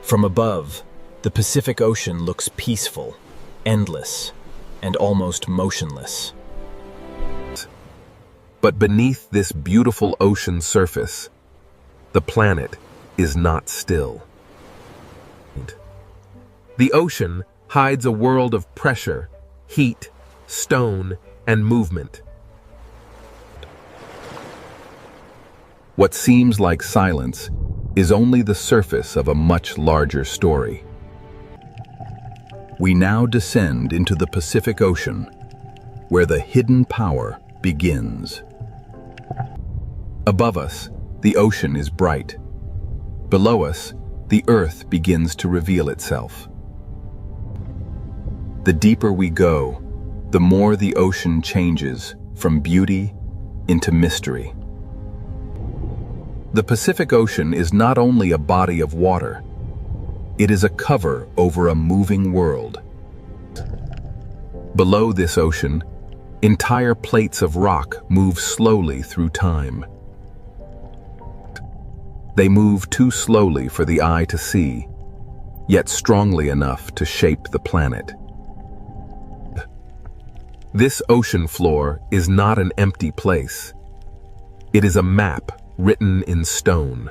From above, the Pacific Ocean looks peaceful, endless, and almost motionless. But beneath this beautiful ocean surface, the planet is not still. The ocean hides a world of pressure, heat, stone, and movement. What seems like silence is only the surface of a much larger story. We now descend into the Pacific Ocean, where the hidden power begins. Above us, the ocean is bright. Below us, the earth begins to reveal itself. The deeper we go, the more the ocean changes from beauty into mystery. The Pacific Ocean is not only a body of water, it is a cover over a moving world. Below this ocean, entire plates of rock move slowly through time. They move too slowly for the eye to see, yet strongly enough to shape the planet. This ocean floor is not an empty place. It is a map written in stone.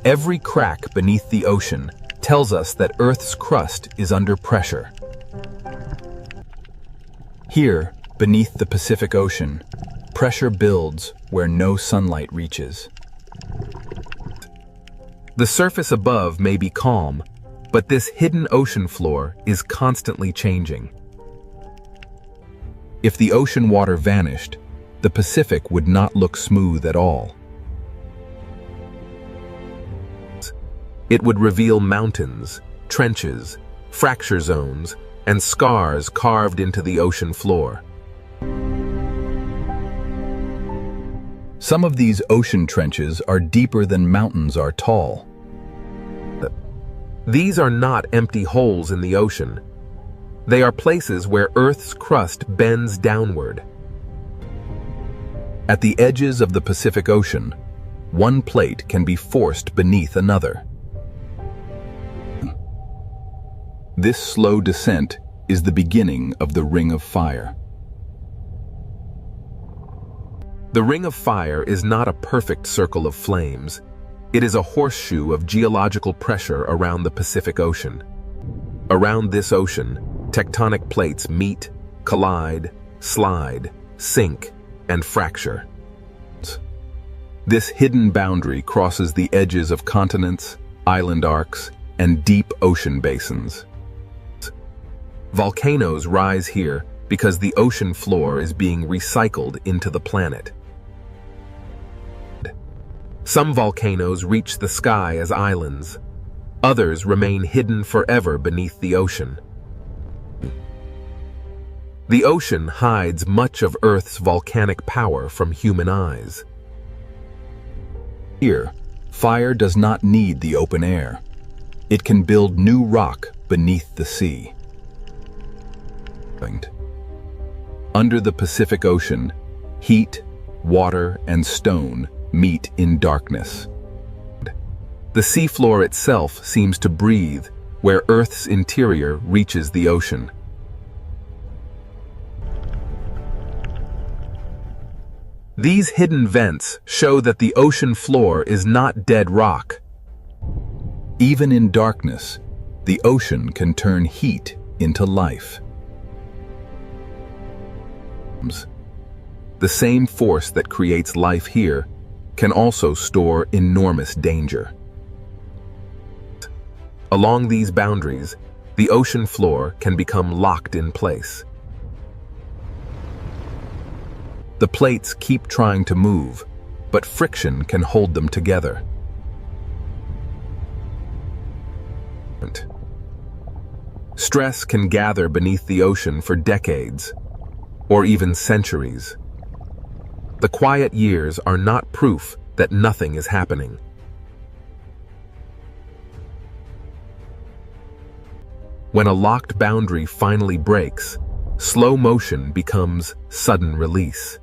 Every crack beneath the ocean tells us that Earth's crust is under pressure. Here, beneath the Pacific Ocean, pressure builds where no sunlight reaches. The surface above may be calm, but this hidden ocean floor is constantly changing. If the ocean water vanished, the Pacific would not look smooth at all. It would reveal mountains, trenches, fracture zones, and scars carved into the ocean floor. Some of these ocean trenches are deeper than mountains are tall. These are not empty holes in the ocean. They are places where Earth's crust bends downward. At the edges of the Pacific Ocean, one plate can be forced beneath another. This slow descent is the beginning of the Ring of Fire. The Ring of Fire is not a perfect circle of flames. It is a horseshoe of geological pressure around the Pacific Ocean. Around this ocean, tectonic plates meet, collide, slide, sink, and fracture. This hidden boundary crosses the edges of continents, island arcs, and deep ocean basins. Volcanoes rise here because the ocean floor is being recycled into the planet. Some volcanoes reach the sky as islands. Others remain hidden forever beneath the ocean. The ocean hides much of Earth's volcanic power from human eyes. Here, fire does not need the open air. It can build new rock beneath the sea. Under the Pacific Ocean, heat, water, and stone meet in darkness. The seafloor itself seems to breathe where Earth's interior reaches the ocean. These hidden vents show that the ocean floor is not dead rock. Even in darkness, the ocean can turn heat into life. The same force that creates life here can also store enormous danger. Along these boundaries, the ocean floor can become locked in place. The plates keep trying to move, but friction can hold them together. Stress can gather beneath the ocean for decades, or even centuries. The quiet years are not proof that nothing is happening. When a locked boundary finally breaks, slow motion becomes sudden release.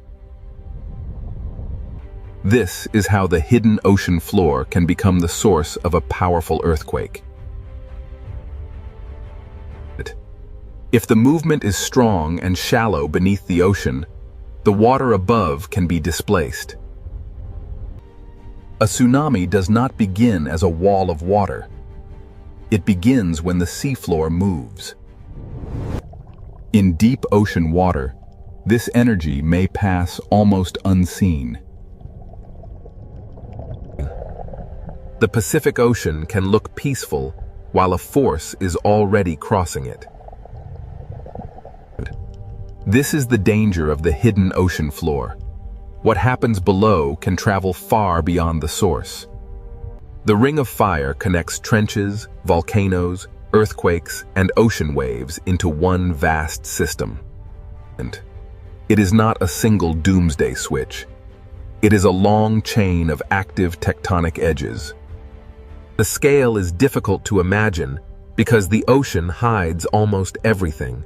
This is how the hidden ocean floor can become the source of a powerful earthquake. If the movement is strong and shallow beneath the ocean, the water above can be displaced. A tsunami does not begin as a wall of water. It begins when the seafloor moves. In deep ocean water, this energy may pass almost unseen. The Pacific Ocean can look peaceful while a force is already crossing it. This is the danger of the hidden ocean floor. What happens below can travel far beyond the source. The Ring of Fire connects trenches, volcanoes, earthquakes, and ocean waves into one vast system. And it is not a single doomsday switch. It is a long chain of active tectonic edges. The scale is difficult to imagine because the ocean hides almost everything.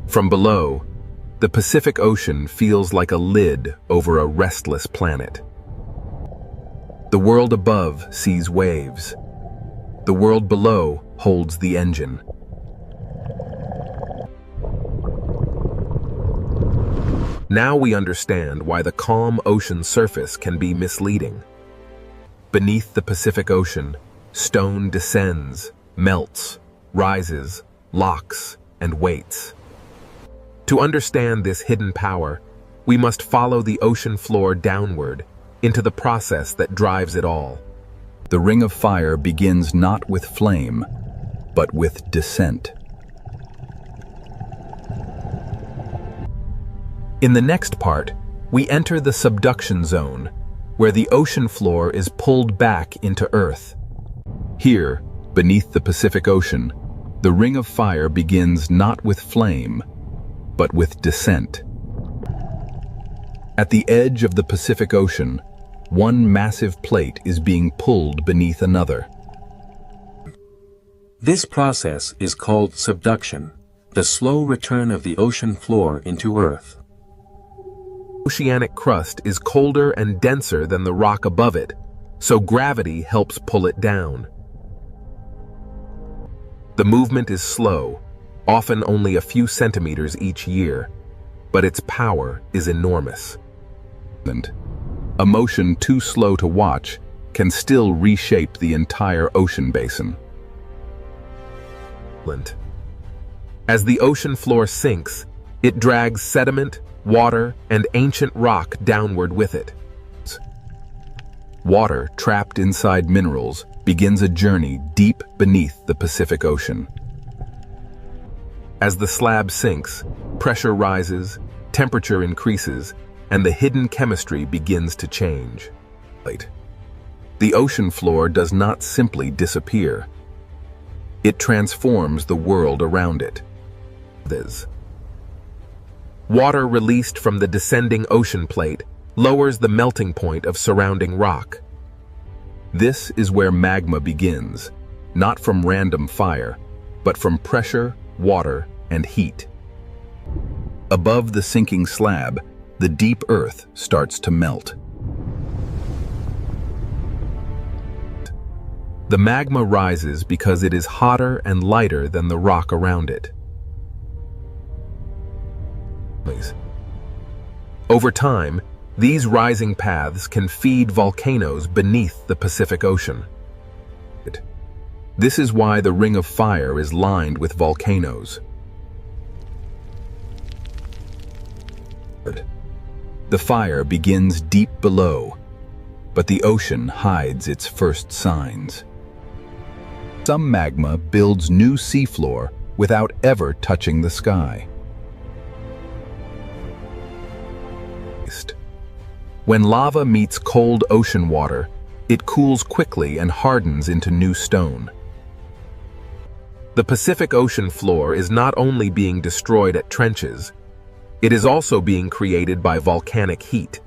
From below, the Pacific Ocean feels like a lid over a restless planet. The world above sees waves. The world below holds the engine. Now we understand why the calm ocean surface can be misleading. Beneath the Pacific Ocean, stone descends, melts, rises, locks, and waits. To understand this hidden power, we must follow the ocean floor downward into the process that drives it all. The Ring of Fire begins not with flame, but with descent. In the next part, we enter the subduction zone, where the ocean floor is pulled back into Earth. Here, beneath the Pacific Ocean, the Ring of Fire begins not with flame, but with descent. At the edge of the Pacific Ocean, one massive plate is being pulled beneath another. This process is called subduction, the slow return of the ocean floor into Earth. Oceanic crust is colder and denser than the rock above it, so gravity helps pull it down. The movement is slow, often only a few centimeters each year, but its power is enormous. A motion too slow to watch can still reshape the entire ocean basin. As the ocean floor sinks, it drags sediment, water, and ancient rock downward with it. Water trapped inside minerals begins a journey deep beneath the Pacific Ocean. As the slab sinks, pressure rises, temperature increases, and the hidden chemistry begins to change. The ocean floor does not simply disappear. It transforms the world around it. Water released from the descending ocean plate lowers the melting point of surrounding rock. This is where magma begins, not from random fire, but from pressure, water, and heat. Above the sinking slab, the deep earth starts to melt. The magma rises because it is hotter and lighter than the rock around it. Over time, these rising paths can feed volcanoes beneath the Pacific Ocean. This is why the Ring of Fire is lined with volcanoes. The fire begins deep below, but the ocean hides its first signs. Some magma builds new seafloor without ever touching the sky. When lava meets cold ocean water, it cools quickly and hardens into new stone. The Pacific Ocean floor is not only being destroyed at trenches, it is also being created by volcanic heat.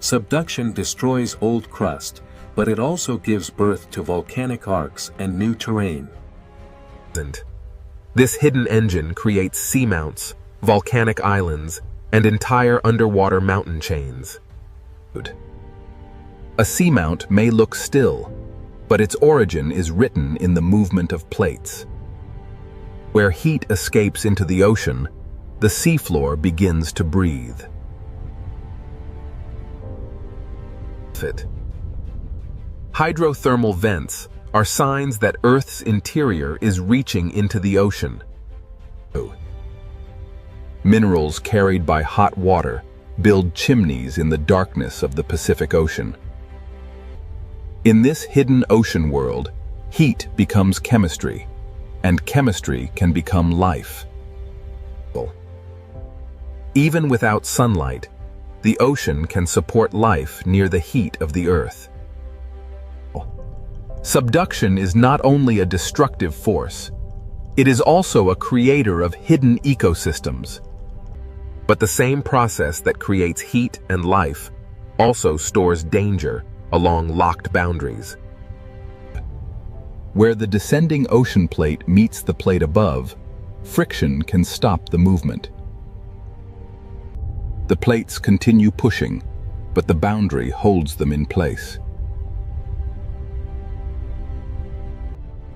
Subduction destroys old crust, but it also gives birth to volcanic arcs and new terrain. This hidden engine creates seamounts, volcanic islands, and entire underwater mountain chains. A seamount may look still, but its origin is written in the movement of plates. Where heat escapes into the ocean, the seafloor begins to breathe. Hydrothermal vents are signs that Earth's interior is reaching into the ocean. Minerals carried by hot water build chimneys in the darkness of the Pacific Ocean. In this hidden ocean world, heat becomes chemistry, and chemistry can become life. Even without sunlight, the ocean can support life near the heat of the Earth. Subduction is not only a destructive force, it is also a creator of hidden ecosystems. But the same process that creates heat and life also stores danger along locked boundaries. Where the descending ocean plate meets the plate above, friction can stop the movement. The plates continue pushing, but the boundary holds them in place.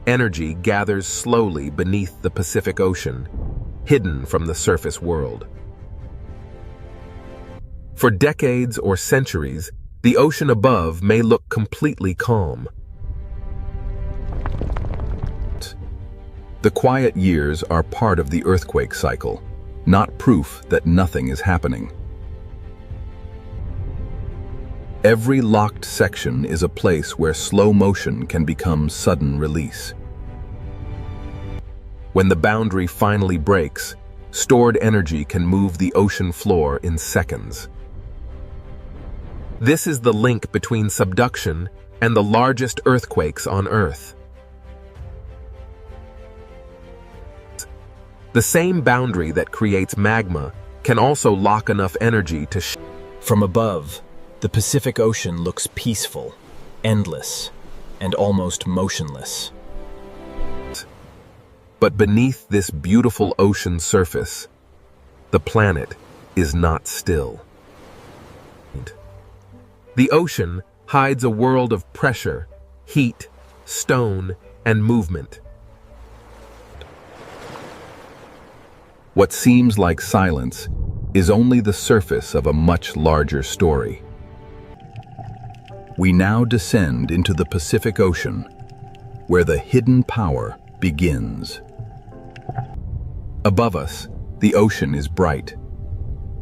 Energy gathers slowly beneath the Pacific Ocean, hidden from the surface world. For decades or centuries, the ocean above may look completely calm. The quiet years are part of the earthquake cycle, not proof that nothing is happening. Every locked section is a place where slow motion can become sudden release. When the boundary finally breaks, stored energy can move the ocean floor in seconds. This is the link between subduction and the largest earthquakes on Earth. The same boundary that creates magma can also lock enough energy to From above, the Pacific Ocean looks peaceful, endless, and almost motionless. But beneath this beautiful ocean surface, the planet is not still. The ocean hides a world of pressure, heat, stone, and movement. What seems like silence is only the surface of a much larger story. We now descend into the Pacific Ocean, where the hidden power begins. Above us, the ocean is bright.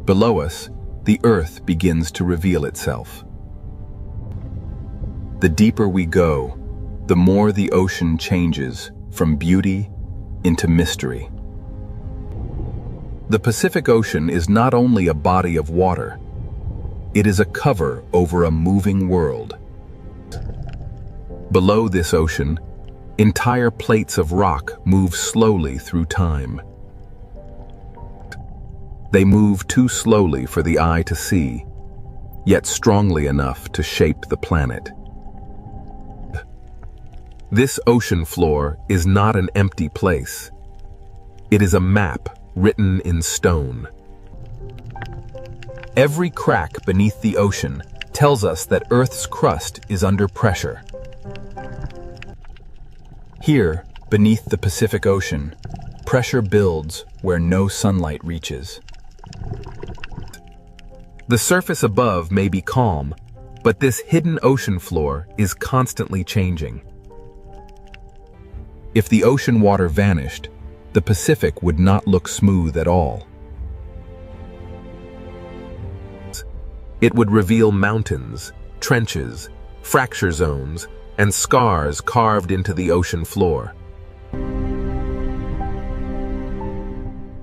Below us, the Earth begins to reveal itself. The deeper we go, the more the ocean changes from beauty into mystery. The Pacific Ocean is not only a body of water, it is a cover over a moving world. Below this ocean, entire plates of rock move slowly through time. They move too slowly for the eye to see, yet strongly enough to shape the planet. This ocean floor is not an empty place. It is a map written in stone. Every crack beneath the ocean tells us that Earth's crust is under pressure. Here, beneath the Pacific Ocean, pressure builds where no sunlight reaches. The surface above may be calm, but this hidden ocean floor is constantly changing. If the ocean water vanished, the Pacific would not look smooth at all. It would reveal mountains, trenches, fracture zones, and scars carved into the ocean floor.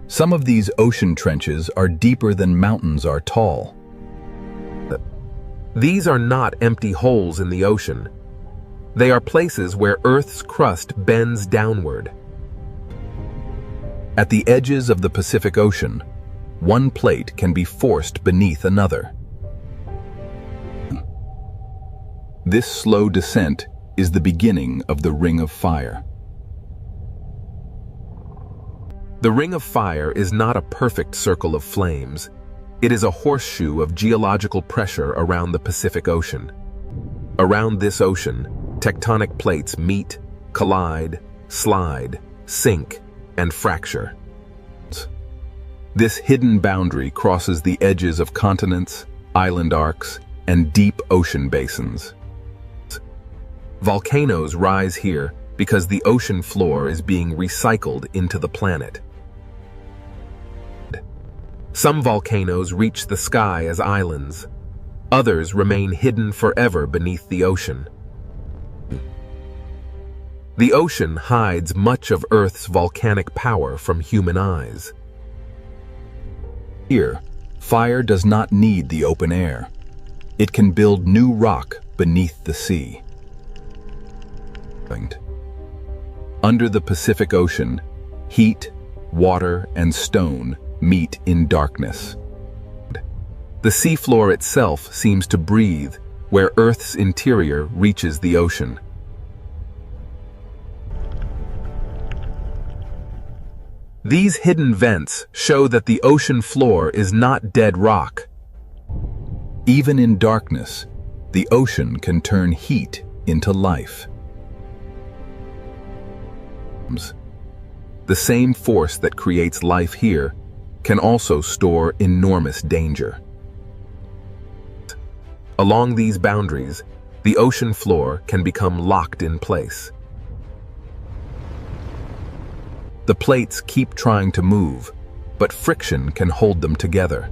Some of these ocean trenches are deeper than mountains are tall. These are not empty holes in the ocean. They are places where Earth's crust bends downward. At the edges of the Pacific Ocean, one plate can be forced beneath another. This slow descent is the beginning of the Ring of Fire. The ring of fire is not a perfect circle of flames. It is a horseshoe of geological pressure around the Pacific Ocean. Around this ocean, tectonic plates meet, collide, slide, sink, and fracture. This hidden boundary crosses the edges of continents, island arcs, and deep ocean basins. Volcanoes rise here because the ocean floor is being recycled into the planet. Some volcanoes reach the sky as islands. Others remain hidden forever beneath the ocean. The ocean hides much of Earth's volcanic power from human eyes. Here, fire does not need the open air. It can build new rock beneath the sea. Under the Pacific Ocean, heat, water, and stone meet in darkness. The seafloor itself seems to breathe where Earth's interior reaches the ocean. These hidden vents show that the ocean floor is not dead rock. Even in darkness, the ocean can turn heat into life. The same force that creates life here can also store enormous danger. Along these boundaries, the ocean floor can become locked in place. The plates keep trying to move, but friction can hold them together.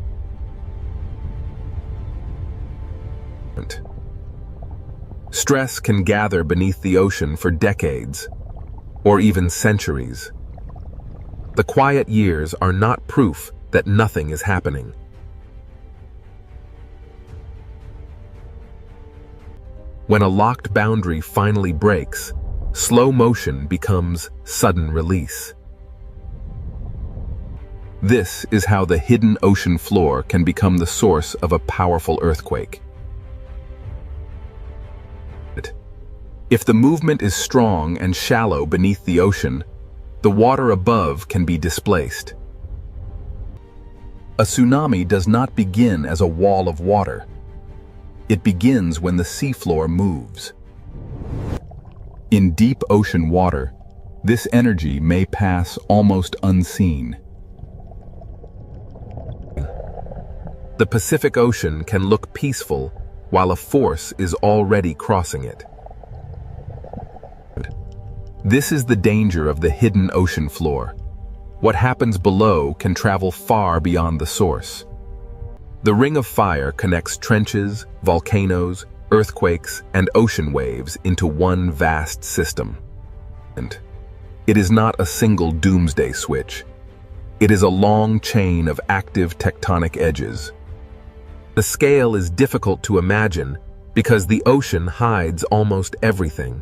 Stress can gather beneath the ocean for decades, or even centuries. The quiet years are not proof that nothing is happening. When a locked boundary finally breaks, slow motion becomes sudden release. This is how the hidden ocean floor can become the source of a powerful earthquake. If the movement is strong and shallow beneath the ocean, the water above can be displaced. A tsunami does not begin as a wall of water. It begins when the seafloor moves. In deep ocean water, this energy may pass almost unseen. The Pacific Ocean can look peaceful while a force is already crossing it. This is the danger of the hidden ocean floor. What happens below can travel far beyond the source. The ring of fire connects trenches, volcanoes, earthquakes, and ocean waves into one vast system. And it is not a single doomsday switch. It is a long chain of active tectonic edges. The scale is difficult to imagine because the ocean hides almost everything.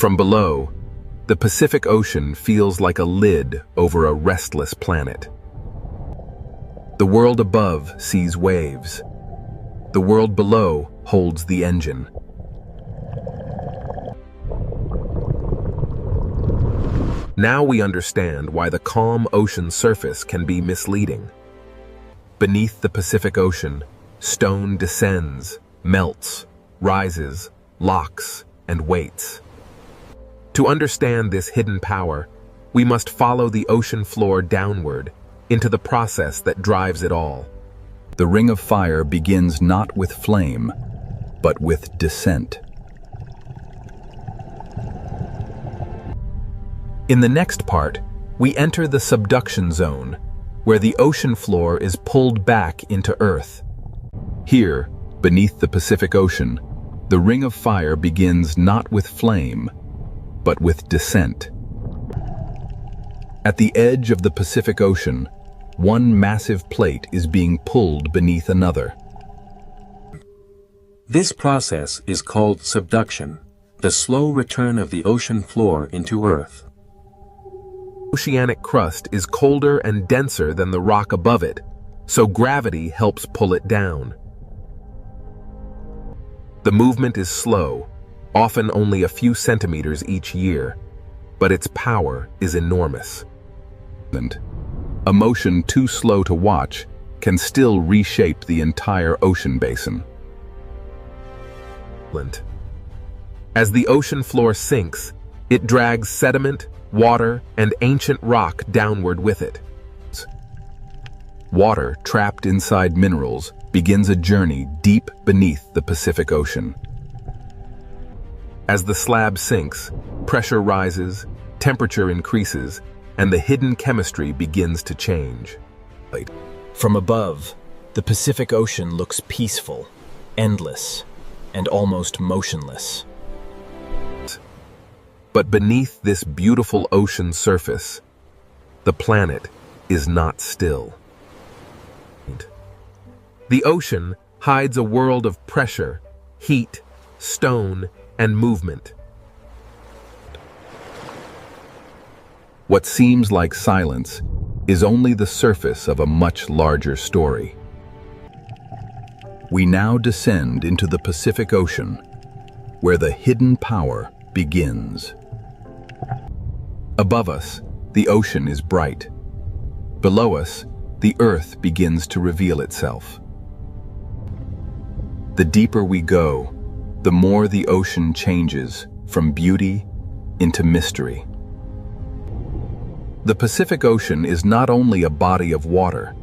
From below, the Pacific Ocean feels like a lid over a restless planet. The world above sees waves. The world below holds the engine. Now we understand why the calm ocean surface can be misleading. Beneath the Pacific Ocean, stone descends, melts, rises, locks, and waits. To understand this hidden power, we must follow the ocean floor downward into the process that drives it all. The ring of fire begins not with flame, but with descent. In the next part, we enter the subduction zone, where the ocean floor is pulled back into Earth. Here, beneath the Pacific Ocean, the ring of fire begins not with flame, but with descent. At the edge of the Pacific Ocean, one massive plate is being pulled beneath another. This process is called subduction, the slow return of the ocean floor into Earth. Oceanic crust is colder and denser than the rock above it, so gravity helps pull it down. The movement is slow, often only a few centimeters each year, but its power is enormous. A motion too slow to watch can still reshape the entire ocean basin. As the ocean floor sinks, it drags sediment, water, and ancient rock downward with it. Water trapped inside minerals begins a journey deep beneath the Pacific Ocean. As the slab sinks, pressure rises, temperature increases, and the hidden chemistry begins to change. From above, the Pacific Ocean looks peaceful, endless, and almost motionless. But beneath this beautiful ocean surface, the planet is not still. The ocean hides a world of pressure, heat, stone, and movement. What seems like silence is only the surface of a much larger story. We now descend into the Pacific Ocean, where the hidden power begins. Above us, the ocean is bright. Below us, the earth begins to reveal itself. The deeper we go, the more the ocean changes from beauty into mystery. The Pacific Ocean is not only a body of water,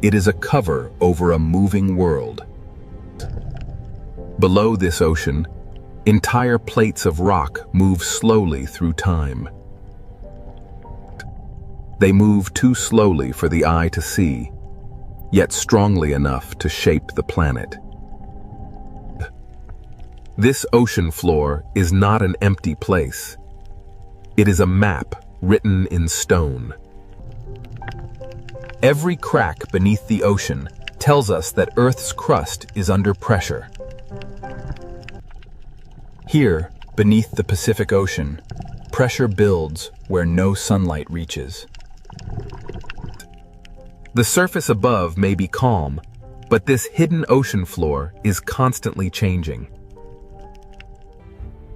it is a cover over a moving world. Below this ocean, entire plates of rock move slowly through time. They move too slowly for the eye to see, yet strongly enough to shape the planet. This ocean floor is not an empty place. It is a map written in stone. Every crack beneath the ocean tells us that Earth's crust is under pressure. Here, beneath the Pacific Ocean, pressure builds where no sunlight reaches. The surface above may be calm, but this hidden ocean floor is constantly changing.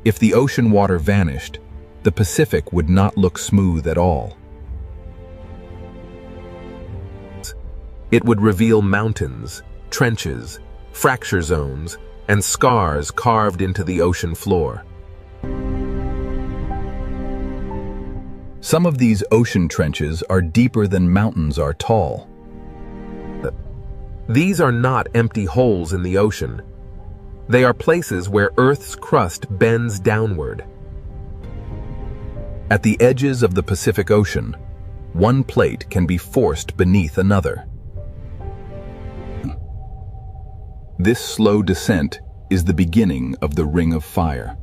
If the ocean water vanished, the Pacific would not look smooth at all. It would reveal mountains, trenches, fracture zones, and scars carved into the ocean floor. Some of these ocean trenches are deeper than mountains are tall. These are not empty holes in the ocean. They are places where Earth's crust bends downward. At the edges of the Pacific Ocean, one plate can be forced beneath another. This slow descent is the beginning of the Ring of Fire.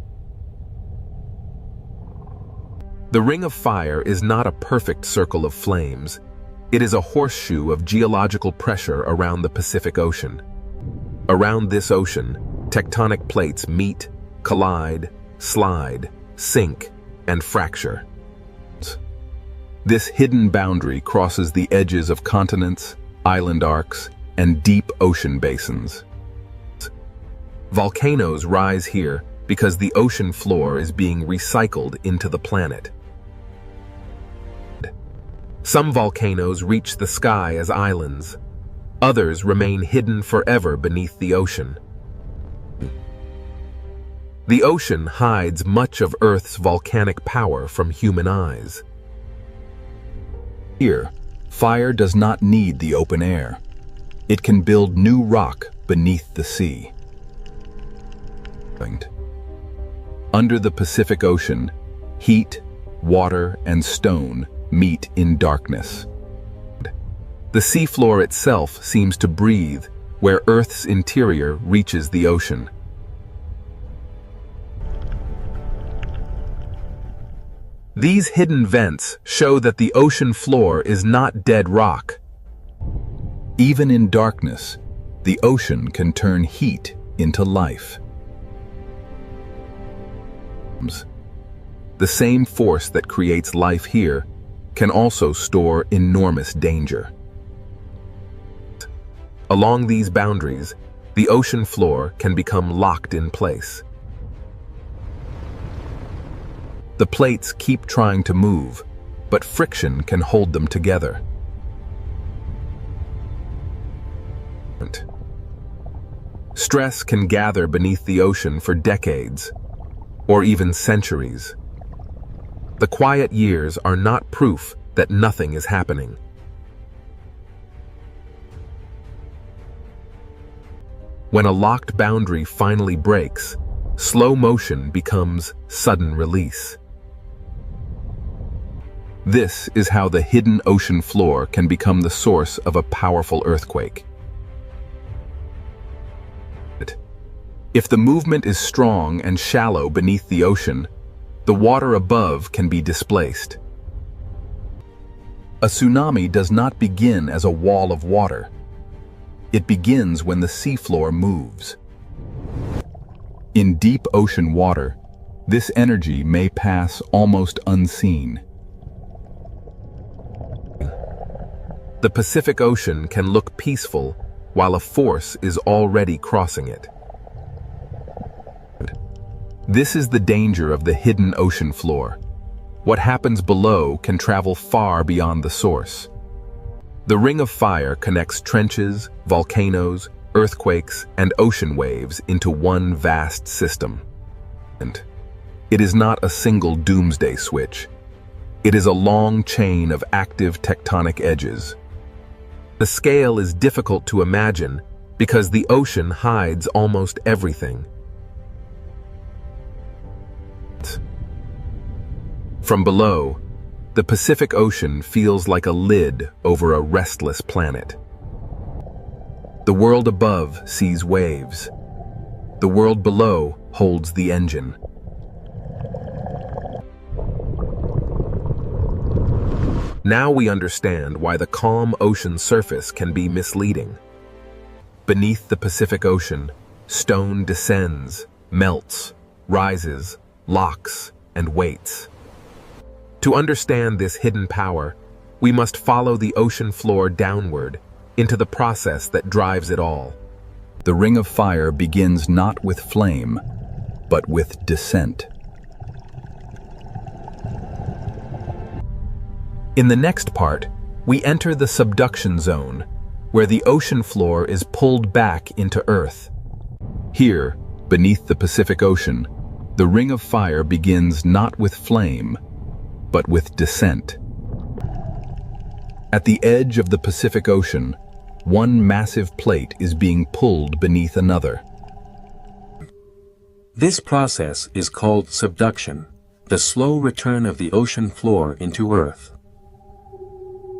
The Ring of Fire is not a perfect circle of flames. It is a horseshoe of geological pressure around the Pacific Ocean. Around this ocean, tectonic plates meet, collide, slide, sink, and fracture. This hidden boundary crosses the edges of continents, island arcs, and deep ocean basins. Volcanoes rise here because the ocean floor is being recycled into the planet. Some volcanoes reach the sky as islands. Others remain hidden forever beneath the ocean. The ocean hides much of Earth's volcanic power from human eyes. Here, fire does not need the open air. It can build new rock beneath the sea. Under the Pacific Ocean, heat, water, and stone meet in darkness. The seafloor itself seems to breathe where Earth's interior reaches the ocean. These hidden vents show that the ocean floor is not dead rock. Even in darkness, the ocean can turn heat into life. The same force that creates life here can also store enormous danger. Along these boundaries, the ocean floor can become locked in place. The plates keep trying to move, but friction can hold them together. Stress can gather beneath the ocean for decades, or even centuries. The quiet years are not proof that nothing is happening. When a locked boundary finally breaks, slow motion becomes sudden release. This is how the hidden ocean floor can become the source of a powerful earthquake. If the movement is strong and shallow beneath the ocean, the water above can be displaced. A tsunami does not begin as a wall of water. It begins when the seafloor moves. In deep ocean water, this energy may pass almost unseen. The Pacific Ocean can look peaceful while a force is already crossing it. This is the danger of the hidden ocean floor. What happens below can travel far beyond the source. The Ring of Fire connects trenches, volcanoes, earthquakes, and ocean waves into one vast system. And it is not a single doomsday switch. It is a long chain of active tectonic edges. The scale is difficult to imagine because the ocean hides almost everything. From below, the Pacific Ocean feels like a lid over a restless planet. The world above sees waves. The world below holds the engine. Now we understand why the calm ocean surface can be misleading. Beneath the Pacific Ocean, stone descends, melts, rises, locks, and waits. To understand this hidden power, we must follow the ocean floor downward into the process that drives it all. The Ring of Fire begins not with flame, but with descent. In the next part, we enter the subduction zone, where the ocean floor is pulled back into Earth. Here, beneath the Pacific Ocean, the Ring of Fire begins not with flame, but with descent. At the edge of the Pacific Ocean, one massive plate is being pulled beneath another. This process is called subduction, the slow return of the ocean floor into Earth.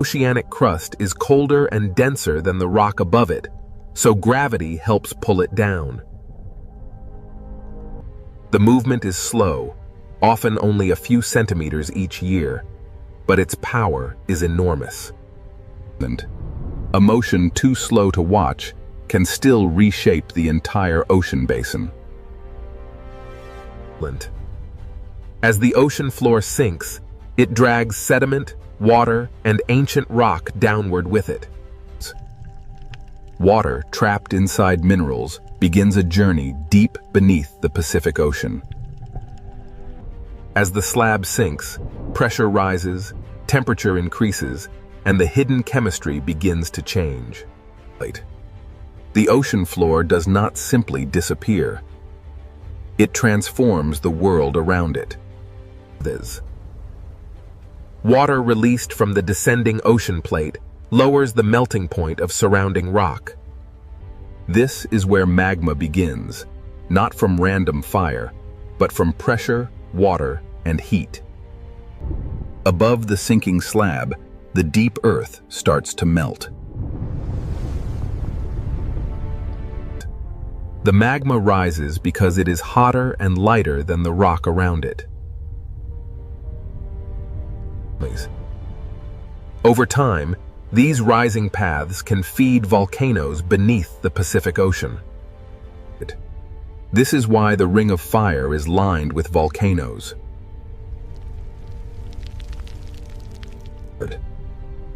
Oceanic crust is colder and denser than the rock above it, so gravity helps pull it down. The movement is slow, often only a few centimeters each year, but its power is enormous. And a motion too slow to watch can still reshape the entire ocean basin. As the ocean floor sinks, it drags sediment, water, and ancient rock downward with it. Water trapped inside minerals begins a journey deep beneath the Pacific Ocean. As the slab sinks, pressure rises, temperature increases, and the hidden chemistry begins to change. The ocean floor does not simply disappear. It transforms the world around it. Water released from the descending ocean plate lowers the melting point of surrounding rock. This is where magma begins, not from random fire, but from pressure, water, and heat. Above the sinking slab, the deep earth starts to melt. The magma rises because it is hotter and lighter than the rock around it. Over time, these rising paths can feed volcanoes beneath the Pacific Ocean. This is why the Ring of Fire is lined with volcanoes.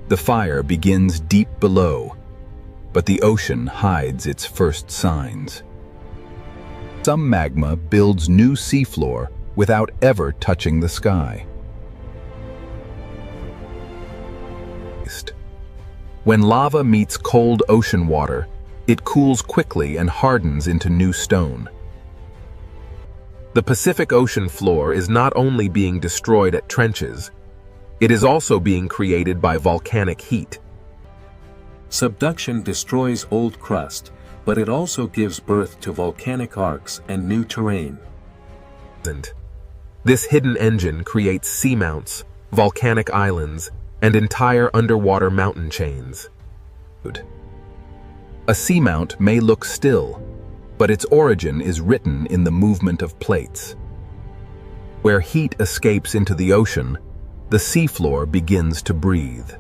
The fire begins deep below, but the ocean hides its first signs. Some magma builds new seafloor without ever touching the sky. When lava meets cold ocean water, it cools quickly and hardens into new stone. The Pacific Ocean floor is not only being destroyed at trenches, it is also being created by volcanic heat. Subduction destroys old crust, but it also gives birth to volcanic arcs and new terrain. This hidden engine creates seamounts, volcanic islands, and entire underwater mountain chains. A seamount may look still, but its origin is written in the movement of plates. Where heat escapes into the ocean, the seafloor begins to breathe.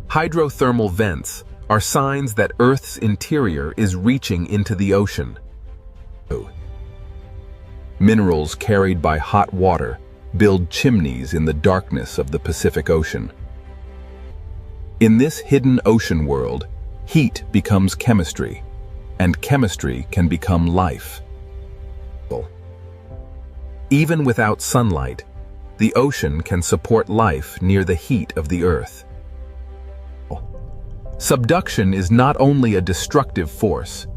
Hydrothermal vents are signs that Earth's interior is reaching into the ocean. Minerals carried by hot water build chimneys in the darkness of the Pacific Ocean. In this hidden ocean world, heat becomes chemistry, and chemistry can become life. Even without sunlight, the ocean can support life near the heat of the Earth. Subduction is not only a destructive force,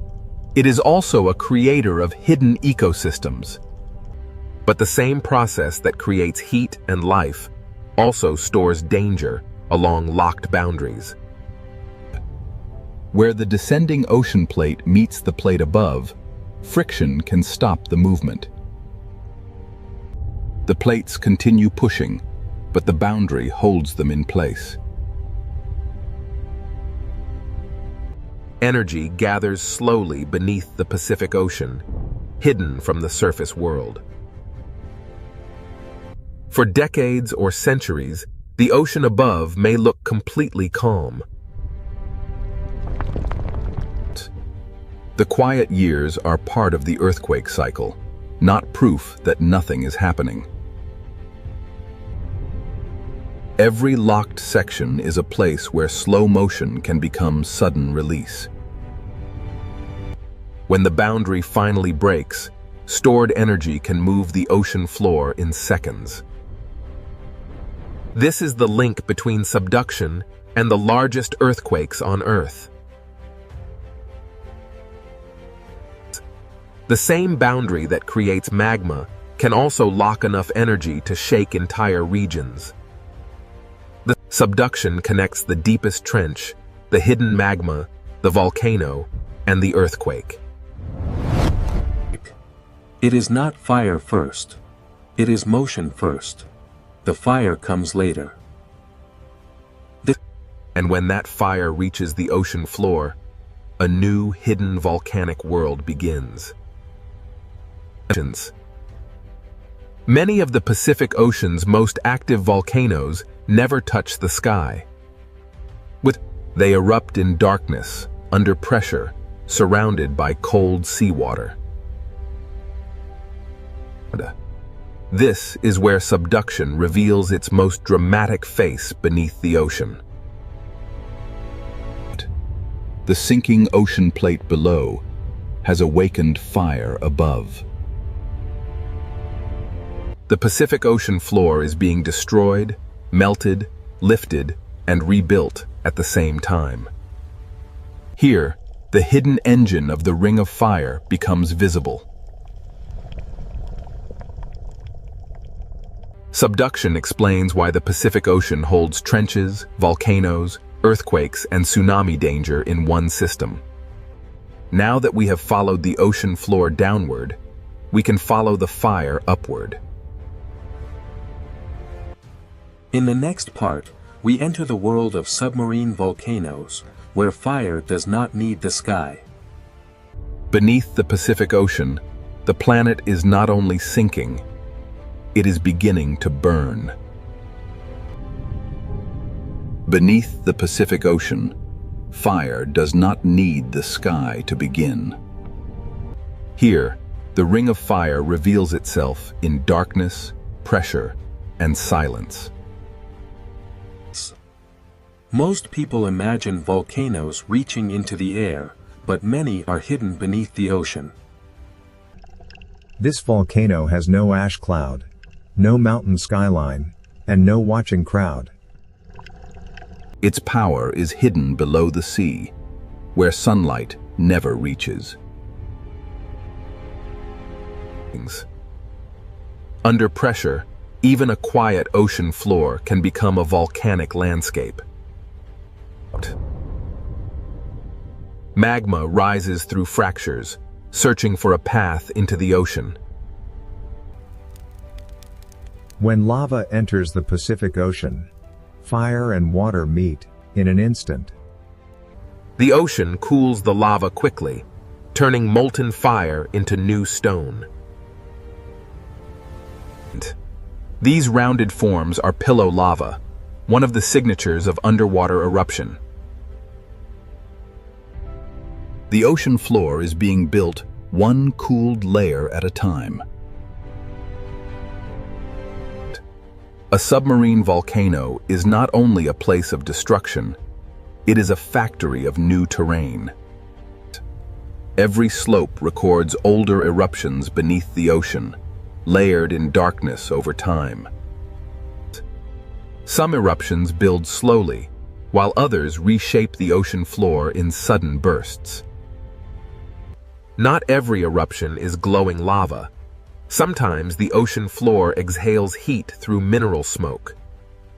it is also a creator of hidden ecosystems. But the same process that creates heat and life also stores danger along locked boundaries. Where the descending ocean plate meets the plate above, friction can stop the movement. The plates continue pushing, but the boundary holds them in place. Energy gathers slowly beneath the Pacific Ocean, hidden from the surface world. For decades or centuries, the ocean above may look completely calm. The quiet years are part of the earthquake cycle, not proof that nothing is happening. Every locked section is a place where slow motion can become sudden release. When the boundary finally breaks, stored energy can move the ocean floor in seconds. This is the link between subduction and the largest earthquakes on Earth. The same boundary that creates magma can also lock enough energy to shake entire regions. The subduction connects the deepest trench, the hidden magma, the volcano, and the earthquake. It is not fire first. It is motion first. The fire comes later. And when that fire reaches the ocean floor, a new hidden volcanic world begins. Many of the Pacific Ocean's most active volcanoes never touch the sky. They erupt in darkness, under pressure, surrounded by cold seawater. This is where subduction reveals its most dramatic face beneath the ocean. The sinking ocean plate below has awakened fire above. The Pacific Ocean floor is being destroyed, melted, lifted, and rebuilt at the same time. Here, the hidden engine of the Ring of Fire becomes visible. Subduction explains why the Pacific Ocean holds trenches, volcanoes, earthquakes, and tsunami danger in one system. Now that we have followed the ocean floor downward, we can follow the fire upward. In the next part, we enter the world of submarine volcanoes, where fire does not need the sky. Beneath the Pacific Ocean, the planet is not only sinking, it is beginning to burn. Beneath the Pacific Ocean, fire does not need the sky to begin. Here, the Ring of Fire reveals itself in darkness, pressure, and silence. Most people imagine volcanoes reaching into the air, but many are hidden beneath the ocean. This volcano has no ash cloud, no mountain skyline, and no watching crowd. Its power is hidden below the sea, where sunlight never reaches. Under pressure, even a quiet ocean floor can become a volcanic landscape. Magma rises through fractures, searching for a path into the ocean. When lava enters the Pacific Ocean, fire and water meet in an instant. The ocean cools the lava quickly, turning molten fire into new stone. These rounded forms are pillow lava, one of the signatures of underwater eruption. The ocean floor is being built one cooled layer at a time. A submarine volcano is not only a place of destruction, it is a factory of new terrain. Every slope records older eruptions beneath the ocean, layered in darkness over time. Some eruptions build slowly, while others reshape the ocean floor in sudden bursts. Not every eruption is glowing lava. Sometimes the ocean floor exhales heat through mineral smoke.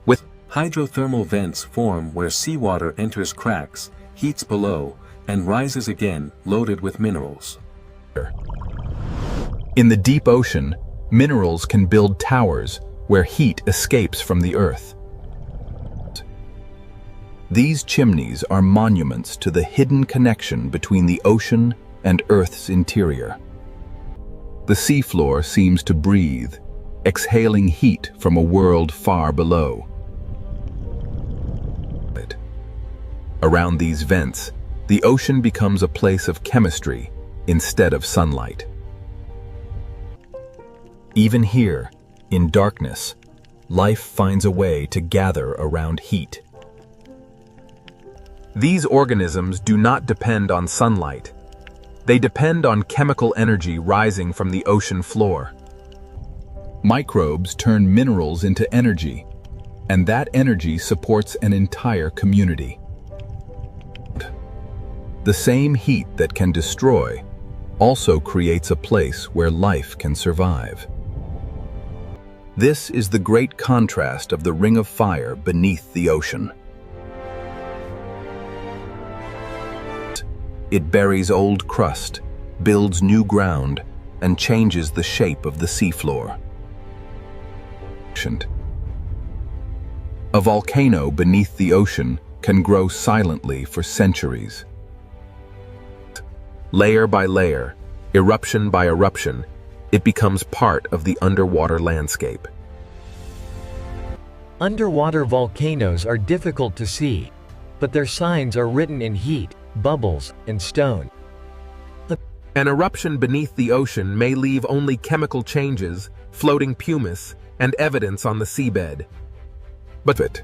With hydrothermal vents form where seawater enters cracks, heats below, and rises again, loaded with minerals. In the deep ocean, minerals can build towers where heat escapes from the earth. These chimneys are monuments to the hidden connection between the ocean and Earth's interior. The seafloor seems to breathe, exhaling heat from a world far below. Around these vents, the ocean becomes a place of chemistry instead of sunlight. Even here, in darkness, life finds a way to gather around heat. these organisms do not depend on sunlight. They depend on chemical energy rising from the ocean floor. Microbes turn minerals into energy, and that energy supports an entire community. The same heat that can destroy also creates a place where life can survive. This is the great contrast of the ring of fire beneath the ocean. It buries old crust, builds new ground, and changes the shape of the seafloor. A volcano beneath the ocean can grow silently for centuries. Layer by layer, eruption by eruption, it becomes part of the underwater landscape. Underwater volcanoes are difficult to see, but their signs are written in heat, bubbles, and stone. An eruption beneath the ocean may leave only chemical changes, floating pumice, and evidence on the seabed. But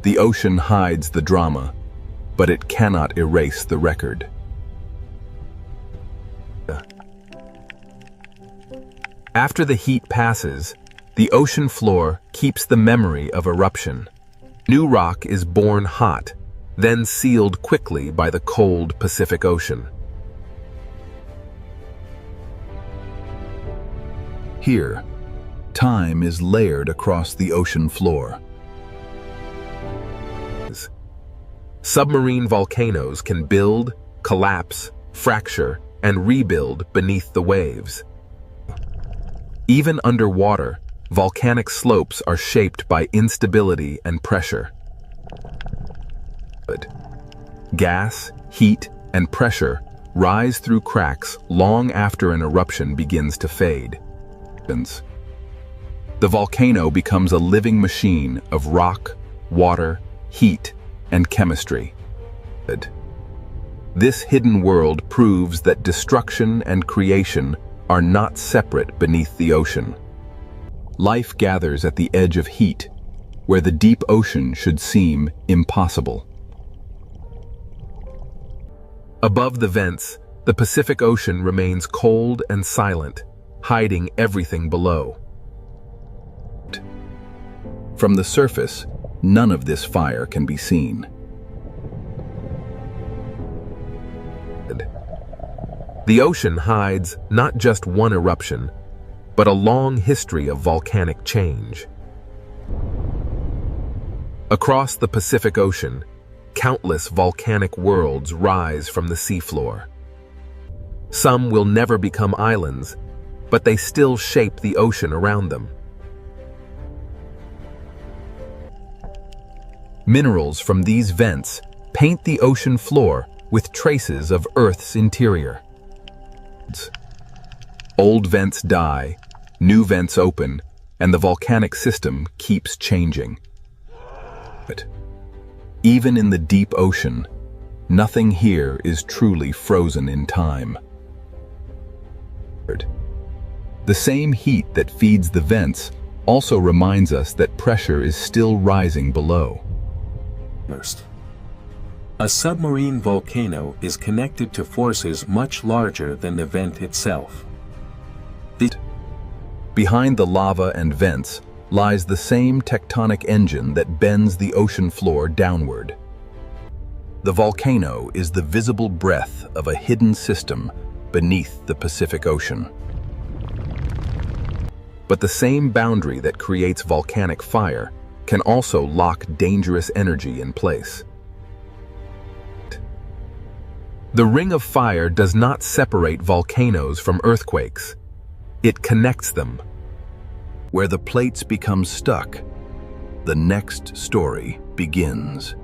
the ocean hides the drama, but it cannot erase the record. After the heat passes, the ocean floor keeps the memory of eruption. New rock is born hot, then sealed quickly by the cold Pacific Ocean. Here, time is layered across the ocean floor. Submarine volcanoes can build, collapse, fracture, and rebuild beneath the waves. Even underwater, volcanic slopes are shaped by instability and pressure. Gas, heat, and pressure rise through cracks long after an eruption begins to fade. The volcano becomes a living machine of rock, water, heat, and chemistry. This hidden world proves that destruction and creation are not separate beneath the ocean. Life gathers at the edge of heat, where the deep ocean should seem impossible. Above the vents, the Pacific Ocean remains cold and silent, hiding everything below. From the surface, none of this fire can be seen. The ocean hides not just one eruption, but a long history of volcanic change. Across the Pacific Ocean, countless volcanic worlds rise from the seafloor. Some will never become islands, but they still shape the ocean around them. Minerals from these vents paint the ocean floor with traces of Earth's interior. Old vents die, new vents open, and the volcanic system keeps changing. But even in the deep ocean, nothing here is truly frozen in time. The same heat that feeds the vents also reminds us that pressure is still rising below. A submarine volcano is connected to forces much larger than the vent itself. Behind the lava and vents lies the same tectonic engine that bends the ocean floor downward. The volcano is the visible breath of a hidden system beneath the Pacific Ocean. But the same boundary that creates volcanic fire can also lock dangerous energy in place. The Ring of Fire does not separate volcanoes from earthquakes. It connects them. Where the plates become stuck, the next story begins.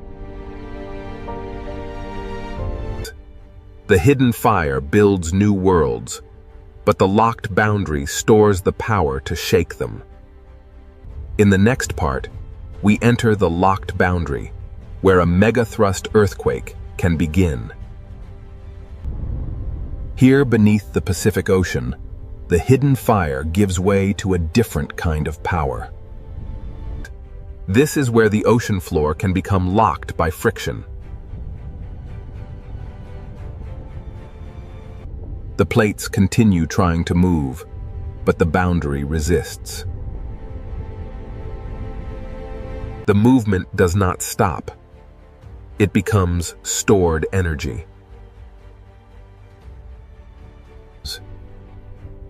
The hidden fire builds new worlds, but the locked boundary stores the power to shake them. In the next part, we enter the locked boundary, where a megathrust earthquake can begin. Here beneath the Pacific Ocean, the hidden fire gives way to a different kind of power. This is where the ocean floor can become locked by friction. The plates continue trying to move, but the boundary resists. The movement does not stop. It becomes stored energy.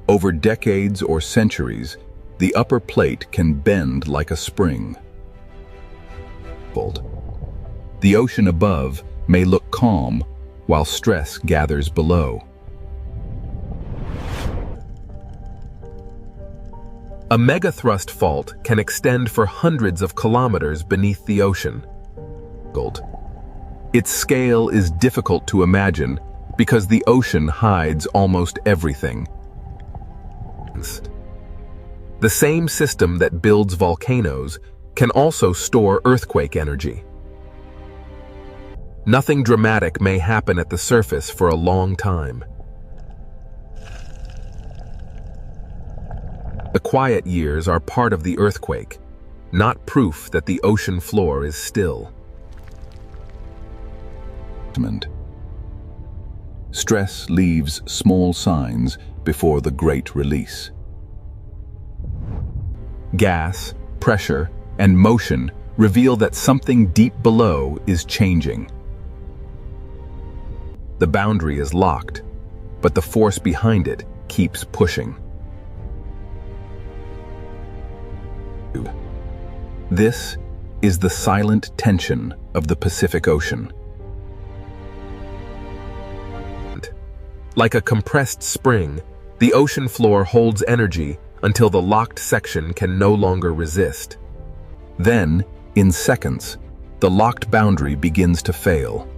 Over decades or centuries, the upper plate can bend like a spring. The ocean above may look calm, while stress gathers below. A megathrust fault can extend for hundreds of kilometers beneath the ocean. Its scale is difficult to imagine because the ocean hides almost everything. The same system that builds volcanoes can also store earthquake energy. Nothing dramatic may happen at the surface for a long time. The quiet years are part of the earthquake, not proof that the ocean floor is still. Stress leaves small signs before the great release. Gas, pressure, and motion reveal that something deep below is changing. The boundary is locked, but the force behind it keeps pushing. This is the silent tension of the Pacific Ocean. Like a compressed spring, the ocean floor holds energy until the locked section can no longer resist. Then, in seconds, the locked boundary begins to fail.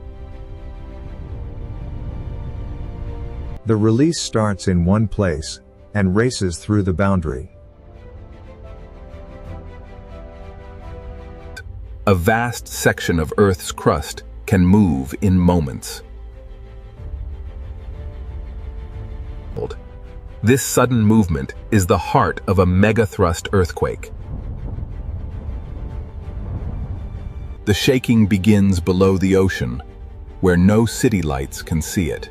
The release starts in one place and races through the boundary. A vast section of Earth's crust can move in moments. This sudden movement is the heart of a megathrust earthquake. The shaking begins below the ocean, where no city lights can see it.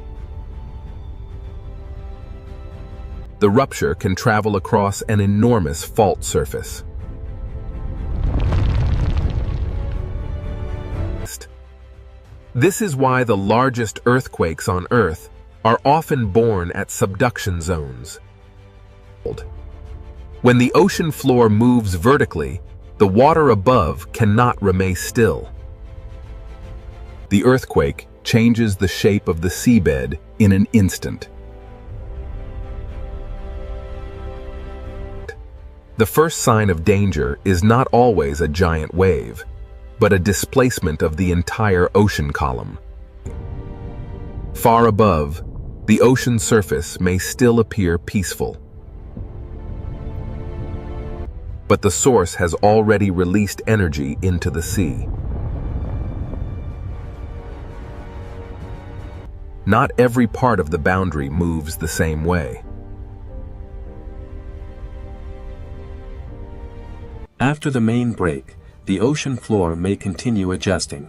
The rupture can travel across an enormous fault surface. This is why the largest earthquakes on Earth are often born at subduction zones. When the ocean floor moves vertically, the water above cannot remain still. The earthquake changes the shape of the seabed in an instant. The first sign of danger is not always a giant wave, but a displacement of the entire ocean column. Far above, the ocean surface may still appear peaceful, but the source has already released energy into the sea. Not every part of the boundary moves the same way. After the main break, the ocean floor may continue adjusting.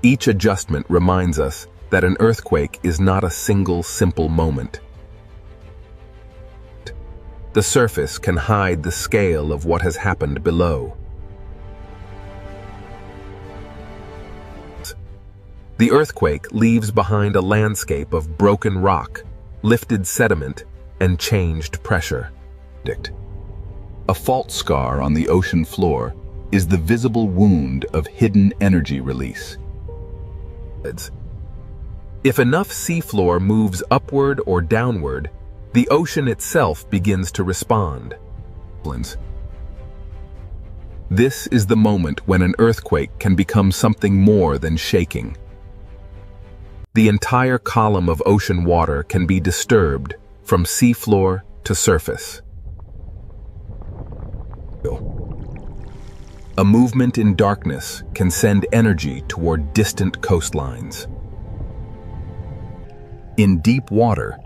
Each adjustment reminds us that an earthquake is not a single simple moment. The surface can hide the scale of what has happened below. The earthquake leaves behind a landscape of broken rock, lifted sediment, and changed pressure. A fault scar on the ocean floor is the visible wound of hidden energy release. If enough seafloor moves upward or downward, the ocean itself begins to respond. This is the moment when an earthquake can become something more than shaking. The entire column of ocean water can be disturbed from seafloor to surface. A movement in darkness can send energy toward distant coastlines. In deep water,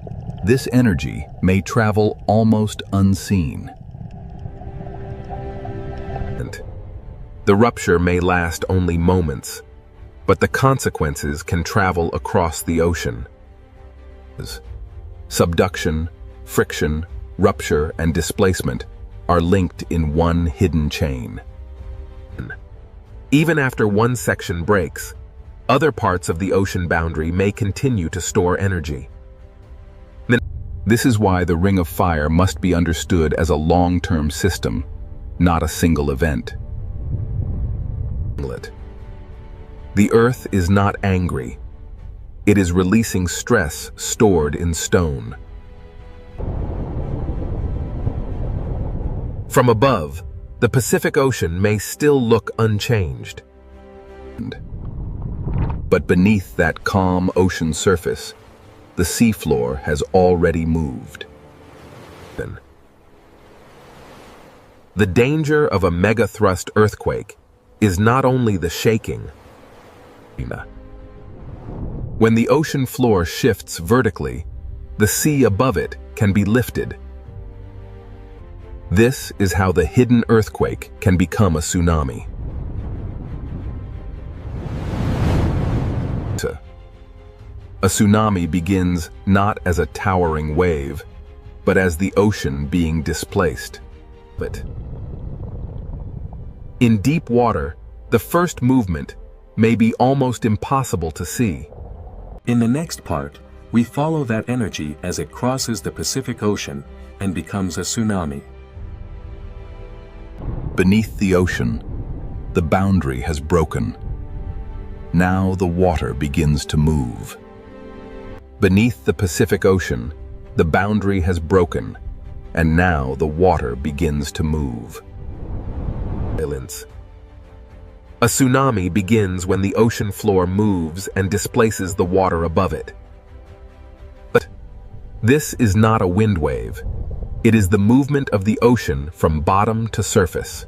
this energy may travel almost unseen. The rupture may last only moments, but the consequences can travel across the ocean. Subduction, friction, rupture, and displacement are linked in one hidden chain. Even after one section breaks, other parts of the ocean boundary may continue to store energy. This is why the Ring of Fire must be understood as a long-term system, not a single event. The Earth is not angry. It is releasing stress stored in stone. From above, the Pacific Ocean may still look unchanged. But beneath that calm ocean surface, the seafloor has already moved. The danger of a megathrust earthquake is not only the shaking. When the ocean floor shifts vertically, the sea above it can be lifted. This is how the hidden earthquake can become a tsunami. A tsunami begins not as a towering wave, but as the ocean being displaced. In deep water, the first movement may be almost impossible to see. In the next part, we follow that energy as it crosses the Pacific Ocean and becomes a tsunami. Beneath the ocean, the boundary has broken. Now the water begins to move. Beneath the Pacific Ocean, the boundary has broken, and now the water begins to move. A tsunami begins when the ocean floor moves and displaces the water above it. But this is not a wind wave. It is the movement of the ocean from bottom to surface.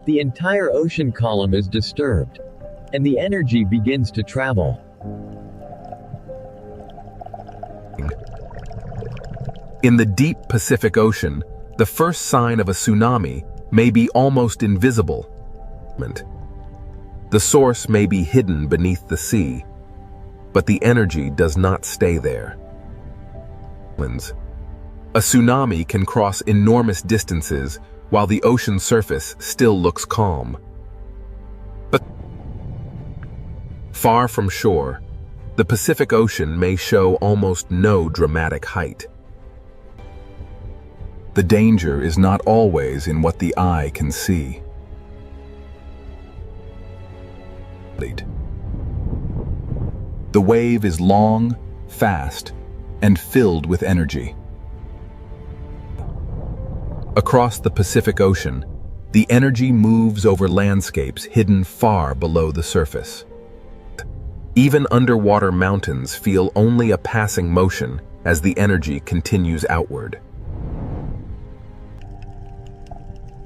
The entire ocean column is disturbed, and the energy begins to travel. In the deep Pacific Ocean, the first sign of a tsunami may be almost invisible. The source may be hidden beneath the sea, but the energy does not stay there. A tsunami can cross enormous distances while the ocean surface still looks calm. But far from shore, the Pacific Ocean may show almost no dramatic height. The danger is not always in what the eye can see. The wave is long, fast, and filled with energy. Across the Pacific Ocean, the energy moves over landscapes hidden far below the surface. Even underwater mountains feel only a passing motion as the energy continues outward.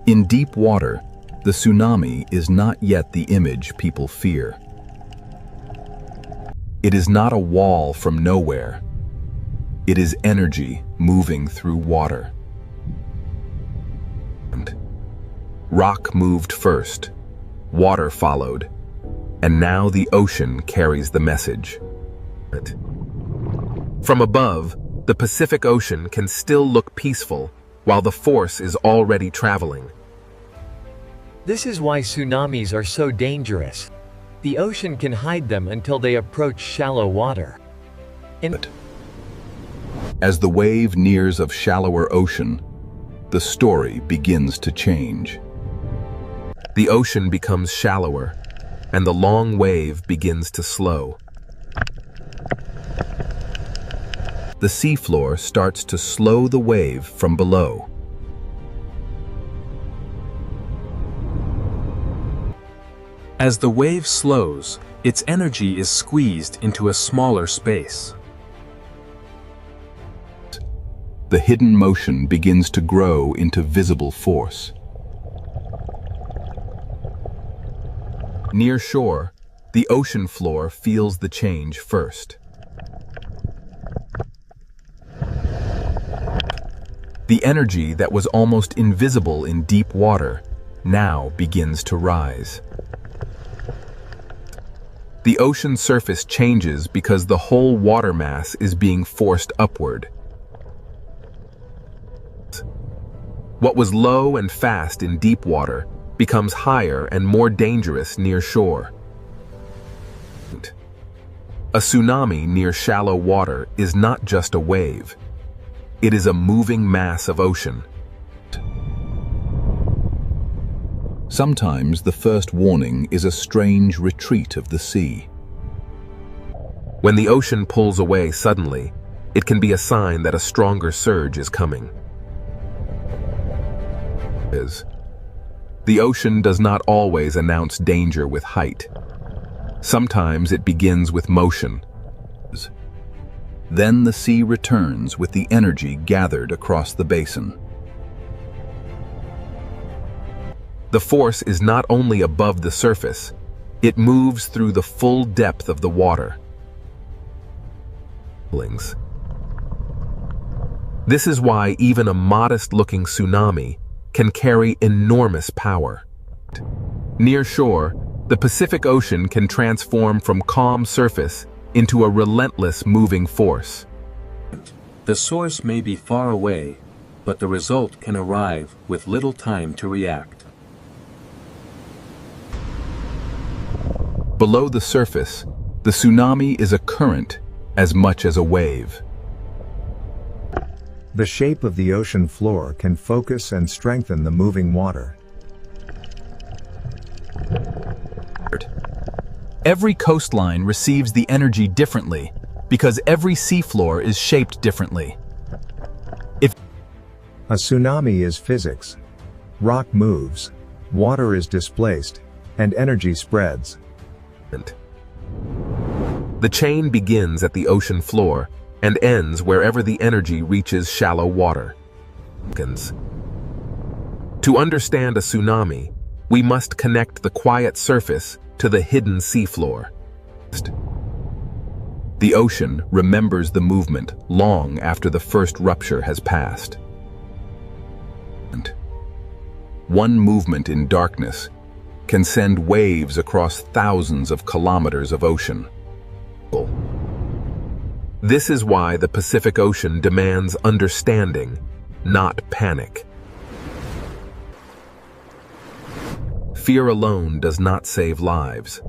In deep water, the tsunami is not yet the image people fear. It is not a wall from nowhere. It is energy moving through water. Rock moved first, water followed, and now the ocean carries the message. From above, the Pacific Ocean can still look peaceful while the force is already traveling. This is why tsunamis are so dangerous. The ocean can hide them until they approach shallow water. As the wave nears of shallower ocean, the story begins to change. The ocean becomes shallower, and the long wave begins to slow. The seafloor starts to slow the wave from below. As the wave slows, its energy is squeezed into a smaller space. The hidden motion begins to grow into visible force. Near shore, the ocean floor feels the change first. The energy that was almost invisible in deep water now begins to rise. The ocean surface changes because the whole water mass is being forced upward. What was low and fast in deep water becomes higher and more dangerous near shore. A tsunami near shallow water is not just a wave. It is a moving mass of ocean. Sometimes the first warning is a strange retreat of the sea. When the ocean pulls away suddenly, it can be a sign that a stronger surge is coming. The ocean does not always announce danger with height. Sometimes it begins with motion. Then the sea returns with the energy gathered across the basin. The force is not only above the surface, it moves through the full depth of the water. This is why even a modest-looking tsunami can carry enormous power. Near shore, the Pacific Ocean can transform from calm surface into a relentless moving force. The source may be far away, but the result can arrive with little time to react. Below the surface, the tsunami is a current as much as a wave. The shape of the ocean floor can focus and strengthen the moving water. Every coastline receives the energy differently because every seafloor is shaped differently. A tsunami is physics. Rock moves, water is displaced, and energy spreads. The chain begins at the ocean floor and ends wherever the energy reaches shallow water. To understand a tsunami, we must connect the quiet surface to the hidden seafloor. The ocean remembers the movement long after the first rupture has passed. One movement in darkness can send waves across thousands of kilometers of ocean. This is why the Pacific Ocean demands understanding, not panic. Fear alone does not save lives.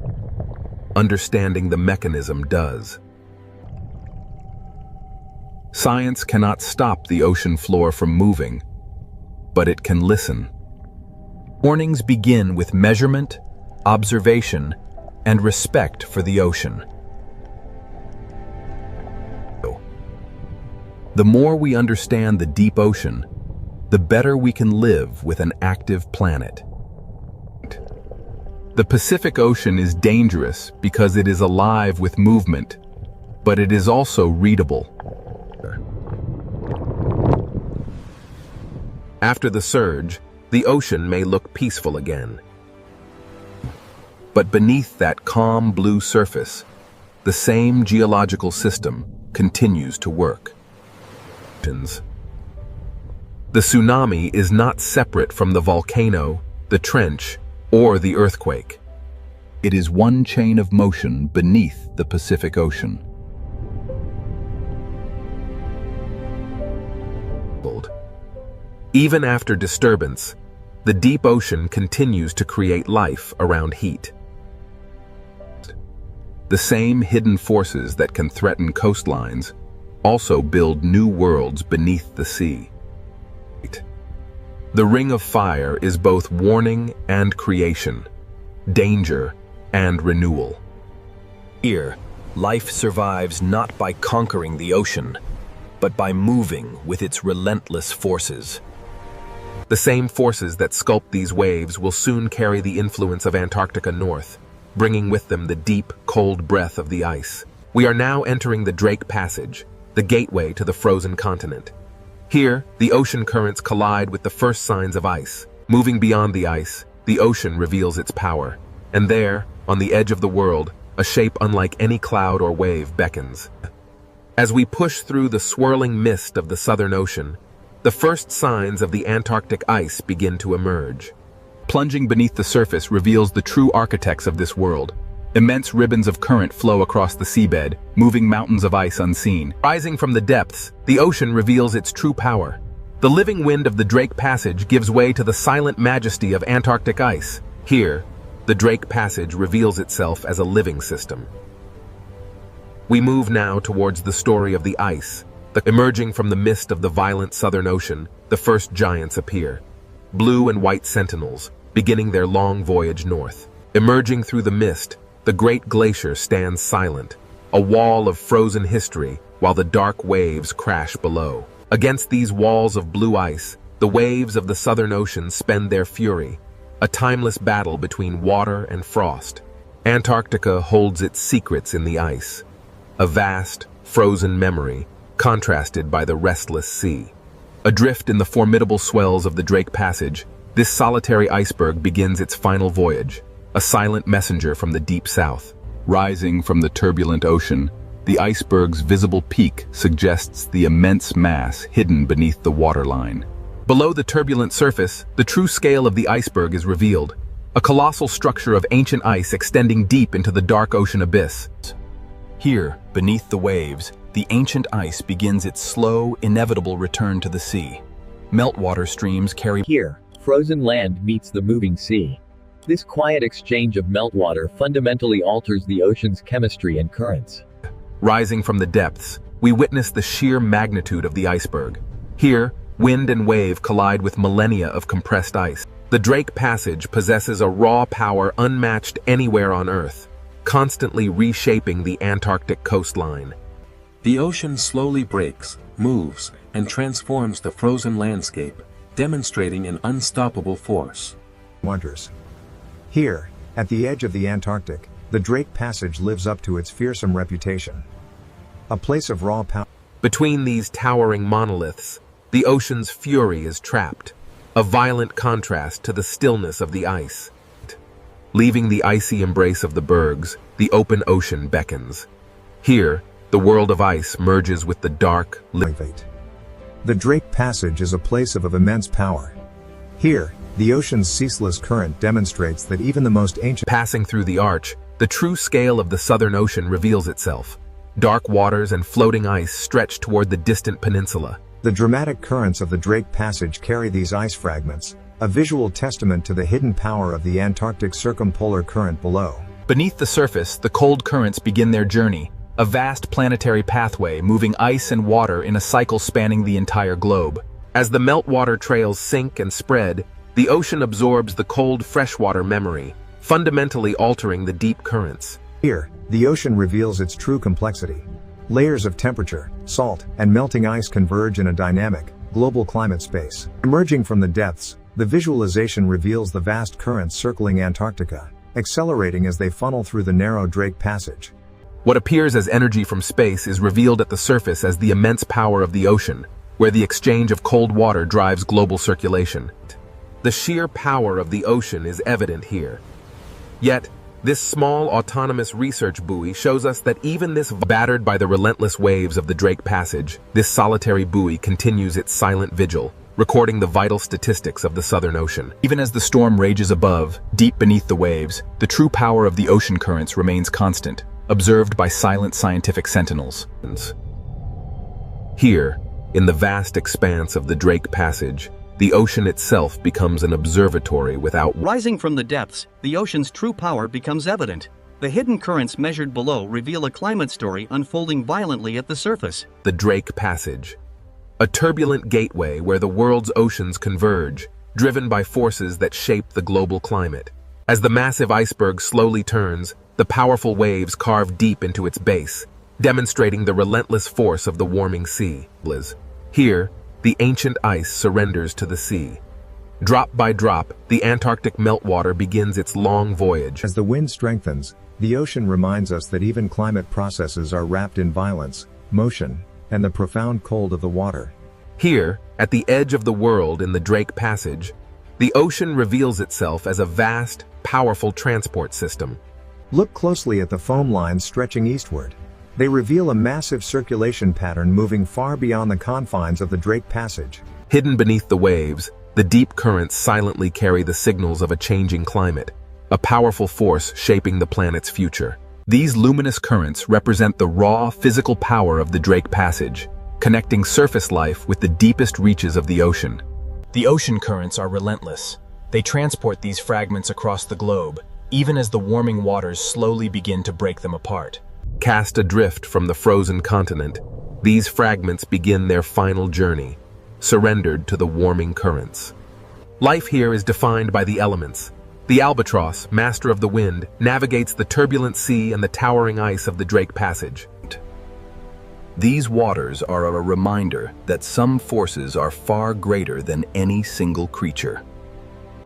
Understanding the mechanism does. Science cannot stop the ocean floor from moving, but it can listen. Warnings begin with measurement, observation, and respect for the ocean. The more we understand the deep ocean, the better we can live with an active planet. The Pacific Ocean is dangerous because it is alive with movement, but it is also readable. After the surge, the ocean may look peaceful again. But beneath that calm blue surface, the same geological system continues to work. The tsunami is not separate from the volcano, the trench, or the earthquake. It is one chain of motion beneath the Pacific Ocean. Even after disturbance, the deep ocean continues to create life around heat. The same hidden forces that can threaten coastlines also build new worlds beneath the sea. The Ring of Fire is both warning and creation, danger and renewal. Here, life survives not by conquering the ocean, but by moving with its relentless forces. The same forces that sculpt these waves will soon carry the influence of Antarctica north, bringing with them the deep, cold breath of the ice. We are now entering the Drake Passage, the gateway to the frozen continent. Here, the ocean currents collide with the first signs of ice. Moving beyond the ice, the ocean reveals its power. And there, on the edge of the world, a shape unlike any cloud or wave beckons. As we push through the swirling mist of the Southern Ocean, the first signs of the Antarctic ice begin to emerge. Plunging beneath the surface reveals the true architects of this world. Immense ribbons of current flow across the seabed, moving mountains of ice unseen. Rising from the depths, the ocean reveals its true power. The living wind of the Drake Passage gives way to the silent majesty of Antarctic ice. Here, the Drake Passage reveals itself as a living system. We move now towards the story of the ice. Emerging from the mist of the violent Southern Ocean, the first giants appear. Blue and white sentinels, beginning their long voyage north. Emerging through the mist, the great glacier stands silent, a wall of frozen history, while the dark waves crash below. Against these walls of blue ice, the waves of the Southern Ocean spend their fury, a timeless battle between water and frost. Antarctica holds its secrets in the ice, a vast, frozen memory, contrasted by the restless sea. Adrift in the formidable swells of the Drake Passage, this solitary iceberg begins its final voyage, a silent messenger from the deep south. Rising from the turbulent ocean, the iceberg's visible peak suggests the immense mass hidden beneath the waterline. Below the turbulent surface, the true scale of the iceberg is revealed, a colossal structure of ancient ice extending deep into the dark ocean abyss. Here, beneath the waves, the ancient ice begins its slow, inevitable return to the sea. Meltwater streams carry... Here, frozen land meets the moving sea. This quiet exchange of meltwater fundamentally alters the ocean's chemistry and currents. Rising from the depths, we witness the sheer magnitude of the iceberg. Here, wind and wave collide with millennia of compressed ice. The Drake Passage possesses a raw power unmatched anywhere on Earth, constantly reshaping the Antarctic coastline. The ocean slowly breaks, moves, and transforms the frozen landscape, demonstrating an unstoppable force. Wonders. Here, at the edge of the Antarctic, the Drake Passage lives up to its fearsome reputation. A place of raw power. Between these towering monoliths, the ocean's fury is trapped, a violent contrast to the stillness of the ice. Leaving the icy embrace of the bergs, the open ocean beckons. Here, the world of ice merges with the dark. The Drake Passage is a place of immense power. Here, The ocean's ceaseless current demonstrates that even the most ancient Passing through the arch, the true scale of the Southern Ocean reveals itself. Dark waters and floating ice stretch toward the distant peninsula. The dramatic currents of the Drake Passage carry these ice fragments, a visual testament to the hidden power of the Antarctic circumpolar current below. Beneath the surface, the cold currents begin their journey, a vast planetary pathway moving ice and water in a cycle spanning the entire globe. As the meltwater trails sink and spread, the ocean absorbs the cold freshwater memory, fundamentally altering the deep currents. Here, the ocean reveals its true complexity. Layers of temperature, salt, and melting ice converge in a dynamic, global climate space. Emerging from the depths, the visualization reveals the vast currents circling Antarctica, accelerating as they funnel through the narrow Drake Passage. What appears as energy from space is revealed at the surface as the immense power of the ocean, where the exchange of cold water drives global circulation. The sheer power of the ocean is evident here. Yet, this small autonomous research buoy shows us that even this battered by the relentless waves of the Drake Passage, this solitary buoy continues its silent vigil, recording the vital statistics of the Southern Ocean. Even as the storm rages above, deep beneath the waves, the true power of the ocean currents remains constant, observed by silent scientific sentinels. Here, in the vast expanse of the Drake Passage, the ocean itself becomes an observatory without... Rising from the depths, the ocean's true power becomes evident. The hidden currents measured below reveal a climate story unfolding violently at the surface. The Drake Passage, a turbulent gateway where the world's oceans converge, driven by forces that shape the global climate. As the massive iceberg slowly turns, the powerful waves carve deep into its base, demonstrating the relentless force of the warming sea. Here, the ancient ice surrenders to the sea. Drop by drop, the Antarctic meltwater begins its long voyage. As the wind strengthens, the ocean reminds us that even climate processes are wrapped in violence, motion, and the profound cold of the water. Here, at the edge of the world in the Drake Passage, the ocean reveals itself as a vast, powerful transport system. Look closely at the foam lines stretching eastward. They reveal a massive circulation pattern moving far beyond the confines of the Drake Passage. Hidden beneath the waves, the deep currents silently carry the signals of a changing climate, a powerful force shaping the planet's future. These luminous currents represent the raw, physical power of the Drake Passage, connecting surface life with the deepest reaches of the ocean. The ocean currents are relentless. They transport these fragments across the globe, even as the warming waters slowly begin to break them apart. Cast adrift from the frozen continent, these fragments begin their final journey, surrendered to the warming currents. Life here is defined by the elements. The albatross, master of the wind, navigates the turbulent sea and the towering ice of the Drake Passage. These waters are a reminder that some forces are far greater than any single creature.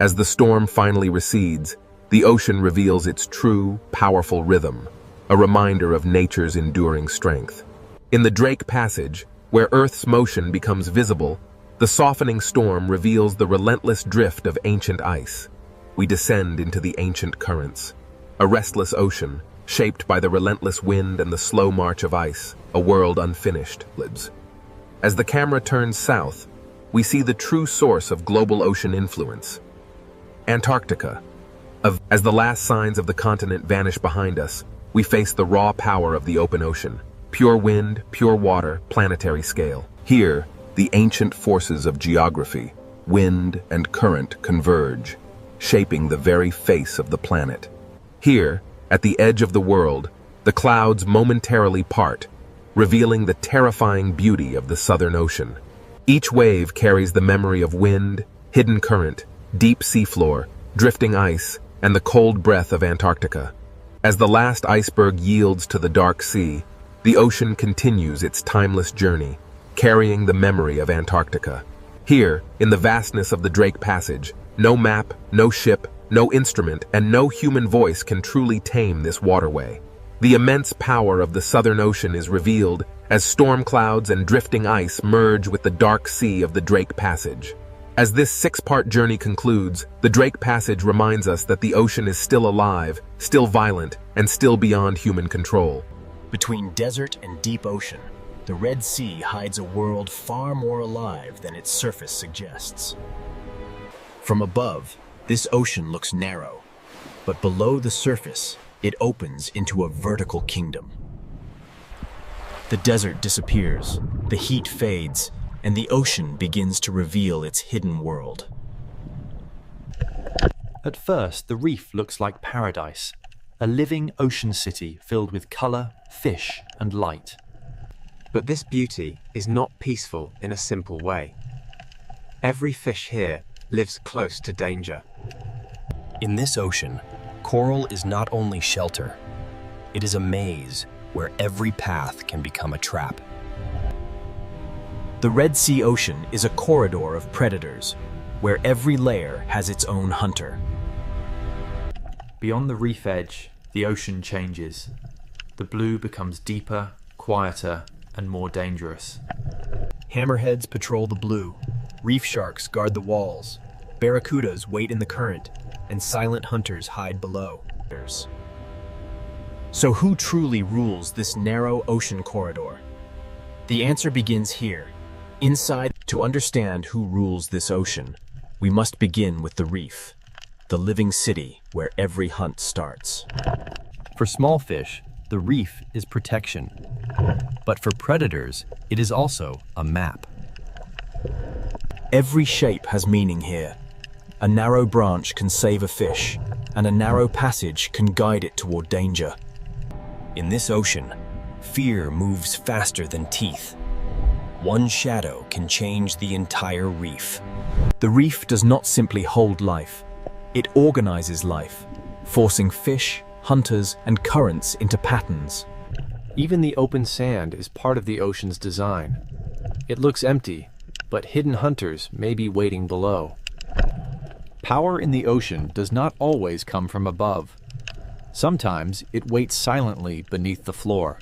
As the storm finally recedes, the ocean reveals its true, powerful rhythm, a reminder of nature's enduring strength. In the Drake Passage, where Earth's motion becomes visible, the softening storm reveals the relentless drift of ancient ice. We descend into the ancient currents, a restless ocean, shaped by the relentless wind and the slow march of ice, a world unfinished. As the camera turns south, we see the true source of global ocean influence. Antarctica. As the last signs of the continent vanish behind us, we face the raw power of the open ocean. Pure wind, pure water, planetary scale. Here, the ancient forces of geography, wind and current converge, shaping the very face of the planet. Here, at the edge of the world, the clouds momentarily part, revealing the terrifying beauty of the Southern Ocean. Each wave carries the memory of wind, hidden current, deep seafloor, drifting ice, and the cold breath of Antarctica. As the last iceberg yields to the dark sea, the ocean continues its timeless journey, carrying the memory of Antarctica. Here, in the vastness of the Drake Passage, no map, no ship, no instrument, and no human voice can truly tame this waterway. The immense power of the Southern Ocean is revealed as storm clouds and drifting ice merge with the dark sea of the Drake Passage. As this six-part journey concludes, the Drake Passage reminds us that the ocean is still alive, still violent, and still beyond human control. Between desert and deep ocean, the Red Sea hides a world far more alive than its surface suggests. From above, this ocean looks narrow, but below the surface, it opens into a vertical kingdom. The desert disappears, the heat fades, and the ocean begins to reveal its hidden world. At first, the reef looks like paradise, a living ocean city filled with color, fish, and light. But this beauty is not peaceful in a simple way. Every fish here lives close to danger. In this ocean, coral is not only shelter, it is a maze where every path can become a trap. The Red Sea Ocean is a corridor of predators, where every layer has its own hunter. Beyond the reef edge, the ocean changes. The blue becomes deeper, quieter, and more dangerous. Hammerheads patrol the blue, reef sharks guard the walls, barracudas wait in the current, and silent hunters hide below. So who truly rules this narrow ocean corridor? The answer begins here. Inside, to understand who rules this ocean, we must begin with the reef, the living city where every hunt starts. For small fish, the reef is protection. But for predators, it is also a map. Every shape has meaning here. A narrow branch can save a fish, and a narrow passage can guide it toward danger. In this ocean, fear moves faster than teeth. One shadow can change the entire reef. The reef does not simply hold life, it organizes life, forcing fish, hunters, and currents into patterns. Even the open sand is part of the ocean's design. It looks empty, but hidden hunters may be waiting below. Power in the ocean does not always come from above. Sometimes it waits silently beneath the floor.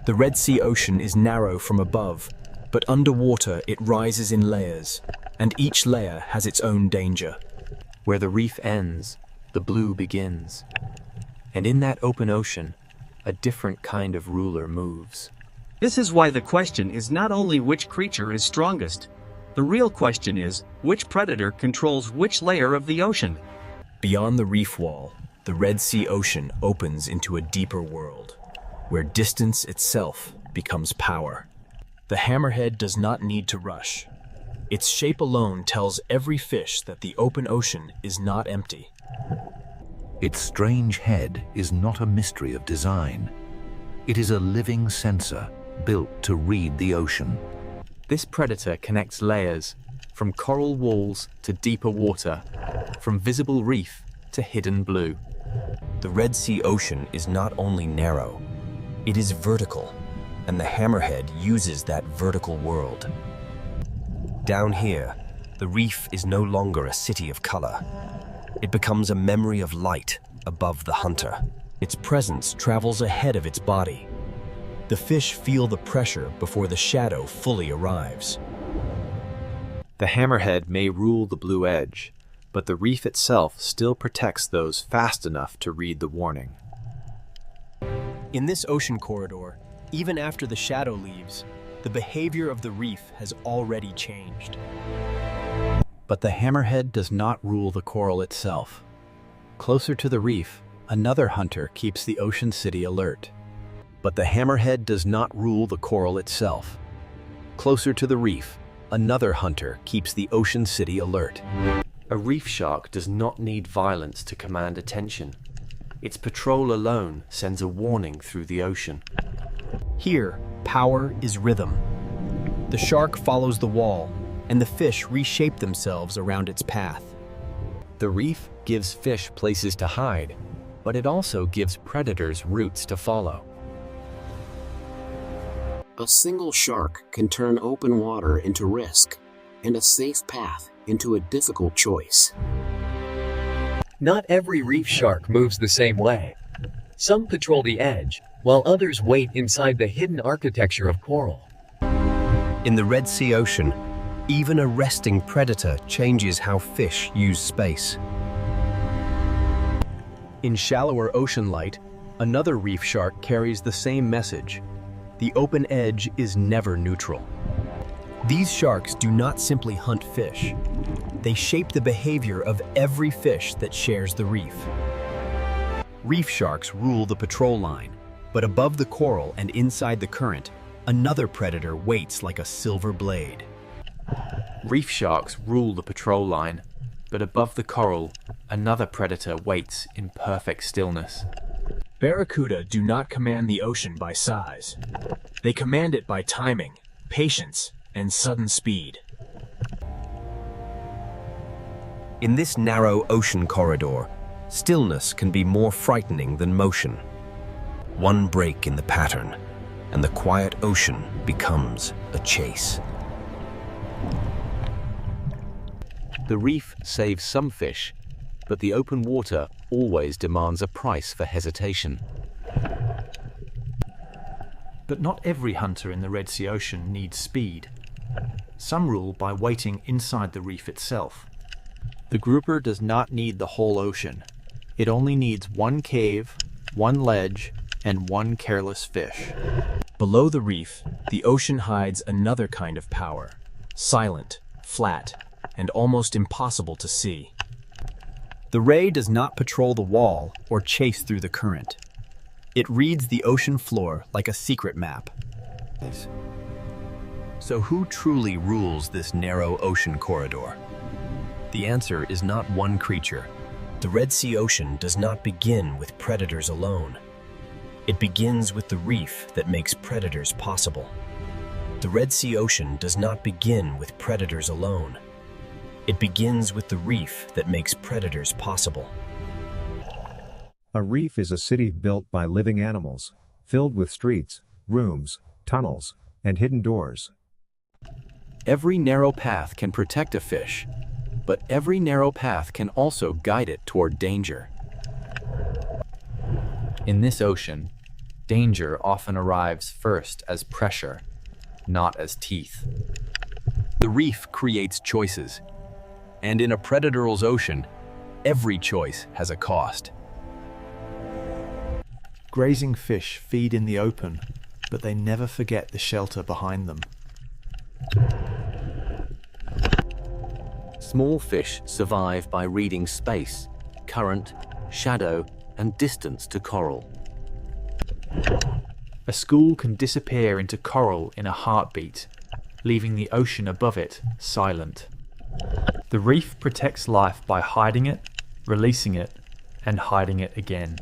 The Red Sea Ocean is narrow from above, but underwater it rises in layers, and each layer has its own danger. Where the reef ends, the blue begins. And in that open ocean, a different kind of ruler moves. This is why the question is not only which creature is strongest. The real question is, which predator controls which layer of the ocean? Beyond the reef wall, the Red Sea Ocean opens into a deeper world, where distance itself becomes power. The hammerhead does not need to rush. Its shape alone tells every fish that the open ocean is not empty. Its strange head is not a mystery of design. It is a living sensor built to read the ocean. This predator connects layers, from coral walls to deeper water, from visible reef to hidden blue. The Red Sea Ocean is not only narrow, it is vertical, and the hammerhead uses that vertical world. Down here, the reef is no longer a city of color. It becomes a memory of light above the hunter. Its presence travels ahead of its body. The fish feel the pressure before the shadow fully arrives. The hammerhead may rule the blue edge, but the reef itself still protects those fast enough to read the warning. In this ocean corridor, even after the shadow leaves, the behavior of the reef has already changed. But the hammerhead does not rule the coral itself. Closer to the reef, another hunter keeps the ocean city alert. But the hammerhead does not rule the coral itself. Closer to the reef, another hunter keeps the ocean city alert. A reef shark does not need violence to command attention. Its patrol alone sends a warning through the ocean. Here, power is rhythm. The shark follows the wall, and the fish reshape themselves around its path. The reef gives fish places to hide, but it also gives predators routes to follow. A single shark can turn open water into risk, and a safe path into a difficult choice. Not every reef shark moves the same way. Some patrol the edge, while others wait inside the hidden architecture of coral. In the Red Sea Ocean, even a resting predator changes how fish use space. In shallower ocean light, another reef shark carries the same message. The open edge is never neutral. These sharks do not simply hunt fish. They shape the behavior of every fish that shares the reef. Reef sharks rule the patrol line, but above the coral and inside the current, another predator waits like a silver blade. Reef sharks rule the patrol line, but above the coral, another predator waits in perfect stillness. Barracuda do not command the ocean by size. They command it by timing, patience, and sudden speed. In this narrow ocean corridor, stillness can be more frightening than motion. One break in the pattern, and the quiet ocean becomes a chase. The reef saves some fish, but the open water always demands a price for hesitation. But not every hunter in the Red Sea Ocean needs speed. Some rule by waiting inside the reef itself. The grouper does not need the whole ocean. It only needs one cave, one ledge, and one careless fish. Below the reef, the ocean hides another kind of power, silent, flat, and almost impossible to see. The ray does not patrol the wall or chase through the current. It reads the ocean floor like a secret map. So who truly rules this narrow ocean corridor? The answer is not one creature. The Red Sea Ocean does not begin with predators alone. It begins with the reef that makes predators possible. The Red Sea Ocean does not begin with predators alone. It begins with the reef that makes predators possible. A reef is a city built by living animals, filled with streets, rooms, tunnels, and hidden doors. Every narrow path can protect a fish, but every narrow path can also guide it toward danger. In this ocean, danger often arrives first as pressure, not as teeth. The reef creates choices, and in a predator's ocean, every choice has a cost. Grazing fish feed in the open, but they never forget the shelter behind them. Small fish survive by reading space, current, shadow, and distance to coral. A school can disappear into coral in a heartbeat, leaving the ocean above it silent. The reef protects life by hiding it, releasing it, and hiding it again.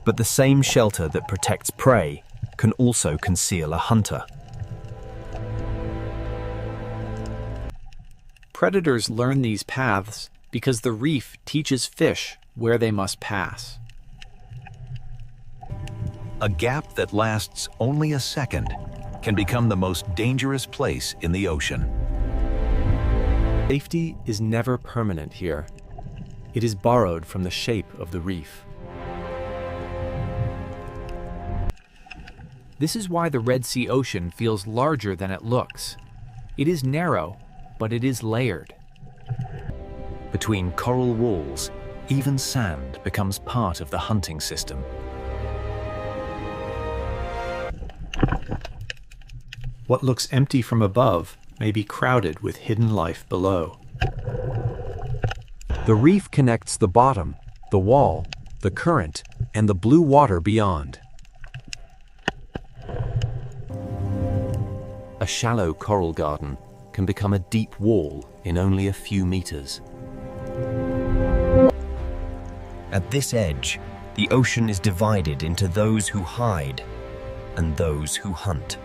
But the same shelter that protects prey can also conceal a hunter. Predators learn these paths because the reef teaches fish where they must pass. A gap that lasts only a second can become the most dangerous place in the ocean. Safety is never permanent here. It is borrowed from the shape of the reef. This is why the Red Sea Ocean feels larger than it looks. It is narrow, but it is layered. Between coral walls, even sand becomes part of the hunting system. What looks empty from above may be crowded with hidden life below. The reef connects the bottom, the wall, the current, and the blue water beyond. A shallow coral garden can become a deep wall in only a few meters. At this edge, the ocean is divided into those who hide and those who hunt.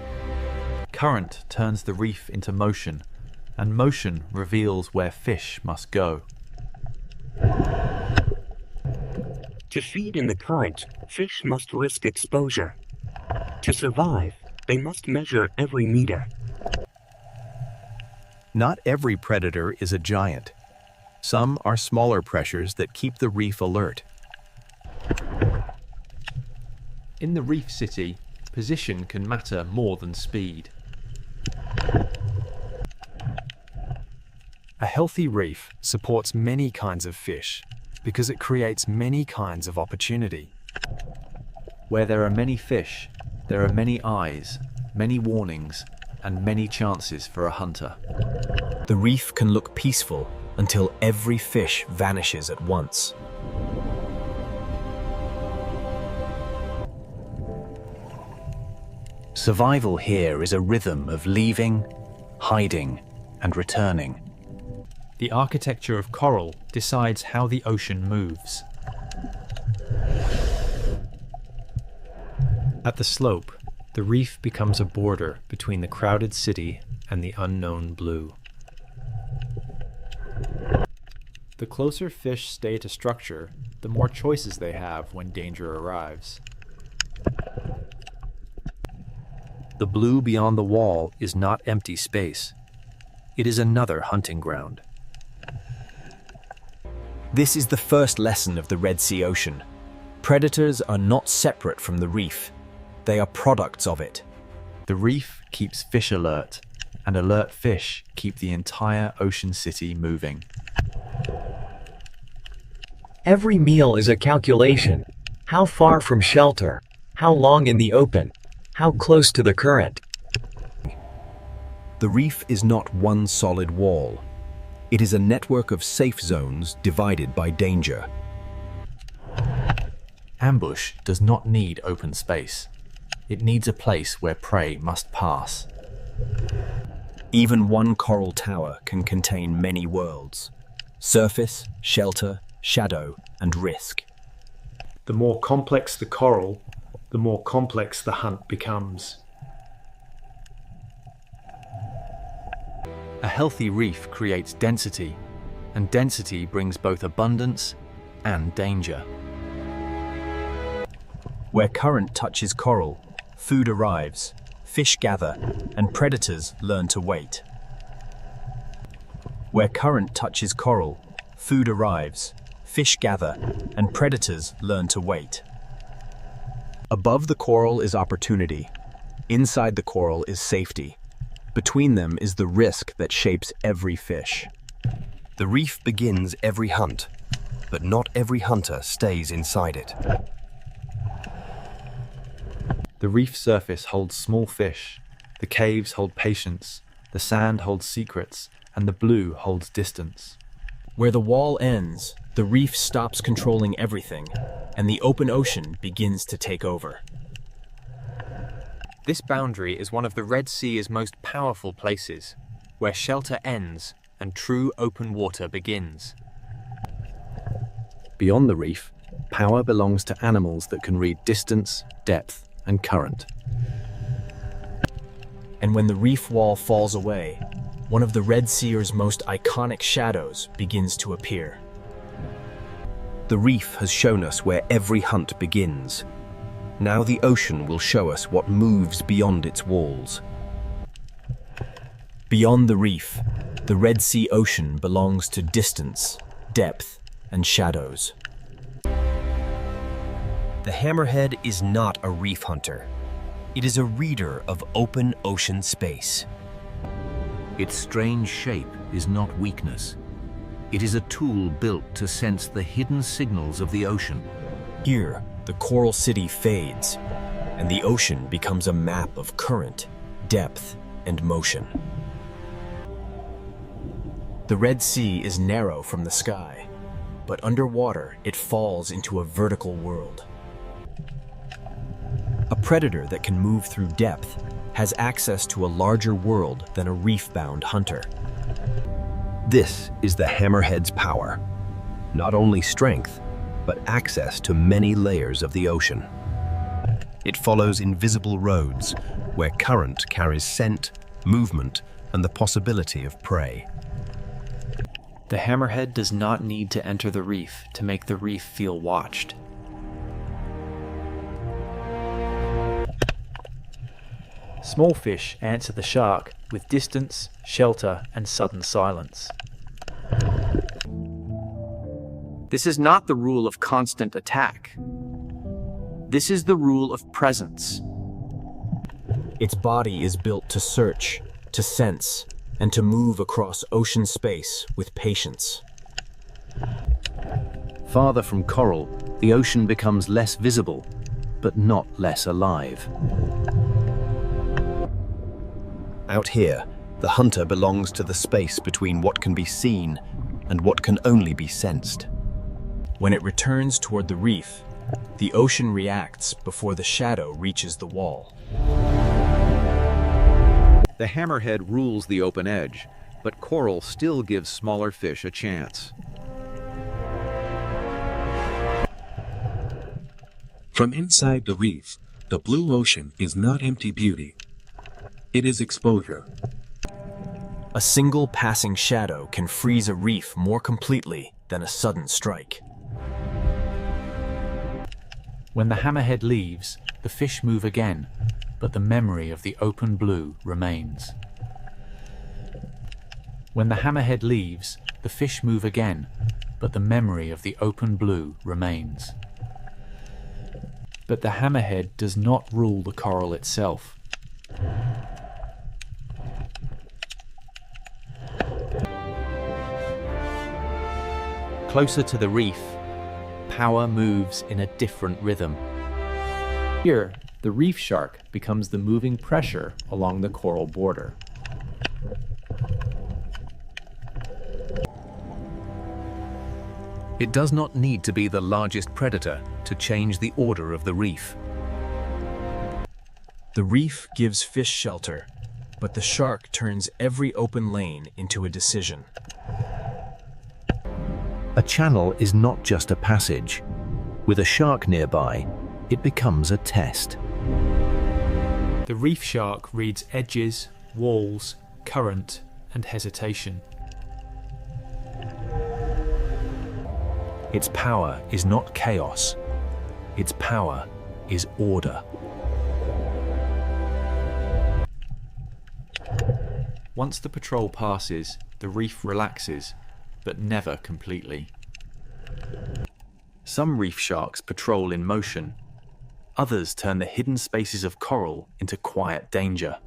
Current turns the reef into motion, and motion reveals where fish must go. To feed in the current, fish must risk exposure. To survive, they must measure every meter. Not every predator is a giant. Some are smaller pressures that keep the reef alert. In the reef city, position can matter more than speed. A healthy reef supports many kinds of fish because it creates many kinds of opportunity. Where there are many fish, there are many eyes, many warnings, and many chances for a hunter. The reef can look peaceful until every fish vanishes at once. Survival here is a rhythm of leaving, hiding, and returning. The architecture of coral decides how the ocean moves. At the slope, the reef becomes a border between the crowded city and the unknown blue. The closer fish stay to structure, the more choices they have when danger arrives. The blue beyond the wall is not empty space. It is another hunting ground. This is the first lesson of the Red Sea Ocean. Predators are not separate from the reef. They are products of it. The reef keeps fish alert, and alert fish keep the entire ocean city moving. Every meal is a calculation. How far from shelter? How long in the open? How close to the current? The reef is not one solid wall. It is a network of safe zones divided by danger. Ambush does not need open space. It needs a place where prey must pass. Even one coral tower can contain many worlds: surface, shelter, shadow, and risk. The more complex the coral, the more complex the hunt becomes. A healthy reef creates density, and density brings both abundance and danger. Where current touches coral, food arrives, fish gather, and predators learn to wait. Where current touches coral, food arrives, fish gather, and predators learn to wait. Above the coral is opportunity. Inside the coral is safety. Between them is the risk that shapes every fish. The reef begins every hunt, but not every hunter stays inside it. The reef surface holds small fish, the caves hold patience, the sand holds secrets, and the blue holds distance. Where the wall ends, the reef stops controlling everything, and the open ocean begins to take over. This boundary is one of the Red Sea's most powerful places, where shelter ends and true open water begins. Beyond the reef, power belongs to animals that can read distance, depth, and current. And when the reef wall falls away, one of the Red Sea's most iconic shadows begins to appear. The reef has shown us where every hunt begins. Now the ocean will show us what moves beyond its walls. Beyond the reef, the Red Sea Ocean belongs to distance, depth, and shadows. The hammerhead is not a reef hunter. It is a reader of open ocean space. Its strange shape is not weakness. It is a tool built to sense the hidden signals of the ocean. Here, the coral city fades, and the ocean becomes a map of current, depth, and motion. The Red Sea is narrow from the sky, but underwater it falls into a vertical world. A predator that can move through depth has access to a larger world than a reef-bound hunter. This is the hammerhead's power. Not only strength, but access to many layers of the ocean. It follows invisible roads where current carries scent, movement, and the possibility of prey. The hammerhead does not need to enter the reef to make the reef feel watched. Small fish answer the shark with distance, shelter, and sudden silence. This is not the rule of constant attack. This is the rule of presence. Its body is built to search, to sense, and to move across ocean space with patience. Farther from coral, the ocean becomes less visible, but not less alive. Out here, the hunter belongs to the space between what can be seen and what can only be sensed. When it returns toward the reef, the ocean reacts before the shadow reaches the wall. The hammerhead rules the open edge, but coral still gives smaller fish a chance. From inside the reef, the blue ocean is not empty beauty. It is exposure. A single passing shadow can freeze a reef more completely than a sudden strike. When the hammerhead leaves, the fish move again, but the memory of the open blue remains. When the hammerhead leaves, the fish move again, but the memory of the open blue remains. But the hammerhead does not rule the coral itself. Closer to the reef, power moves in a different rhythm. Here, the reef shark becomes the moving pressure along the coral border. It does not need to be the largest predator to change the order of the reef. The reef gives fish shelter, but the shark turns every open lane into a decision. A channel is not just a passage. With a shark nearby, it becomes a test. The reef shark reads edges, walls, current, and hesitation. Its power is not chaos. Its power is order. Once the patrol passes, the reef relaxes, but never completely. Some reef sharks patrol in motion. Others turn the hidden spaces of coral into quiet danger.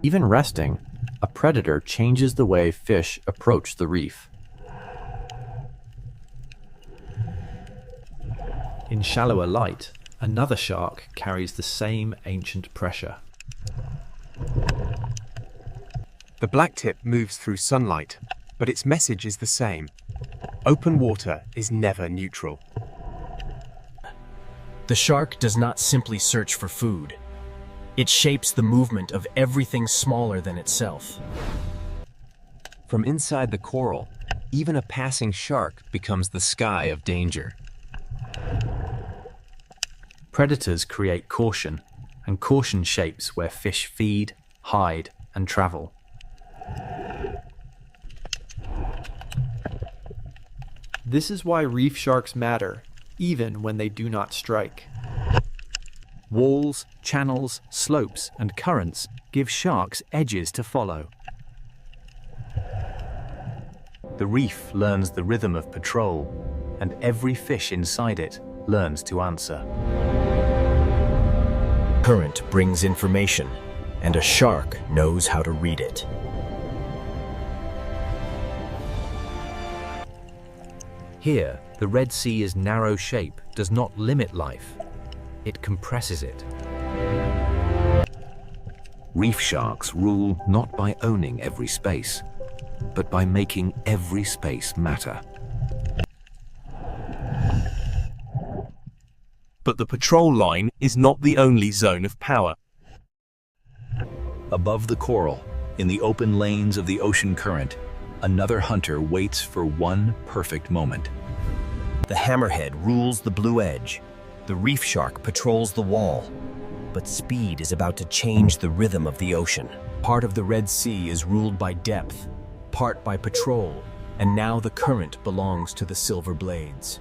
Even resting, a predator changes the way fish approach the reef. In shallower light, another shark carries the same ancient pressure. The blacktip moves through sunlight, but its message is the same. Open water is never neutral. The shark does not simply search for food. It shapes the movement of everything smaller than itself. From inside the coral, even a passing shark becomes the sky of danger. Predators create caution, and caution shapes where fish feed, hide, and travel. This is why reef sharks matter, even when they do not strike. Walls, channels, slopes, and currents give sharks edges to follow. The reef learns the rhythm of patrol, and every fish inside it learns to answer. Current brings information, and a shark knows how to read it. Here, the Red Sea's narrow shape does not limit life. It compresses it. Reef sharks rule not by owning every space, but by making every space matter. But the patrol line is not the only zone of power. Above the coral, in the open lanes of the ocean current, another hunter waits for one perfect moment. The hammerhead rules the blue edge. The reef shark patrols the wall. But speed is about to change the rhythm of the ocean. Part of the Red Sea is ruled by depth, part by patrol, and now the current belongs to the silver blades.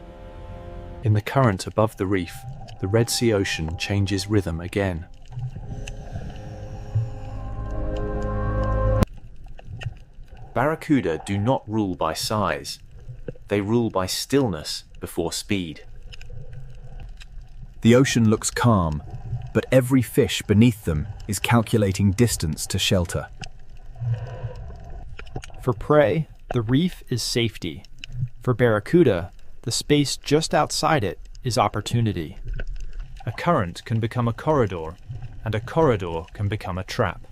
In the current above the reef, the Red Sea ocean changes rhythm again. Barracuda do not rule by size. They rule by stillness before speed. The ocean looks calm, but every fish beneath them is calculating distance to shelter. For prey, the reef is safety. For barracuda, the space just outside it is opportunity. A current can become a corridor, and a corridor can become a trap.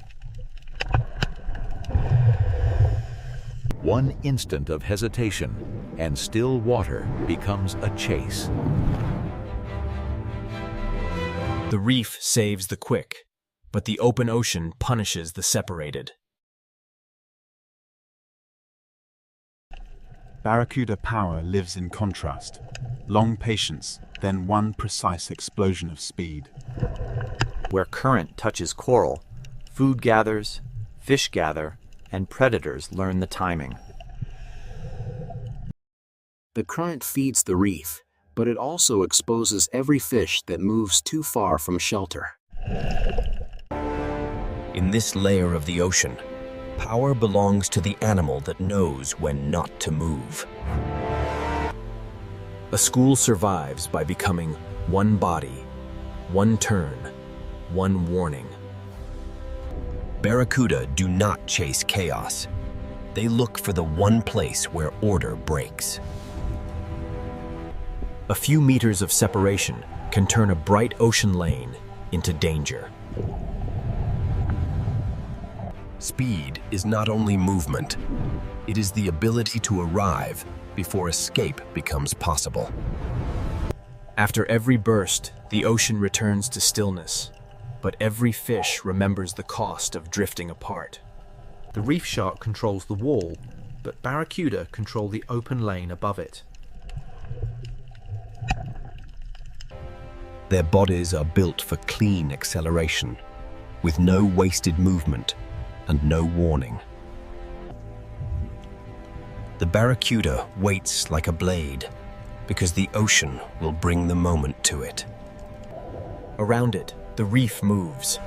One instant of hesitation, and still water becomes a chase. The reef saves the quick, but the open ocean punishes the separated. Barracuda power lives in contrast. Long patience, then one precise explosion of speed. Where current touches coral, food gathers, fish gather, and predators learn the timing. The current feeds the reef, but it also exposes every fish that moves too far from shelter. In this layer of the ocean, power belongs to the animal that knows when not to move. A school survives by becoming one body, one turn, one warning. Barracuda do not chase chaos. They look for the one place where order breaks. A few meters of separation can turn a bright ocean lane into danger. Speed is not only movement, it is the ability to arrive before escape becomes possible. After every burst, the ocean returns to stillness, but every fish remembers the cost of drifting apart. The reef shark controls the wall, but barracuda control the open lane above it. Their bodies are built for clean acceleration, with no wasted movement and no warning. The barracuda waits like a blade, because the ocean will bring the moment to it. Around it, the reef moves,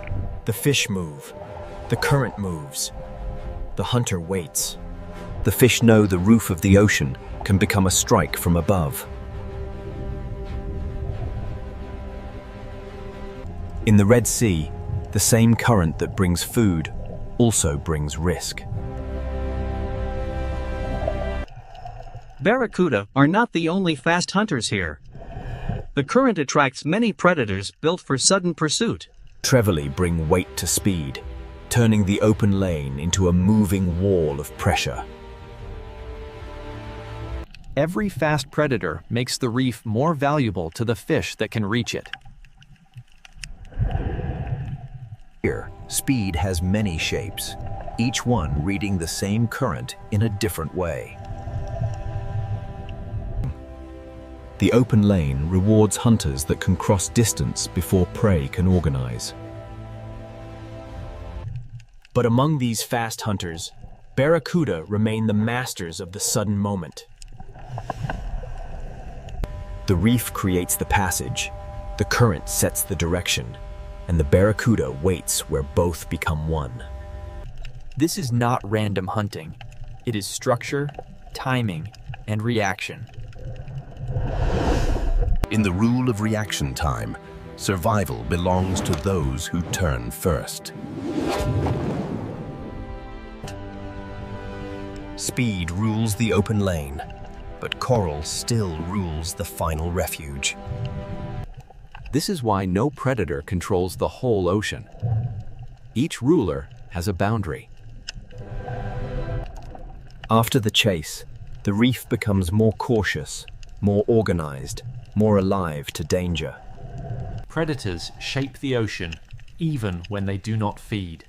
the fish move, the current moves. The hunter waits. The fish know the roof of the ocean can become a strike from above. In the Red Sea, the same current that brings food also brings risk. Barracuda are not the only fast hunters here. The current attracts many predators built for sudden pursuit. Trevally bring weight to speed, turning the open lane into a moving wall of pressure. Every fast predator makes the reef more valuable to the fish that can reach it. Here, speed has many shapes, each one reading the same current in a different way. The open lane rewards hunters that can cross distance before prey can organize. But among these fast hunters, barracuda remain the masters of the sudden moment. The reef creates the passage, the current sets the direction, and the barracuda waits where both become one. This is not random hunting. It is structure, timing, and reaction. In the rule of reaction time, survival belongs to those who turn first. Speed rules the open lane, but coral still rules the final refuge. This is why no predator controls the whole ocean. Each ruler has a boundary. After the chase, the reef becomes more cautious, more organized, more alive to danger. Predators shape the ocean, even when they do not feed.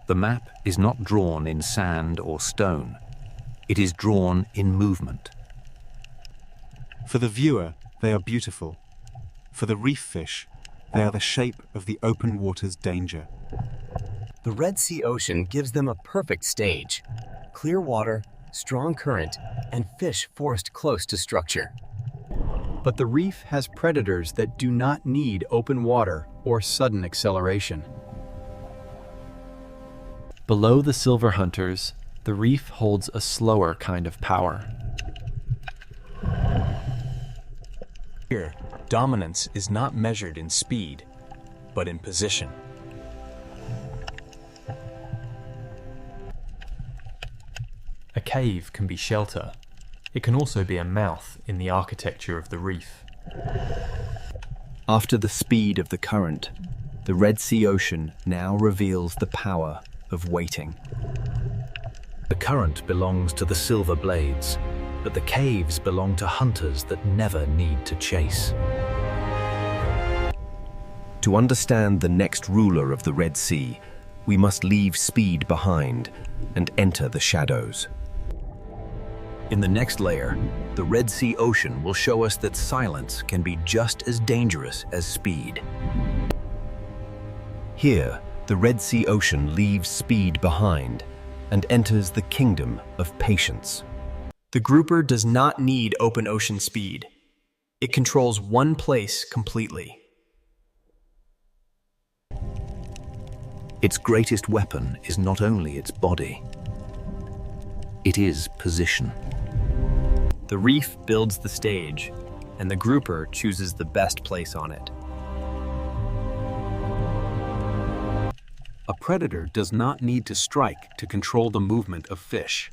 The map is not drawn in sand or stone. It is drawn in movement. For the viewer, they are beautiful. For the reef fish, they are the shape of the open water's danger. The Red Sea Ocean gives them a perfect stage. Clear water, strong current, and fish forced close to structure. But the reef has predators that do not need open water or sudden acceleration. Below the silver hunters, the reef holds a slower kind of power. Here, dominance is not measured in speed, but in position. A cave can be shelter. It can also be a mouth in the architecture of the reef. After the speed of the current, The Red Sea Ocean now reveals the power of waiting. The current belongs to the silver blades, but the caves belong to hunters that never need to chase. To understand the next ruler of the Red Sea, we must leave speed behind and enter the shadows. In the next layer, the Red Sea Ocean will show us that silence can be just as dangerous as speed. Here, the Red Sea Ocean leaves speed behind and enters the kingdom of patience. The grouper does not need open ocean speed. It controls one place completely. Its greatest weapon is not only its body, it is position. The reef builds the stage, and the grouper chooses the best place on it. A predator does not need to strike to control the movement of fish.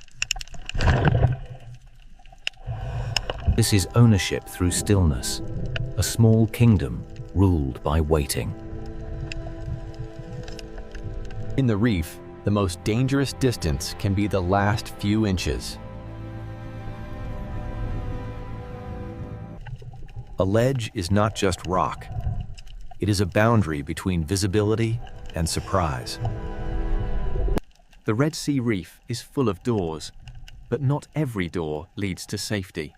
This is ownership through stillness, a small kingdom ruled by waiting. In the reef, the most dangerous distance can be the last few inches. A ledge is not just rock. It is a boundary between visibility and surprise. The Red Sea Reef is full of doors, but not every door leads to safety.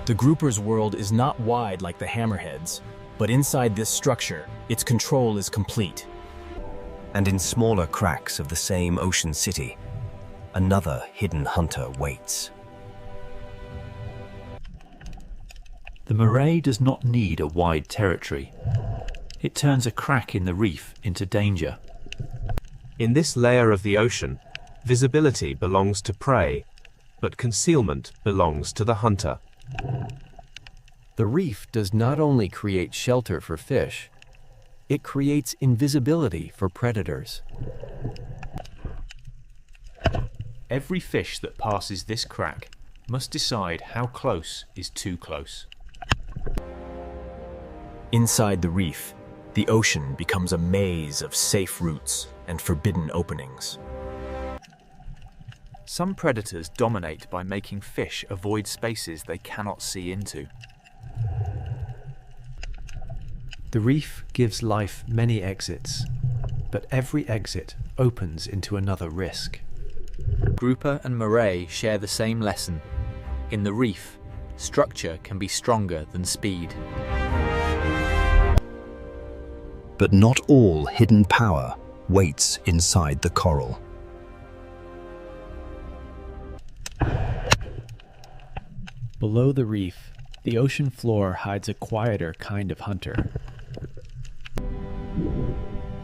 The grouper's world is not wide like the hammerheads, but inside this structure, its control is complete. And in smaller cracks of the same ocean city, another hidden hunter waits. The moray does not need a wide territory. It turns a crack in the reef into danger. In this layer of the ocean, visibility belongs to prey, but concealment belongs to the hunter. The reef does not only create shelter for fish, it creates invisibility for predators. Every fish that passes this crack must decide how close is too close. Inside the reef, the ocean becomes a maze of safe routes and forbidden openings. Some predators dominate by making fish avoid spaces they cannot see into. The reef gives life many exits, but every exit opens into another risk. Grouper and moray share the same lesson. In the reef, structure can be stronger than speed. But not all hidden power waits inside the coral. Below the reef, the ocean floor hides a quieter kind of hunter.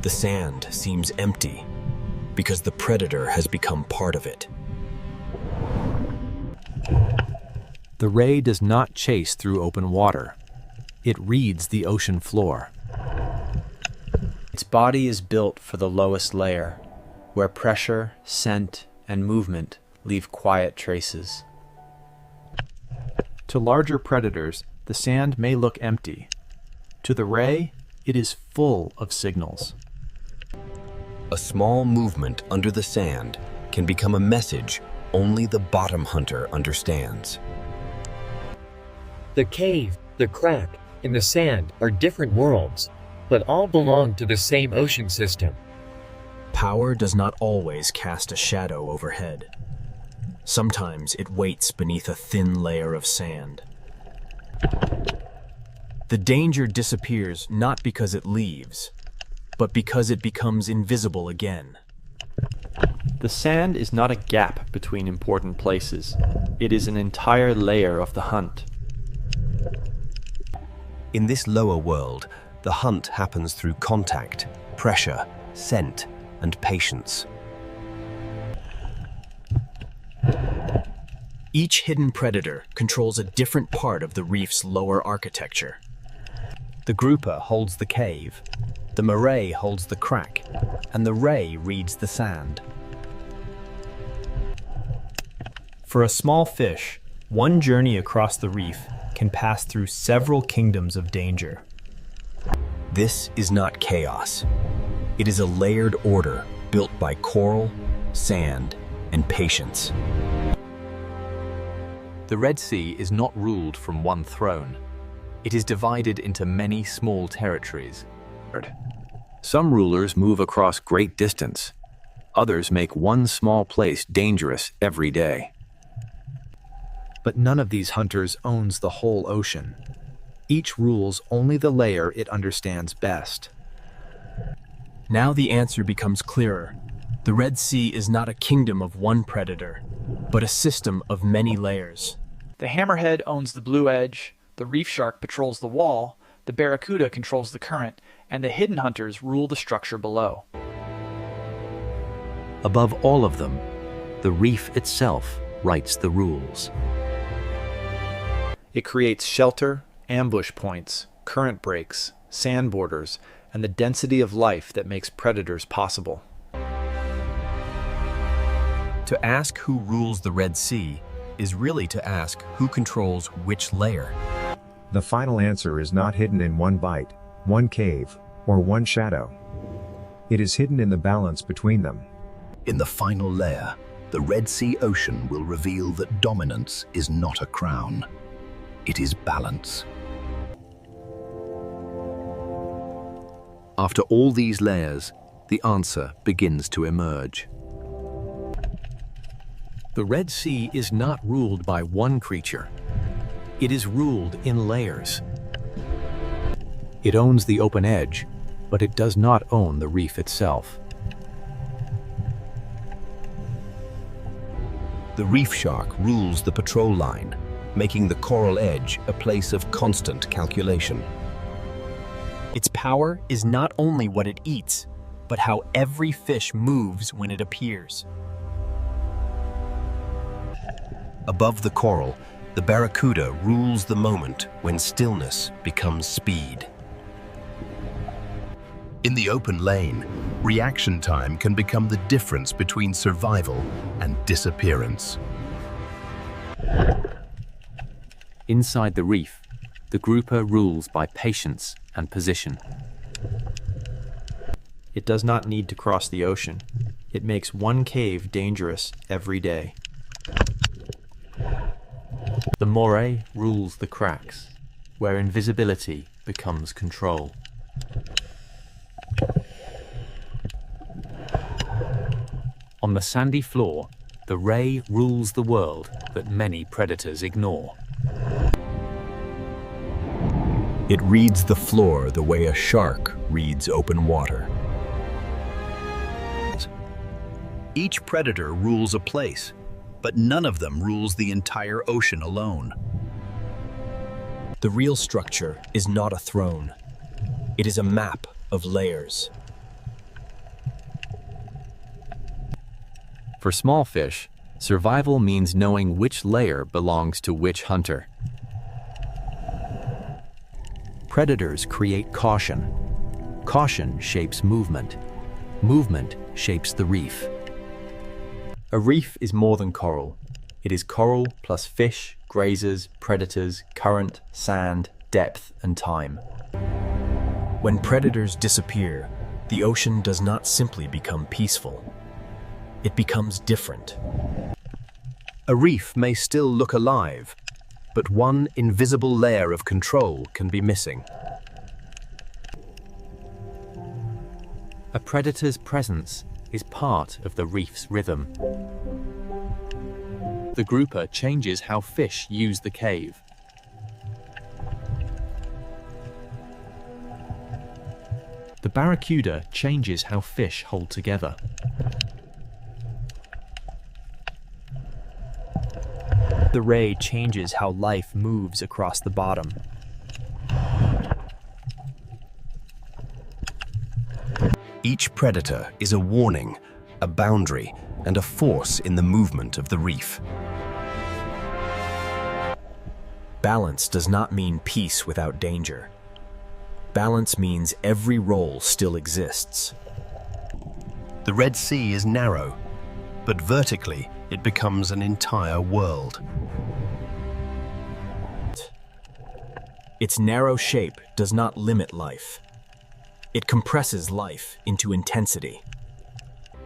The sand seems empty because the predator has become part of it. The ray does not chase through open water. It reads the ocean floor. Its body is built for the lowest layer, where pressure, scent, and movement leave quiet traces. To larger predators, the sand may look empty. To the ray, it is full of signals. A small movement under the sand can become a message only the bottom hunter understands. The cave, the crack, and the sand are different worlds, but all belong to the same ocean system. Power does not always cast a shadow overhead. Sometimes it waits beneath a thin layer of sand. The danger disappears not because it leaves, but because it becomes invisible again. The sand is not a gap between important places. It is an entire layer of the hunt. In this lower world, the hunt happens through contact, pressure, scent, and patience. Each hidden predator controls a different part of the reef's lower architecture. The grouper holds the cave, the moray holds the crack, and the ray reads the sand. For a small fish, one journey across the reef can pass through several kingdoms of danger. This is not chaos. It is a layered order built by coral, sand, and patience. The Red Sea is not ruled from one throne. It is divided into many small territories. Some rulers move across great distance. Others make one small place dangerous every day. But none of these hunters owns the whole ocean. Each rules only the layer it understands best. Now the answer becomes clearer. The Red Sea is not a kingdom of one predator, but a system of many layers. The hammerhead owns the blue edge, the reef shark patrols the wall, the barracuda controls the current, and the hidden hunters rule the structure below. Above all of them, the reef itself writes the rules. It creates shelter, ambush points, current breaks, sand borders, and the density of life that makes predators possible. To ask who rules the Red Sea is really to ask who controls which layer. The final answer is not hidden in one bite, one cave, or one shadow. It is hidden in the balance between them. In the final layer, the Red Sea Ocean will reveal that dominance is not a crown. It is balance. After all these layers, the answer begins to emerge. The Red Sea is not ruled by one creature. It is ruled in layers. It owns the open edge, but it does not own the reef itself. The reef shark rules the patrol line, making the coral edge a place of constant calculation. Its power is not only what it eats, but how every fish moves when it appears. Above the coral, the barracuda rules the moment when stillness becomes speed. In the open lane, reaction time can become the difference between survival and disappearance. Inside the reef, the grouper rules by patience and position. It does not need to cross the ocean. It makes one cave dangerous every day. The moray rules the cracks, where invisibility becomes control. On the sandy floor, the ray rules the world that many predators ignore. It reads the floor the way a shark reads open water. Each predator rules a place, but none of them rules the entire ocean alone. The real structure is not a throne. It is a map of layers. For small fish, survival means knowing which layer belongs to which hunter. Predators create caution. Caution shapes movement. Movement shapes the reef. A reef is more than coral. It is coral plus fish, grazers, predators, current, sand, depth, and time. When predators disappear, the ocean does not simply become peaceful. It becomes different. A reef may still look alive, but one invisible layer of control can be missing. A predator's presence is part of the reef's rhythm. The grouper changes how fish use the cave. The barracuda changes how fish hold together. The ray changes how life moves across the bottom. Each predator is a warning, a boundary, and a force in the movement of the reef. Balance does not mean peace without danger. Balance means every role still exists. The Red Sea is narrow, but vertically it becomes an entire world. Its narrow shape does not limit life. It compresses life into intensity.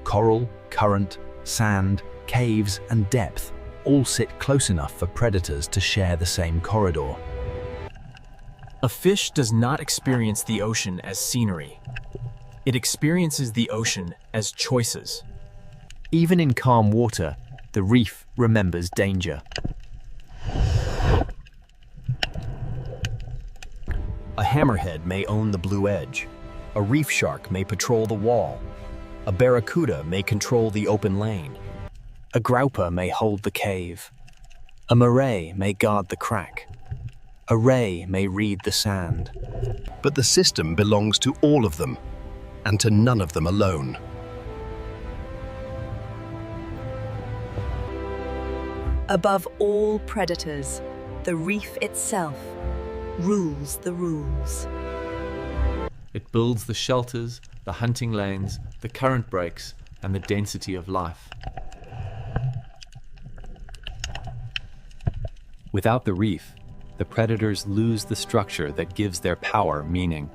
Coral, current, sand, caves, and depth all sit close enough for predators to share the same corridor. A fish does not experience the ocean as scenery. It experiences the ocean as choices. Even in calm water, the reef remembers danger. A hammerhead may own the blue edge. A reef shark may patrol the wall. A barracuda may control the open lane. A grouper may hold the cave. A moray may guard the crack. A ray may read the sand. But the system belongs to all of them, and to none of them alone. Above all predators, the reef itself rules the rules. It builds the shelters, the hunting lanes, the current breaks, and the density of life. Without the reef, the predators lose the structure that gives their power meaning.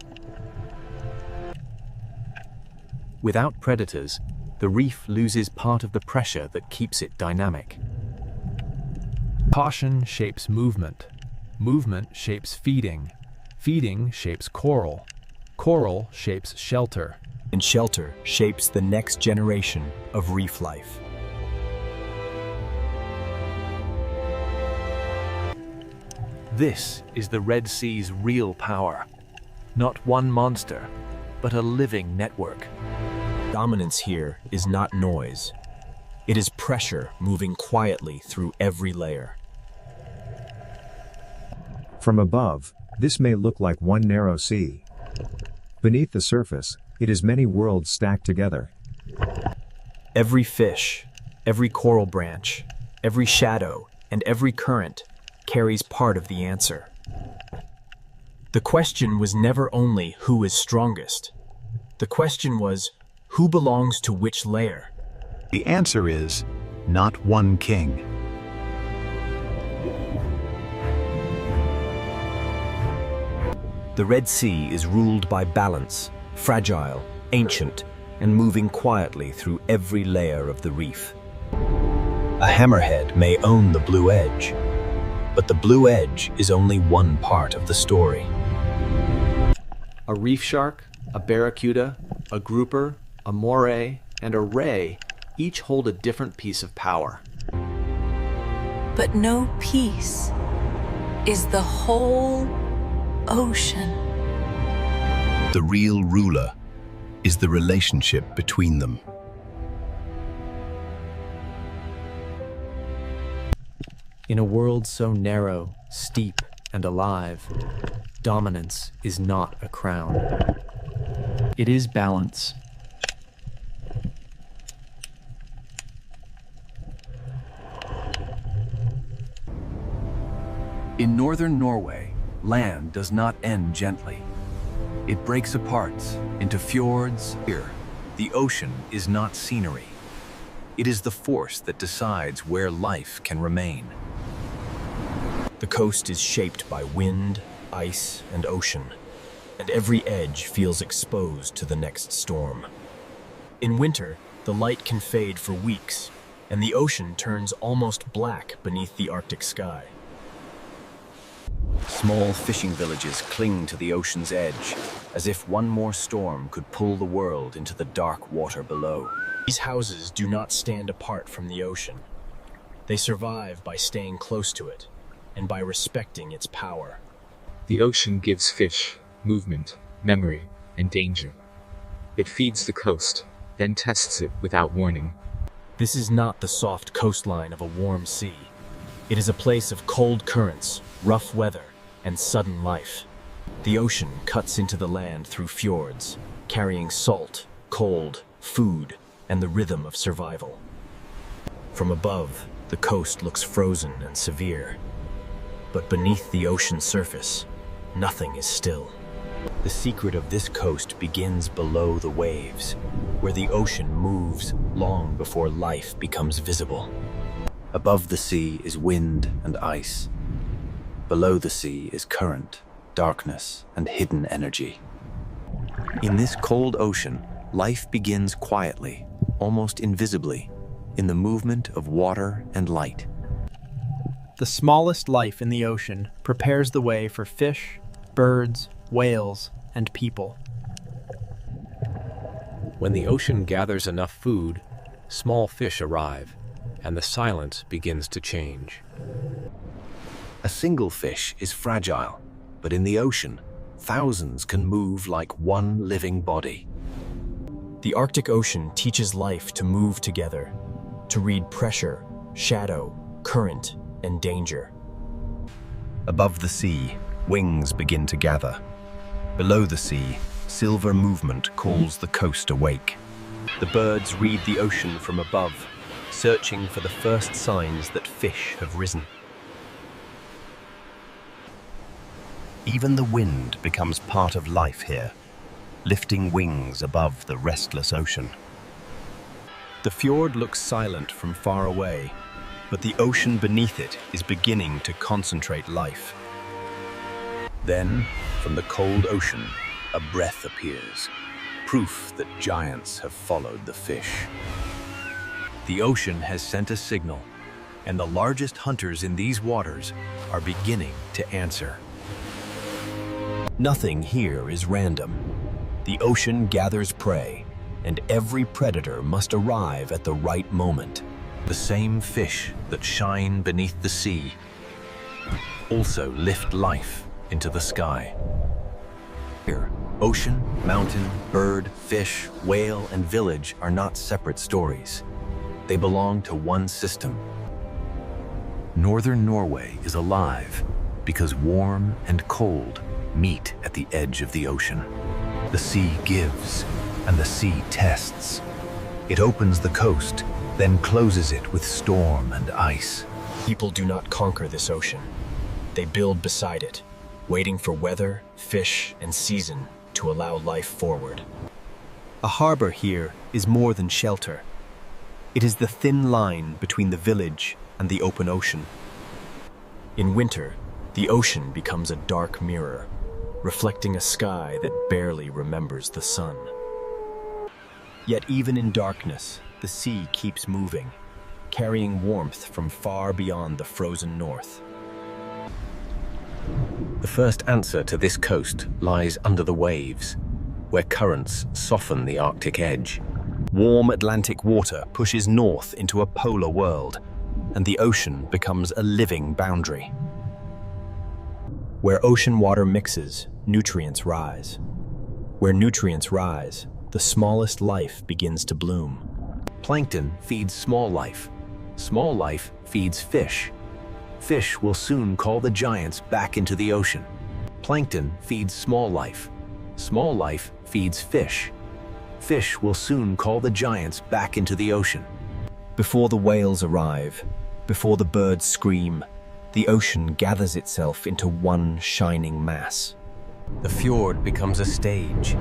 Without predators, the reef loses part of the pressure that keeps it dynamic. Caution shapes movement. Movement shapes feeding. Feeding shapes coral. Coral shapes shelter. And shelter shapes the next generation of reef life. This is the Red Sea's real power. Not one monster, but a living network. Dominance here is not noise. It is pressure moving quietly through every layer. From above, this may look like one narrow sea. Beneath the surface, it is many worlds stacked together. Every fish, every coral branch, every shadow, and every current carries part of the answer. The question was never only who is strongest. The question was who belongs to which layer. The answer is not one king. The Red Sea is ruled by balance, fragile, ancient, and moving quietly through every layer of the reef. A hammerhead may own the blue edge, but the blue edge is only one part of the story. A reef shark, a barracuda, a grouper, a moray, and a ray each hold a different piece of power. But no piece is the whole ocean. The real ruler is the relationship between them. In a world so narrow, steep, and alive, dominance is not a crown. It is balance. In northern Norway, land does not end gently. It breaks apart into fjords. Here, the ocean is not scenery. It is the force that decides where life can remain. The coast is shaped by wind, ice, and ocean, and every edge feels exposed to the next storm. In winter, the light can fade for weeks, and the ocean turns almost black beneath the Arctic sky. Small fishing villages cling to the ocean's edge, as if one more storm could pull the world into the dark water below. These houses do not stand apart from the ocean. They survive by staying close to it, and by respecting its power. The ocean gives fish movement, memory, and danger. It feeds the coast, then tests it without warning. This is not the soft coastline of a warm sea. It is a place of cold currents, rough weather, and sudden life. The ocean cuts into the land through fjords, carrying salt, cold, food, and the rhythm of survival. From above, the coast looks frozen and severe. But beneath the ocean's surface, nothing is still. The secret of this coast begins below the waves, where the ocean moves long before life becomes visible. Above the sea is wind and ice. Below the sea is current, darkness, and hidden energy. In this cold ocean, life begins quietly, almost invisibly, in the movement of water and light. The smallest life in the ocean prepares the way for fish, birds, whales, and people. When the ocean gathers enough food, small fish arrive, and the silence begins to change. A single fish is fragile, but in the ocean, thousands can move like one living body. The Arctic Ocean teaches life to move together, to read pressure, shadow, current, and danger. Above the sea, wings begin to gather. Below the sea, silver movement calls the coast awake. The birds read the ocean from above, searching for the first signs that fish have risen. Even the wind becomes part of life here, lifting wings above the restless ocean. The fjord looks silent from far away, but the ocean beneath it is beginning to concentrate life. Then, from the cold ocean, a breath appears, proof that giants have followed the fish. The ocean has sent a signal, and the largest hunters in these waters are beginning to answer. Nothing here is random. The ocean gathers prey, and every predator must arrive at the right moment. The same fish that shine beneath the sea also lift life into the sky. Here, ocean, mountain, bird, fish, whale, and village are not separate stories. They belong to one system. Northern Norway is alive because warm and cold meet at the edge of the ocean. The sea gives, and the sea tests. It opens the coast, then closes it with storm and ice. People do not conquer this ocean. They build beside it, waiting for weather, fish, and season to allow life forward. A harbor here is more than shelter. It is the thin line between the village and the open ocean. In winter, the ocean becomes a dark mirror, reflecting a sky that barely remembers the sun. Yet even in darkness, the sea keeps moving, carrying warmth from far beyond the frozen north. The first answer to this coast lies under the waves, where currents soften the Arctic edge. Warm Atlantic water pushes north into a polar world, and the ocean becomes a living boundary. Where ocean water mixes, nutrients rise. Where nutrients rise, the smallest life begins to bloom. Plankton feeds small life. Small life feeds fish. Fish will soon call the giants back into the ocean. Plankton feeds small life. Small life feeds fish. Fish will soon call the giants back into the ocean. Before the whales arrive, before the birds scream, the ocean gathers itself into one shining mass. The fjord becomes a stage,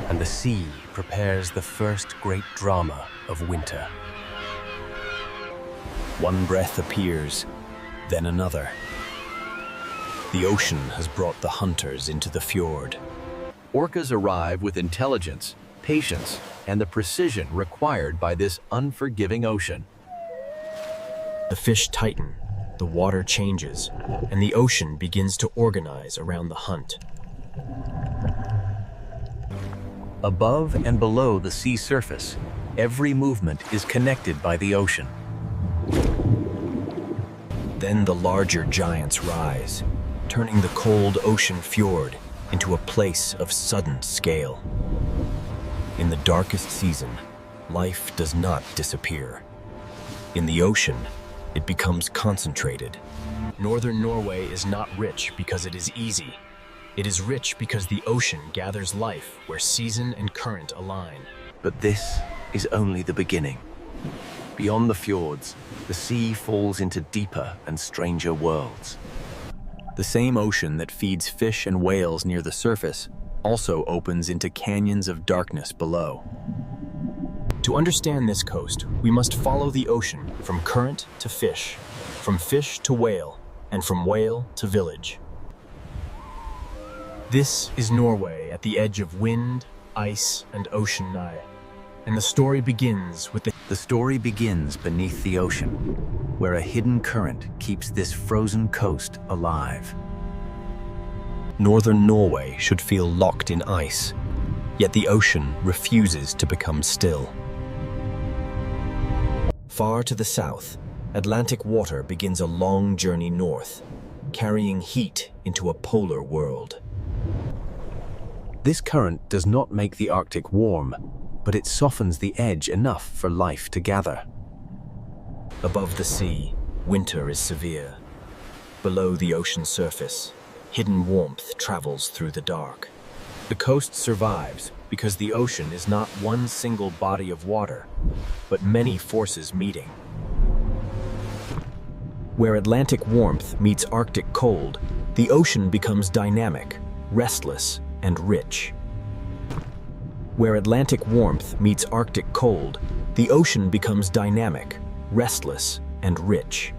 and the sea prepares the first great drama of winter. One breath appears, then another. The ocean has brought the hunters into the fjord. Orcas arrive with intelligence, patience, and the precision required by this unforgiving ocean. The fish tighten, the water changes, and the ocean begins to organize around the hunt. Above and below the sea surface, every movement is connected by the ocean. Then the larger giants rise, turning the cold ocean fjord into a place of sudden scale. In the darkest season, life does not disappear. In the ocean, it becomes concentrated. Northern Norway is not rich because it is easy. It is rich because the ocean gathers life where season and current align. But this is only the beginning. Beyond the fjords, the sea falls into deeper and stranger worlds. The same ocean that feeds fish and whales near the surface also opens into canyons of darkness below. To understand this coast, we must follow the ocean from current to fish, from fish to whale, and from whale to village. This is Norway at the edge of wind, ice, and ocean nigh. And the story begins with The story begins beneath the ocean, where a hidden current keeps this frozen coast alive. Northern Norway should feel locked in ice, yet the ocean refuses to become still. Far to the south, Atlantic water begins a long journey north, carrying heat into a polar world. This current does not make the Arctic warm, but it softens the edge enough for life to gather. Above the sea, winter is severe. Below the ocean surface, hidden warmth travels through the dark. The coast survives because the ocean is not one single body of water, but many forces meeting. Where Atlantic warmth meets Arctic cold, the ocean becomes dynamic, restless, and rich. Where Atlantic warmth meets Arctic cold, the ocean becomes dynamic, restless, and rich.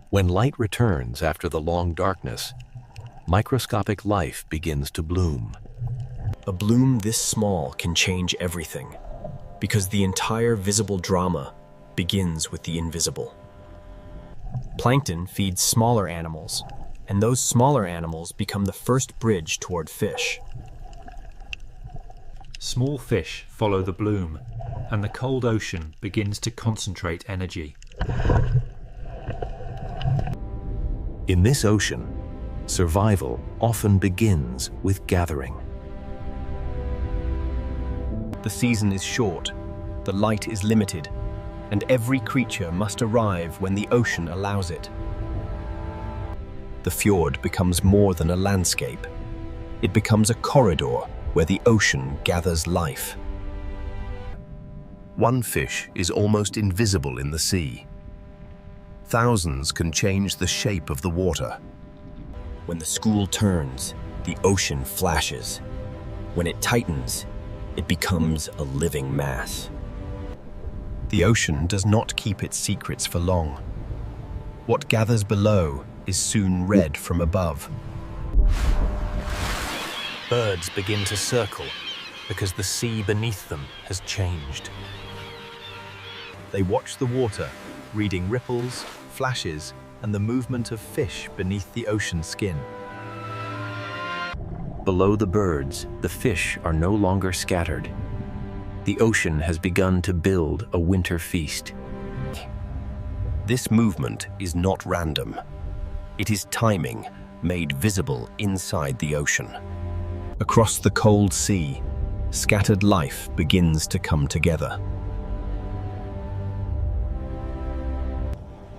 When light returns after the long darkness, microscopic life begins to bloom. A bloom this small can change everything, because the entire visible drama begins with the invisible. Plankton feeds smaller animals, and those smaller animals become the first bridge toward fish. Small fish follow the bloom, and the cold ocean begins to concentrate energy. In this ocean, survival often begins with gathering. The season is short, the light is limited, and every creature must arrive when the ocean allows it. The fjord becomes more than a landscape. It becomes a corridor where the ocean gathers life. One fish is almost invisible in the sea. Thousands can change the shape of the water. When the school turns, the ocean flashes. When it tightens, it becomes a living mass. The ocean does not keep its secrets for long. What gathers below is soon read from above. Birds begin to circle because the sea beneath them has changed. They watch the water, reading ripples, flashes, and the movement of fish beneath the ocean skin. Below the birds, the fish are no longer scattered. The ocean has begun to build a winter feast. This movement is not random. It is timing made visible inside the ocean. Across the cold sea, scattered life begins to come together.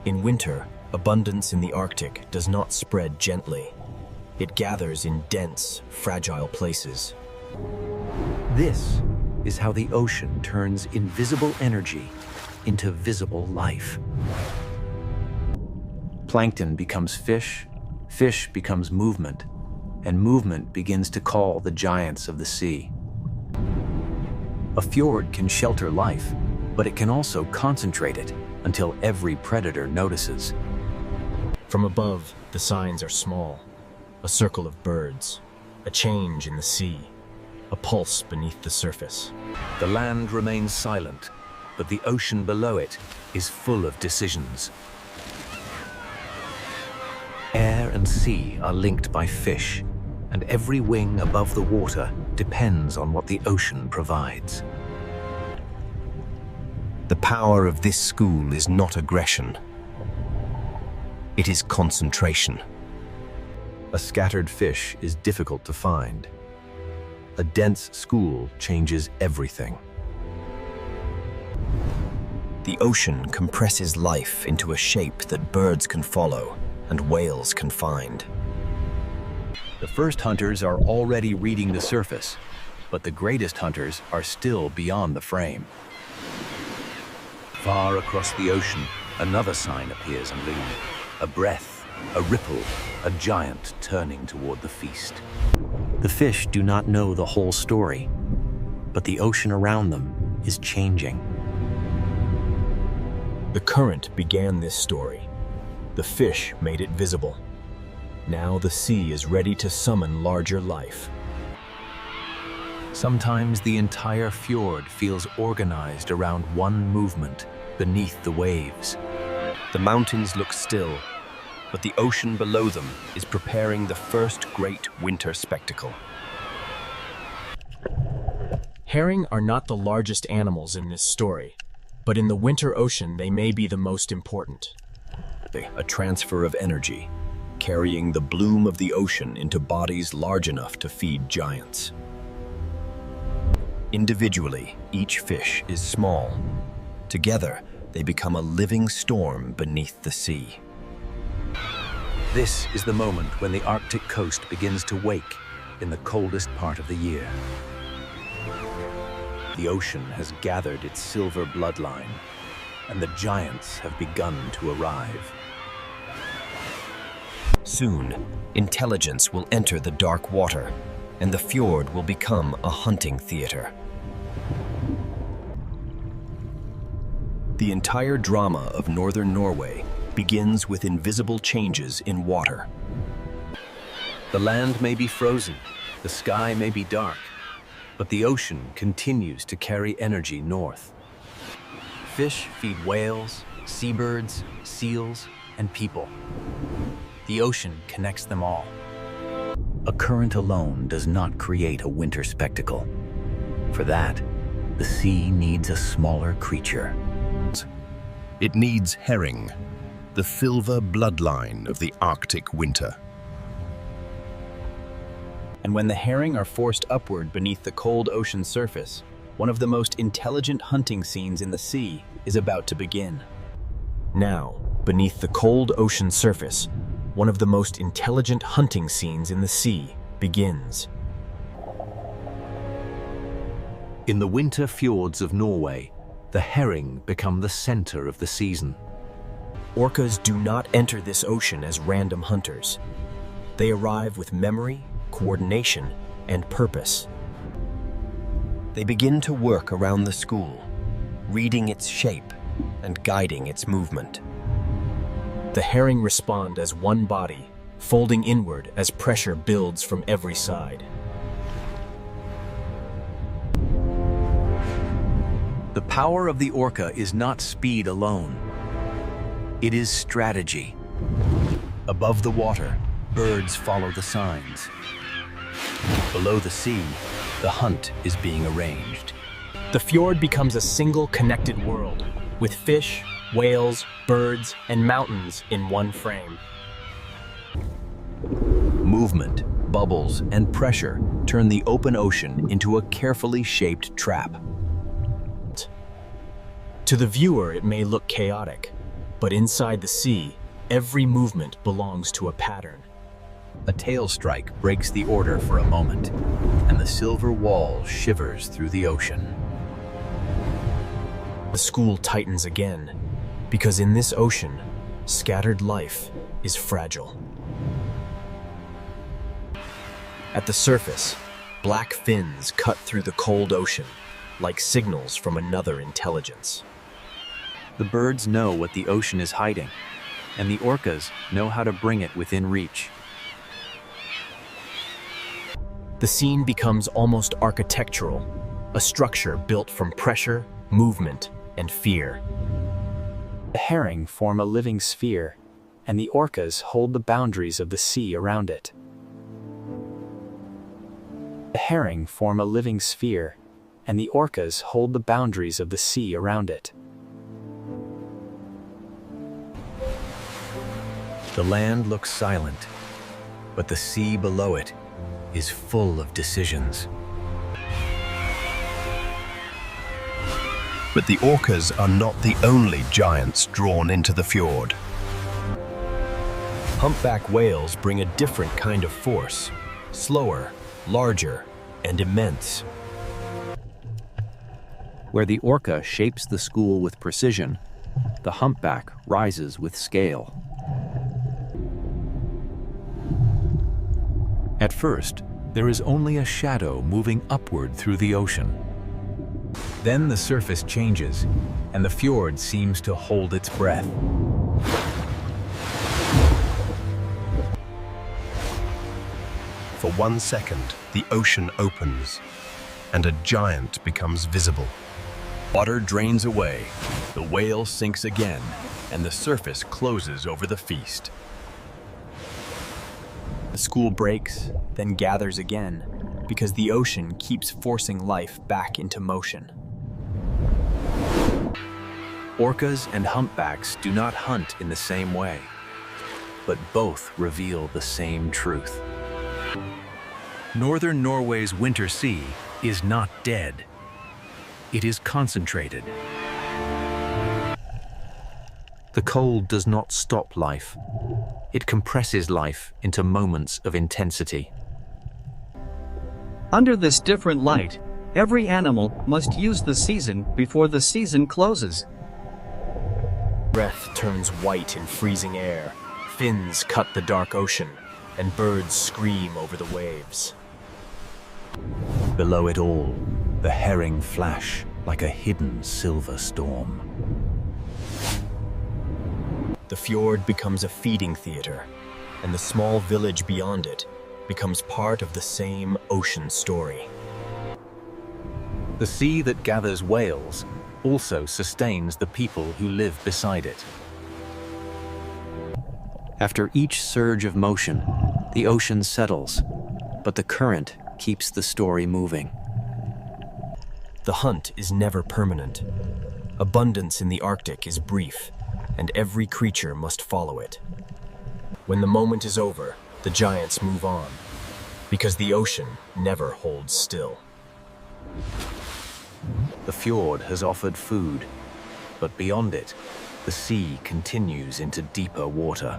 In winter, abundance in the Arctic does not spread gently. It gathers in dense, fragile places. This is how the ocean turns invisible energy into visible life. Plankton becomes fish, fish becomes movement, and movement begins to call the giants of the sea. A fjord can shelter life, but it can also concentrate it until every predator notices. From above, the signs are small. A circle of birds, a change in the sea, a pulse beneath the surface. The land remains silent, but the ocean below it is full of decisions. Air and sea are linked by fish, and every wing above the water depends on what the ocean provides. The power of this school is not aggression. It is concentration. A scattered fish is difficult to find. A dense school changes everything. The ocean compresses life into a shape that birds can follow and whales can find. The first hunters are already reading the surface, but the greatest hunters are still beyond the frame. Far across the ocean, another sign appears and looms. A breath, a ripple, a giant turning toward the feast. The fish do not know the whole story, but the ocean around them is changing. The current began this story. The fish made it visible. Now the sea is ready to summon larger life. Sometimes the entire fjord feels organized around one movement beneath the waves. The mountains look still, but the ocean below them is preparing the first great winter spectacle. Herring are not the largest animals in this story, but in the winter ocean they may be the most important. A transfer of energy, carrying the bloom of the ocean into bodies large enough to feed giants. Individually, each fish is small. Together, they become a living storm beneath the sea. This is the moment when the Arctic coast begins to wake in the coldest part of the year. The ocean has gathered its silver bloodline, and the giants have begun to arrive. Soon, intelligence will enter the dark water, and the fjord will become a hunting theater. The entire drama of northern Norway begins with invisible changes in water. The land may be frozen, the sky may be dark, but the ocean continues to carry energy north. Fish feed whales, seabirds, seals, and people. The ocean connects them all. A current alone does not create a winter spectacle. For that, the sea needs a smaller creature. It needs herring, the silver bloodline of the Arctic winter. And when the herring are forced upward beneath the cold ocean surface, one of the most intelligent hunting scenes in the sea is about to begin. Now, beneath the cold ocean surface, one of the most intelligent hunting scenes in the sea begins. In the winter fjords of Norway, the herring become the center of the season. Orcas do not enter this ocean as random hunters. They arrive with memory, coordination, and purpose. They begin to work around the school, reading its shape and guiding its movement. The herring respond as one body, folding inward as pressure builds from every side. The power of the orca is not speed alone. It is strategy. Above the water, birds follow the signs. Below the sea, the hunt is being arranged. The fjord becomes a single connected world, with fish, whales, birds, and mountains in one frame. Movement, bubbles, and pressure turn the open ocean into a carefully shaped trap. To the viewer, it may look chaotic, but inside the sea, every movement belongs to a pattern. A tail strike breaks the order for a moment, and the silver wall shivers through the ocean. The school tightens again, because in this ocean, scattered life is fragile. At the surface, black fins cut through the cold ocean, like signals from another intelligence. The birds know what the ocean is hiding, and the orcas know how to bring it within reach. The scene becomes almost architectural, a structure built from pressure, movement, and fear. The herring form a living sphere, and the orcas hold the boundaries of the sea around it. The herring form a living sphere, and the orcas hold the boundaries of the sea around it. The land looks silent, but the sea below it is full of decisions. But the orcas are not the only giants drawn into the fjord. Humpback whales bring a different kind of force, slower, larger, and immense. Where the orca shapes the school with precision, the humpback rises with scale. At first, there is only a shadow moving upward through the ocean. Then the surface changes, and the fjord seems to hold its breath. For 1 second, the ocean opens, and a giant becomes visible. Water drains away, the whale sinks again, and the surface closes over the feast. The school breaks, then gathers again, because the ocean keeps forcing life back into motion. Orcas and humpbacks do not hunt in the same way, but both reveal the same truth. Northern Norway's winter sea is not dead. It is concentrated. The cold does not stop life. It compresses life into moments of intensity. Under this different light, every animal must use the season before the season closes. Breath turns white in freezing air, fins cut the dark ocean, and birds scream over the waves. Below it all, the herring flash like a hidden silver storm. The fjord becomes a feeding theater, and the small village beyond it becomes part of the same ocean story. The sea that gathers whales also sustains the people who live beside it. After each surge of motion, the ocean settles, but the current keeps the story moving. The hunt is never permanent. Abundance in the Arctic is brief, and every creature must follow it. When the moment is over, the giants move on, because the ocean never holds still. The fjord has offered food, but beyond it, the sea continues into deeper water.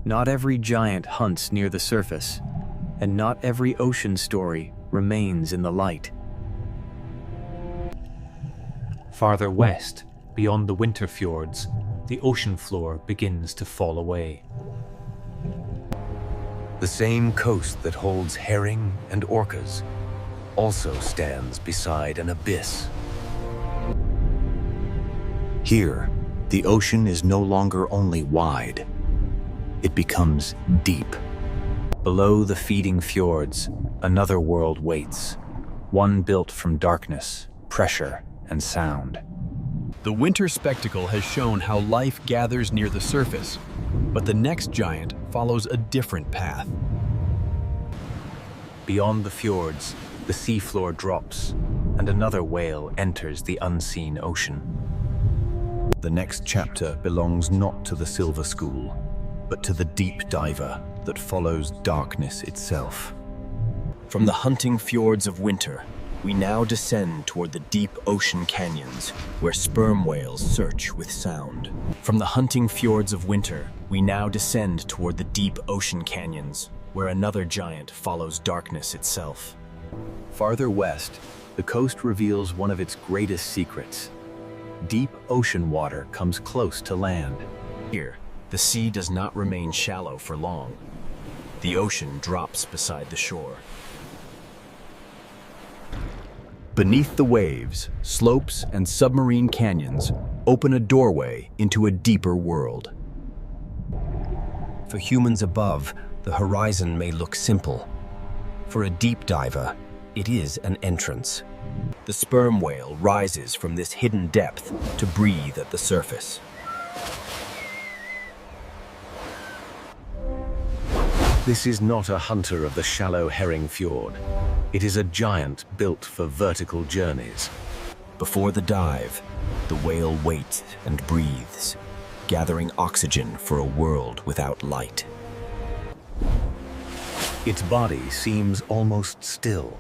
Not every giant hunts near the surface, and not every ocean story remains in the light. Farther west, beyond the winter fjords, the ocean floor begins to fall away. The same coast that holds herring and orcas also stands beside an abyss. Here, the ocean is no longer only wide, it becomes deep. Below the feeding fjords, another world waits, one built from darkness, pressure, and sound. The winter spectacle has shown how life gathers near the surface, but the next giant follows a different path. Beyond the fjords, the seafloor drops, and another whale enters the unseen ocean. The next chapter belongs not to the Silver School, but to the deep diver that follows darkness itself. From the hunting fjords of winter, we now descend toward the deep ocean canyons, where sperm whales search with sound. From the hunting fjords of winter, we now descend toward the deep ocean canyons, where another giant follows darkness itself. Farther west, the coast reveals one of its greatest secrets. Deep ocean water comes close to land. Here, the sea does not remain shallow for long. The ocean drops beside the shore. Beneath the waves, slopes and submarine canyons open a doorway into a deeper world. For humans above, the horizon may look simple. For a deep diver, it is an entrance. The sperm whale rises from this hidden depth to breathe at the surface. This is not a hunter of the shallow herring fjord. It is a giant built for vertical journeys. Before the dive, the whale waits and breathes, gathering oxygen for a world without light. Its body seems almost still,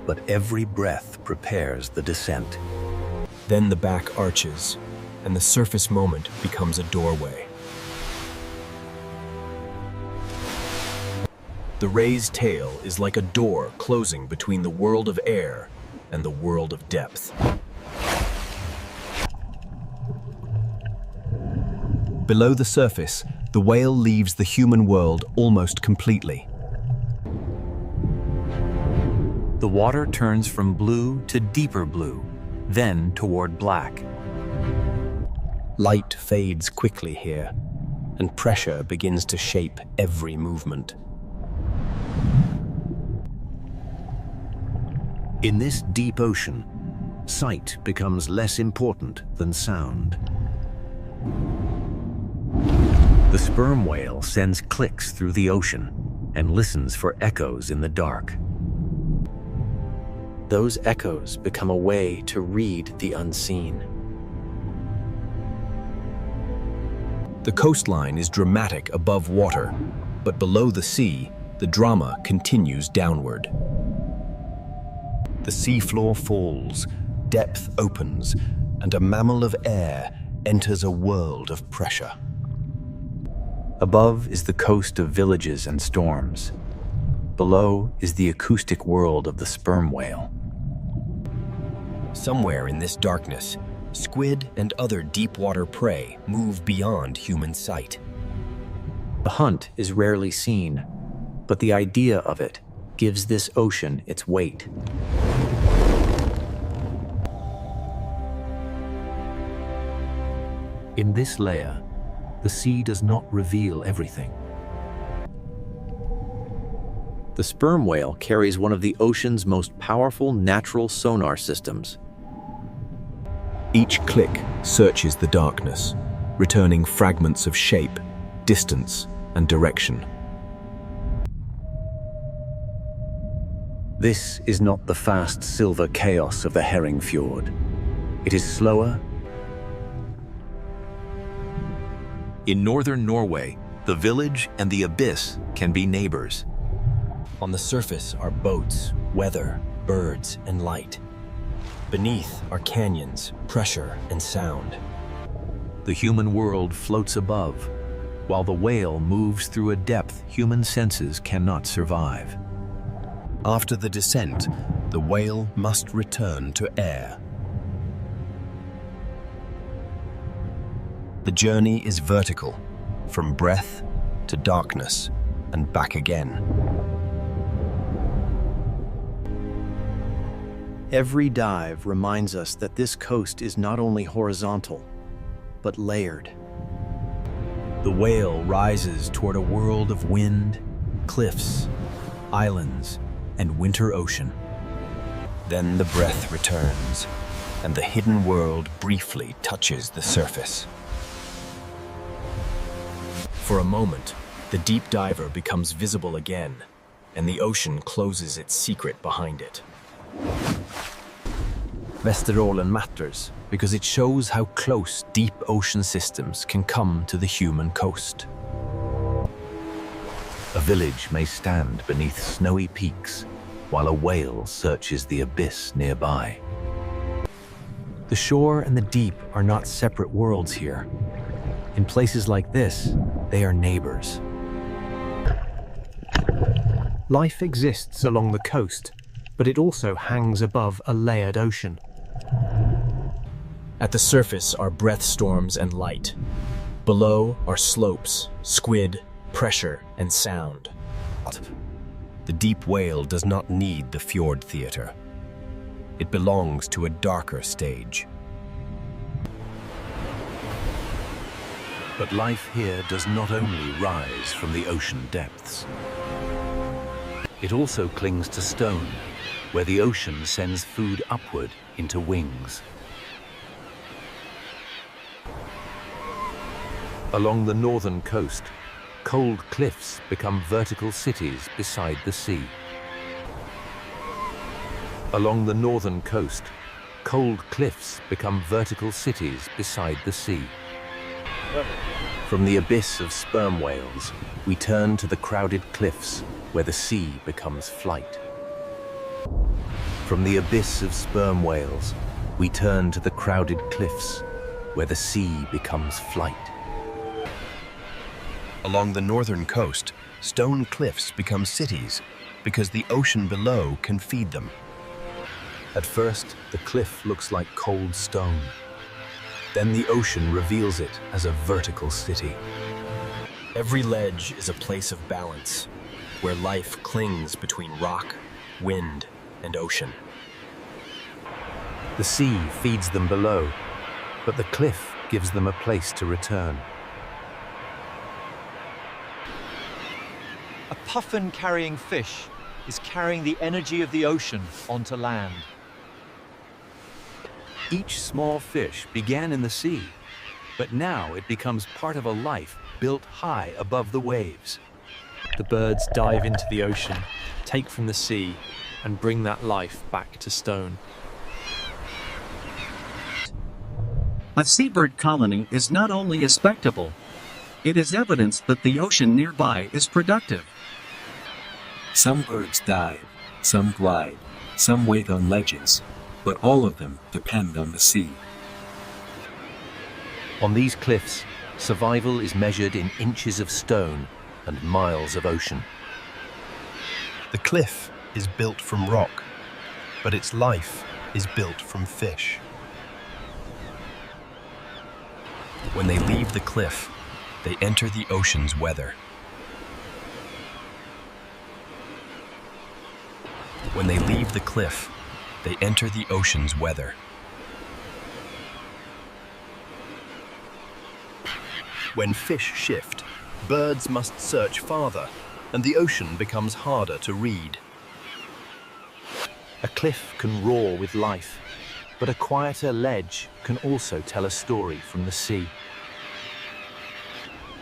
but every breath prepares the descent. Then the back arches, and the surface moment becomes a doorway. The ray's tail is like a door closing between the world of air and the world of depth. Below the surface, the whale leaves the human world almost completely. The water turns from blue to deeper blue, then toward black. Light fades quickly here, and pressure begins to shape every movement. In this deep ocean, sight becomes less important than sound. The sperm whale sends clicks through the ocean and listens for echoes in the dark. Those echoes become a way to read the unseen. The coastline is dramatic above water, but below the sea, the drama continues downward. The seafloor falls, depth opens, and a mammal of air enters a world of pressure. Above is the coast of villages and storms. Below is the acoustic world of the sperm whale. Somewhere in this darkness, squid and other deep-water prey move beyond human sight. The hunt is rarely seen, but the idea of it gives this ocean its weight. In this layer, the sea does not reveal everything. The sperm whale carries one of the ocean's most powerful natural sonar systems. Each click searches the darkness, returning fragments of shape, distance, and direction. This is not the fast silver chaos of the herring fjord. It is slower. In northern Norway, the village and the abyss can be neighbors. On the surface are boats, weather, birds, and light. Beneath are canyons, pressure, and sound. The human world floats above, while the whale moves through a depth human senses cannot survive. After the descent, the whale must return to air. The journey is vertical, from breath to darkness and back again. Every dive reminds us that this coast is not only horizontal, but layered. The whale rises toward a world of wind, cliffs, islands, and winter ocean. Then the breath returns, and the hidden world briefly touches the surface. For a moment, the deep diver becomes visible again, and the ocean closes its secret behind it. Vesterålen matters because it shows how close deep ocean systems can come to the human coast. A village may stand beneath snowy peaks, while a whale searches the abyss nearby. The shore and the deep are not separate worlds here. In places like this, they are neighbors. Life exists along the coast, but it also hangs above a layered ocean. At the surface are breath storms and light. Below are slopes, squid, pressure, and sound. The deep whale does not need the fjord theater. It belongs to a darker stage. But life here does not only rise from the ocean depths. It also clings to stone, where the ocean sends food upward into wings. Along the northern coast, cold cliffs become vertical cities beside the sea. Along the northern coast, cold cliffs become vertical cities beside the sea. From the abyss of sperm whales, we turn to the crowded cliffs where the sea becomes flight. From the abyss of sperm whales, we turn to the crowded cliffs where the sea becomes flight. Along the northern coast, stone cliffs become cities because the ocean below can feed them. At first, the cliff looks like cold stone. Then the ocean reveals it as a vertical city. Every ledge is a place of balance, where life clings between rock, wind, and ocean. The sea feeds them below, but the cliff gives them a place to return. A puffin-carrying fish is carrying the energy of the ocean onto land. Each small fish began in the sea, but now it becomes part of a life built high above the waves. The birds dive into the ocean, take from the sea, and bring that life back to stone. A seabird colony is not only a spectacle, it is evidence that the ocean nearby is productive. Some birds dive, some glide, some wait on ledges, but all of them depend on the sea. On these cliffs, survival is measured in inches of stone and miles of ocean. The cliff is built from rock, but its life is built from fish. When they leave the cliff, they enter the ocean's weather. When they leave the cliff, they enter the ocean's weather. When fish shift, birds must search farther, and the ocean becomes harder to read. A cliff can roar with life, but a quieter ledge can also tell a story from the sea.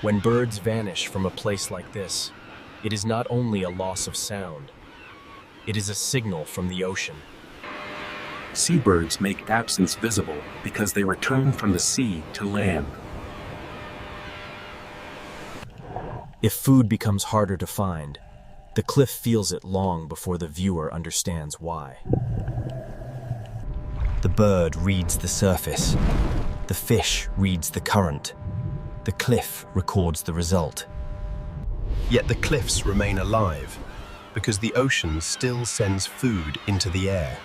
When birds vanish from a place like this, it is not only a loss of sound, it is a signal from the ocean. Seabirds make absence visible because they return from the sea to land. If food becomes harder to find, the cliff feels it long before the viewer understands why. The bird reads the surface, the fish reads the current, the cliff records the result. Yet the cliffs remain alive, because the ocean still sends food into the air.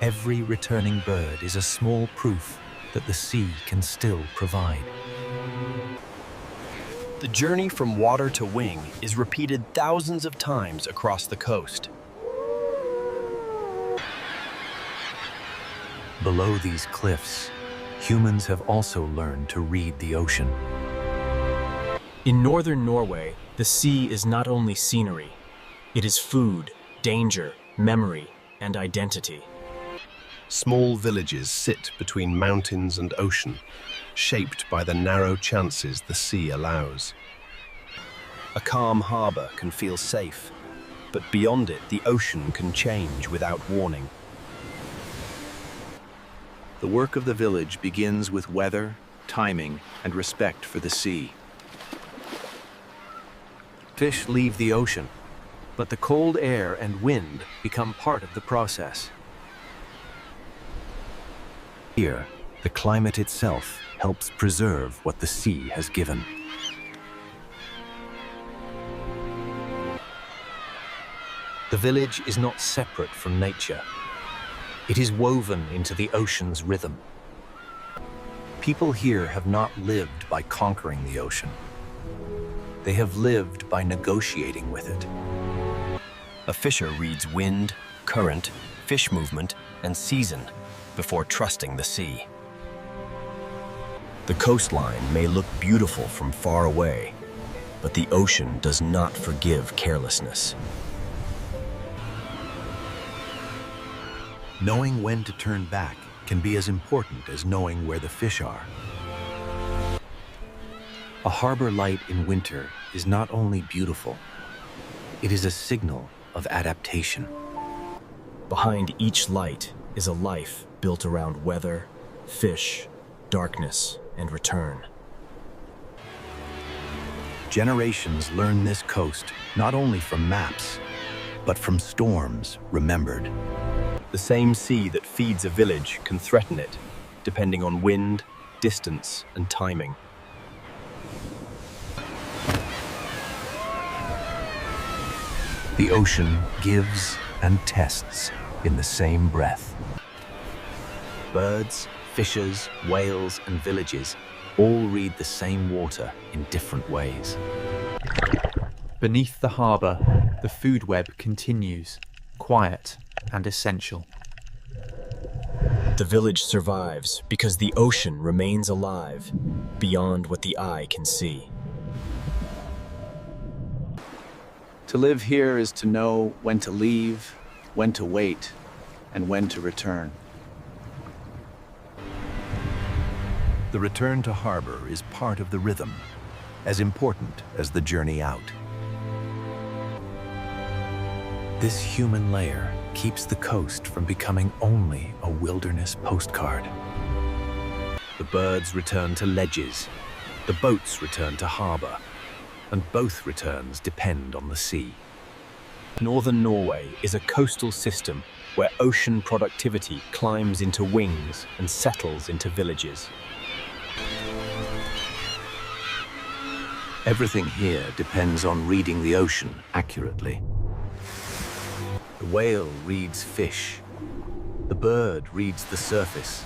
Every returning bird is a small proof that the sea can still provide. The journey from water to wing is repeated thousands of times across the coast. Below these cliffs, humans have also learned to read the ocean. In northern Norway, the sea is not only scenery, it is food, danger, memory, and identity. Small villages sit between mountains and ocean, shaped by the narrow chances the sea allows. A calm harbor can feel safe, but beyond it, the ocean can change without warning. The work of the village begins with weather, timing, and respect for the sea. Fish leave the ocean, but the cold air and wind become part of the process. Here, the climate itself helps preserve what the sea has given. The village is not separate from nature. It is woven into the ocean's rhythm. People here have not lived by conquering the ocean. They have lived by negotiating with it. A fisher reads wind, current, fish movement, and season before trusting the sea. The coastline may look beautiful from far away, but the ocean does not forgive carelessness. Knowing when to turn back can be as important as knowing where the fish are. A harbor light in winter is not only beautiful, it is a signal of adaptation. Behind each light is a life built around weather, fish, darkness, and return. Generations learn this coast not only from maps, but from storms remembered. The same sea that feeds a village can threaten it, depending on wind, distance, and timing. The ocean gives and tests in the same breath. Birds, fishes, whales, and villages all read the same water in different ways. Beneath the harbour, the food web continues, quiet and essential. The village survives because the ocean remains alive beyond what the eye can see. To live here is to know when to leave, when to wait, and when to return. The return to harbor is part of the rhythm, as important as the journey out. This human layer keeps the coast from becoming only a wilderness postcard. The birds return to ledges, the boats return to harbor, and both returns depend on the sea. Northern Norway is a coastal system where ocean productivity climbs into wings and settles into villages. Everything here depends on reading the ocean accurately. The whale reads fish. The bird reads the surface.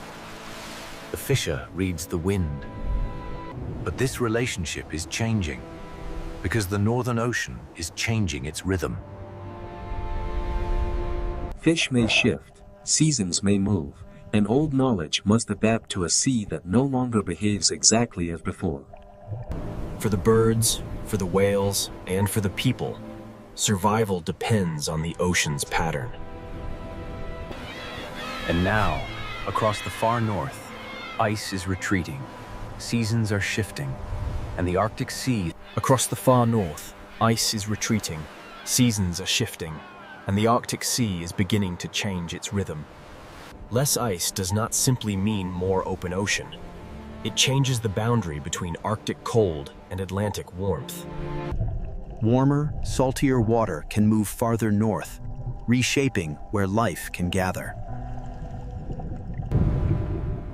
The fisher reads the wind. But this relationship is changing because the Northern Ocean is changing its rhythm. Fish may shift, seasons may move, and old knowledge must adapt to a sea that no longer behaves exactly as before. For the birds, for the whales, and for the people, survival depends on the ocean's pattern. And now, across the far north, ice is retreating, seasons are shifting, and the Arctic Sea... Across the far north, ice is retreating, seasons are shifting, and the Arctic Sea is beginning to change its rhythm. Less ice does not simply mean more open ocean. It changes the boundary between Arctic cold and Atlantic warmth. Warmer, saltier water can move farther north, reshaping where life can gather.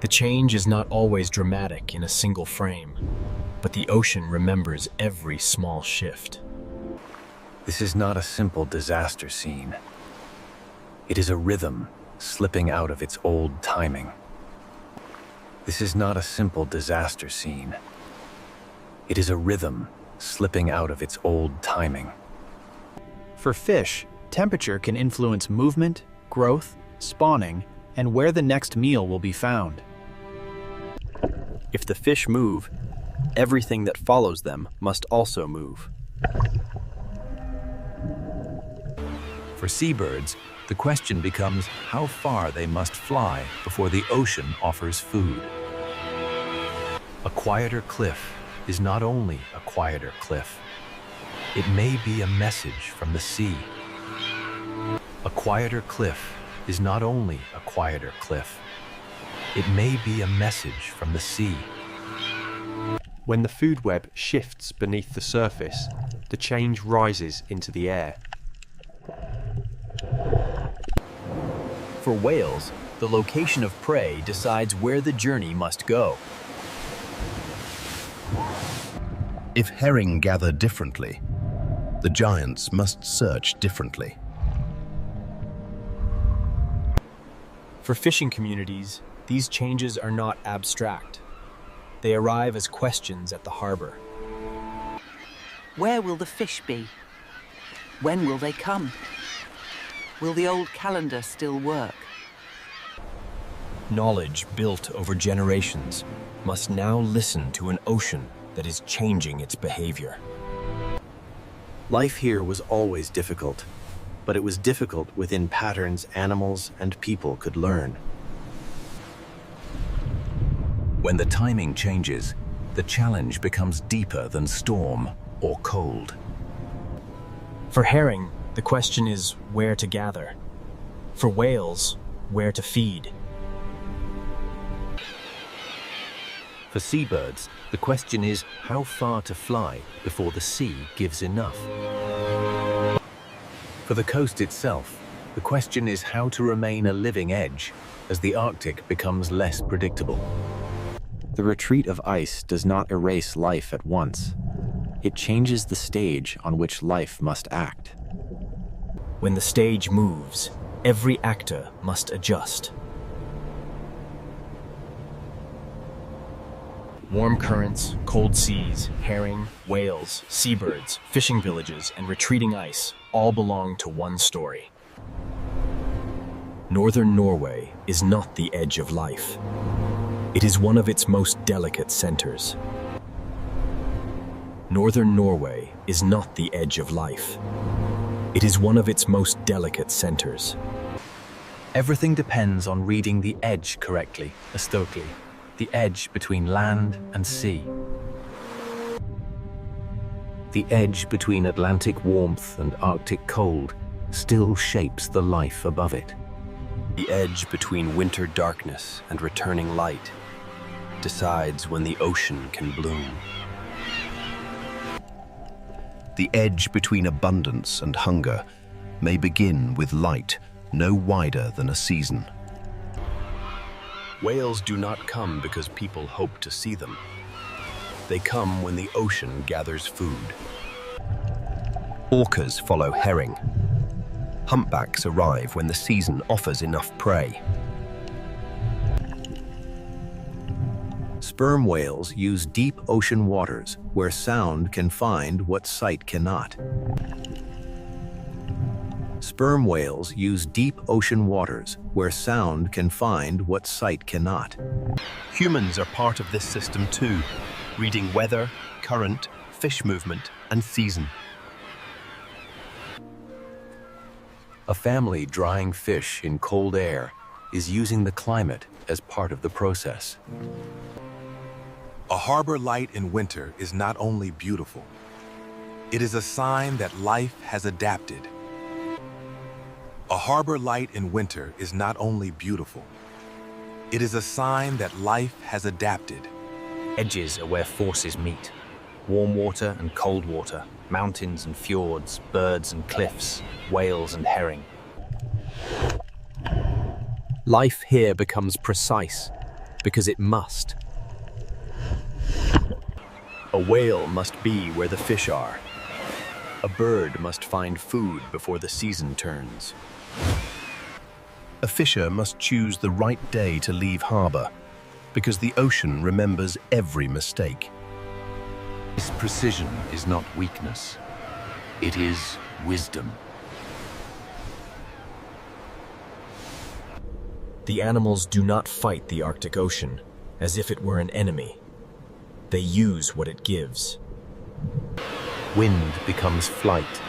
The change is not always dramatic in a single frame, but the ocean remembers every small shift. This is not a simple disaster scene. It is a rhythm slipping out of its old timing. This is not a simple disaster scene. It is a rhythm slipping out of its old timing. For fish, temperature can influence movement, growth, spawning, and where the next meal will be found. If the fish move, everything that follows them must also move. For seabirds, the question becomes how far they must fly before the ocean offers food. A quieter cliff is not only a quieter cliff. It may be a message from the sea. A quieter cliff is not only a quieter cliff. It may be a message from the sea. When the food web shifts beneath the surface, the change rises into the air. For whales, the location of prey decides where the journey must go. If herring gather differently, the giants must search differently. For fishing communities, these changes are not abstract. They arrive as questions at the harbor. Where will the fish be? When will they come? Will the old calendar still work? Knowledge built over generations must now listen to an ocean that is changing its behavior. Life here was always difficult, but it was difficult within patterns animals and people could learn. When the timing changes, the challenge becomes deeper than storm or cold. For herring, the question is where to gather. For whales, where to feed. For seabirds, the question is how far to fly before the sea gives enough. For the coast itself, the question is how to remain a living edge as the Arctic becomes less predictable. The retreat of ice does not erase life at once. It changes the stage on which life must act. When the stage moves, every actor must adjust. Warm currents, cold seas, herring, whales, seabirds, fishing villages, and retreating ice all belong to one story. Northern Norway is not the edge of life. It is one of its most delicate centers. Northern Norway is not the edge of life. It is one of its most delicate centers. Everything depends on reading the edge correctly, aesthetically, the edge between land and sea. The edge between Atlantic warmth and Arctic cold still shapes the life above it. The edge between winter darkness and returning light decides when the ocean can bloom. The edge between abundance and hunger may begin with light no wider than a season. Whales do not come because people hope to see them. They come when the ocean gathers food. Orcas follow herring. Humpbacks arrive when the season offers enough prey. Sperm whales use deep ocean waters where sound can find what sight cannot. Sperm whales use deep ocean waters where sound can find what sight cannot. Humans are part of this system too, reading weather, current, fish movement, and season. A family drying fish in cold air is using the climate as part of the process. A harbor light in winter is not only beautiful, it is a sign that life has adapted. A harbor light in winter is not only beautiful, it is a sign that life has adapted. Edges are where forces meet. Warm water and cold water, mountains and fjords, birds and cliffs, whales and herring. Life here becomes precise because it must. A whale must be where the fish are. A bird must find food before the season turns. A fisher must choose the right day to leave harbor because the ocean remembers every mistake. This precision is not weakness. It is wisdom. The animals do not fight the Arctic Ocean as if it were an enemy. They use what it gives. Wind becomes flight.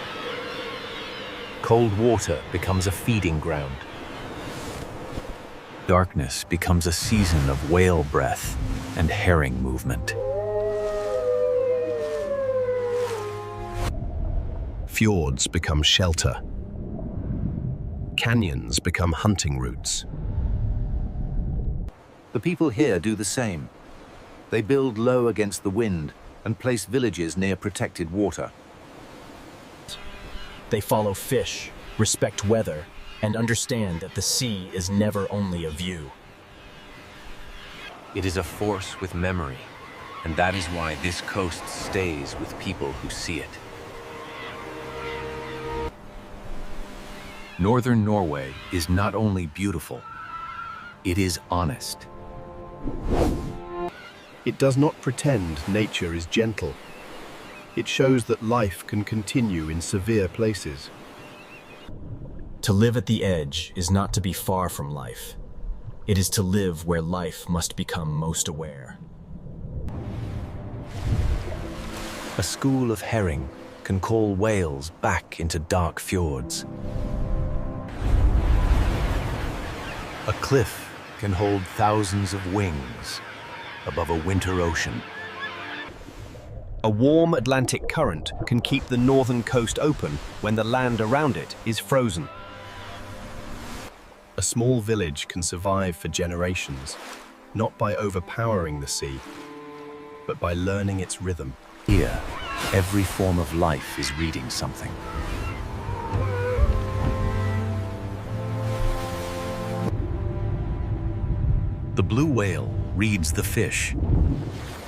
Cold water becomes a feeding ground. Darkness becomes a season of whale breath and herring movement. Fjords become shelter. Canyons become hunting routes. The people here do the same. They build low against the wind and place villages near protected water. They follow fish, respect weather, and understand that the sea is never only a view. It is a force with memory, and that is why this coast stays with people who see it. Northern Norway is not only beautiful, it is honest. It does not pretend nature is gentle. It shows that life can continue in severe places. To live at the edge is not to be far from life. It is to live where life must become most aware. A school of herring can call whales back into dark fjords. A cliff can hold thousands of wings above a winter ocean. A warm Atlantic current can keep the northern coast open when the land around it is frozen. A small village can survive for generations, not by overpowering the sea, but by learning its rhythm. Here, every form of life is reading something. The blue whale reads the fish.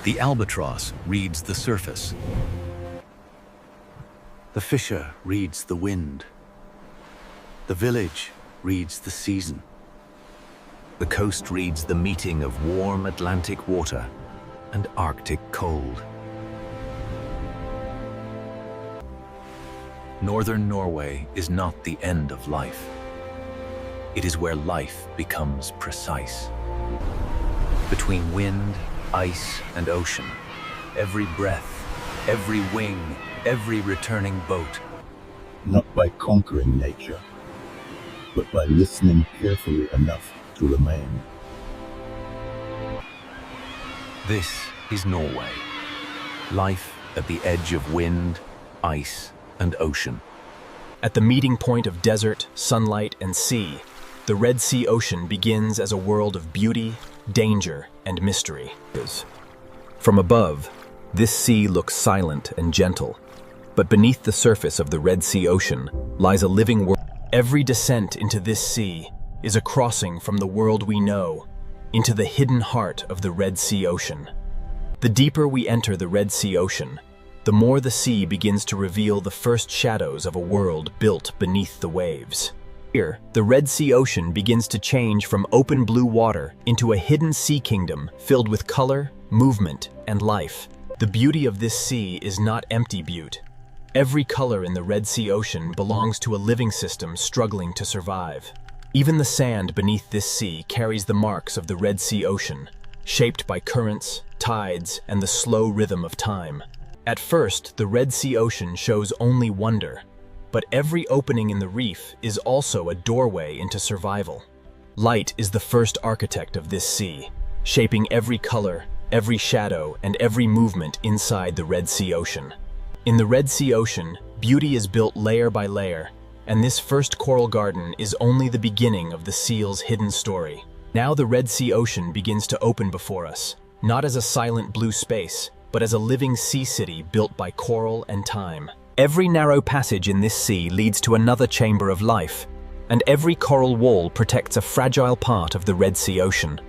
The albatross reads the surface. The fisher reads the wind. The village reads the season. The coast reads the meeting of warm Atlantic water and Arctic cold. Northern Norway is not the end of life. It is where life becomes precise. Between wind, ice, and ocean, every breath, every wing, every returning boat, not by conquering nature, but by listening carefully enough to remain. This is Norway. Life at the edge of wind, ice, and ocean. At the meeting point of desert, sunlight, and sea, the Red Sea Ocean begins as a world of beauty, danger, and mystery. From above, this sea looks silent and gentle, but beneath the surface of the Red Sea Ocean lies a living world. Every descent into this sea is a crossing from the world we know into the hidden heart of the Red Sea Ocean. The deeper we enter the Red Sea Ocean, the more the sea begins to reveal the first shadows of a world built beneath the waves. Here, the Red Sea Ocean begins to change from open blue water into a hidden sea kingdom filled with color, movement, and life. The beauty of this sea is not empty beauty. Every color in the Red Sea Ocean belongs to a living system struggling to survive. Even the sand beneath this sea carries the marks of the Red Sea Ocean, shaped by currents, tides, and the slow rhythm of time. At first, the Red Sea Ocean shows only wonder, but every opening in the reef is also a doorway into survival. Light is the first architect of this sea, shaping every color, every shadow, and every movement inside the Red Sea Ocean. In the Red Sea Ocean, beauty is built layer by layer, and this first coral garden is only the beginning of the seal's hidden story. Now the Red Sea Ocean begins to open before us, not as a silent blue space, but as a living sea city built by coral and time. Every narrow passage in this sea leads to another chamber of life, and every coral wall protects a fragile part of the Red Sea Ocean.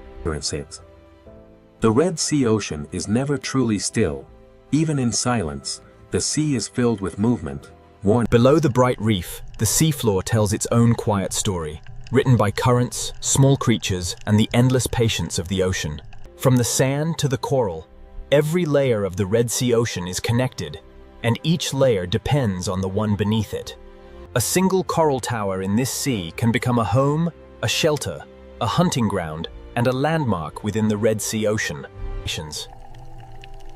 The Red Sea Ocean is never truly still. Even in silence, the sea is filled with movement. Below the bright reef, the seafloor tells its own quiet story, written by currents, small creatures, and the endless patience of the ocean. From the sand to the coral, every layer of the Red Sea Ocean is connected, and each layer depends on the one beneath it. A single coral tower in this sea can become a home, a shelter, a hunting ground, and a landmark within the Red Sea Ocean.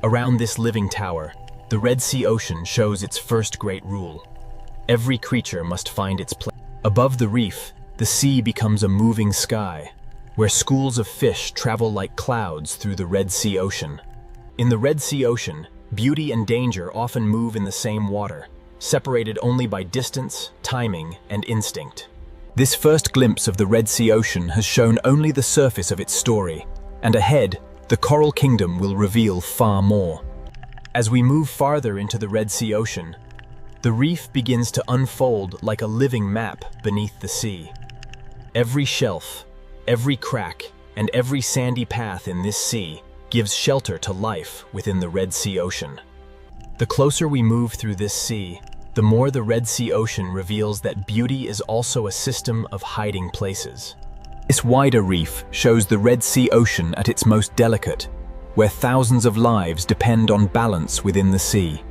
Around this living tower, the Red Sea Ocean shows its first great rule. Every creature must find its place. Above the reef, the sea becomes a moving sky, where schools of fish travel like clouds through the Red Sea Ocean. In the Red Sea Ocean, beauty and danger often move in the same water, separated only by distance, timing, and instinct. This first glimpse of the Red Sea Ocean has shown only the surface of its story, and ahead, the Coral Kingdom will reveal far more. As we move farther into the Red Sea Ocean, the reef begins to unfold like a living map beneath the sea. Every shelf, every crack, and every sandy path in this sea gives shelter to life within the Red Sea Ocean. The closer we move through this sea, the more the Red Sea Ocean reveals that beauty is also a system of hiding places. This wider reef shows the Red Sea Ocean at its most delicate, where thousands of lives depend on balance within the sea.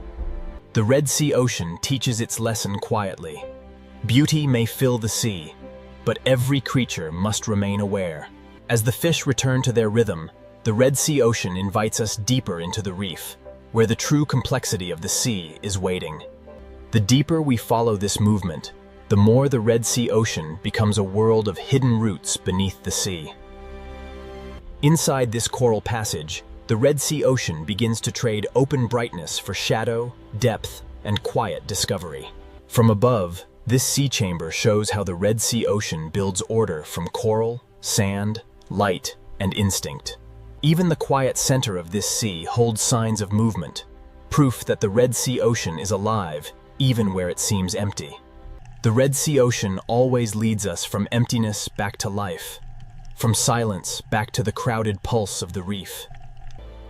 The Red Sea Ocean teaches its lesson quietly. Beauty may fill the sea, but every creature must remain aware. As the fish return to their rhythm, the Red Sea Ocean invites us deeper into the reef, where the true complexity of the sea is waiting. The deeper we follow this movement, the more the Red Sea Ocean becomes a world of hidden roots beneath the sea. Inside this coral passage, the Red Sea Ocean begins to trade open brightness for shadow, depth, and quiet discovery. From above, this sea chamber shows how the Red Sea Ocean builds order from coral, sand, light, and instinct. Even the quiet center of this sea holds signs of movement, proof that the Red Sea Ocean is alive, even where it seems empty. The Red Sea Ocean always leads us from emptiness back to life, from silence back to the crowded pulse of the reef.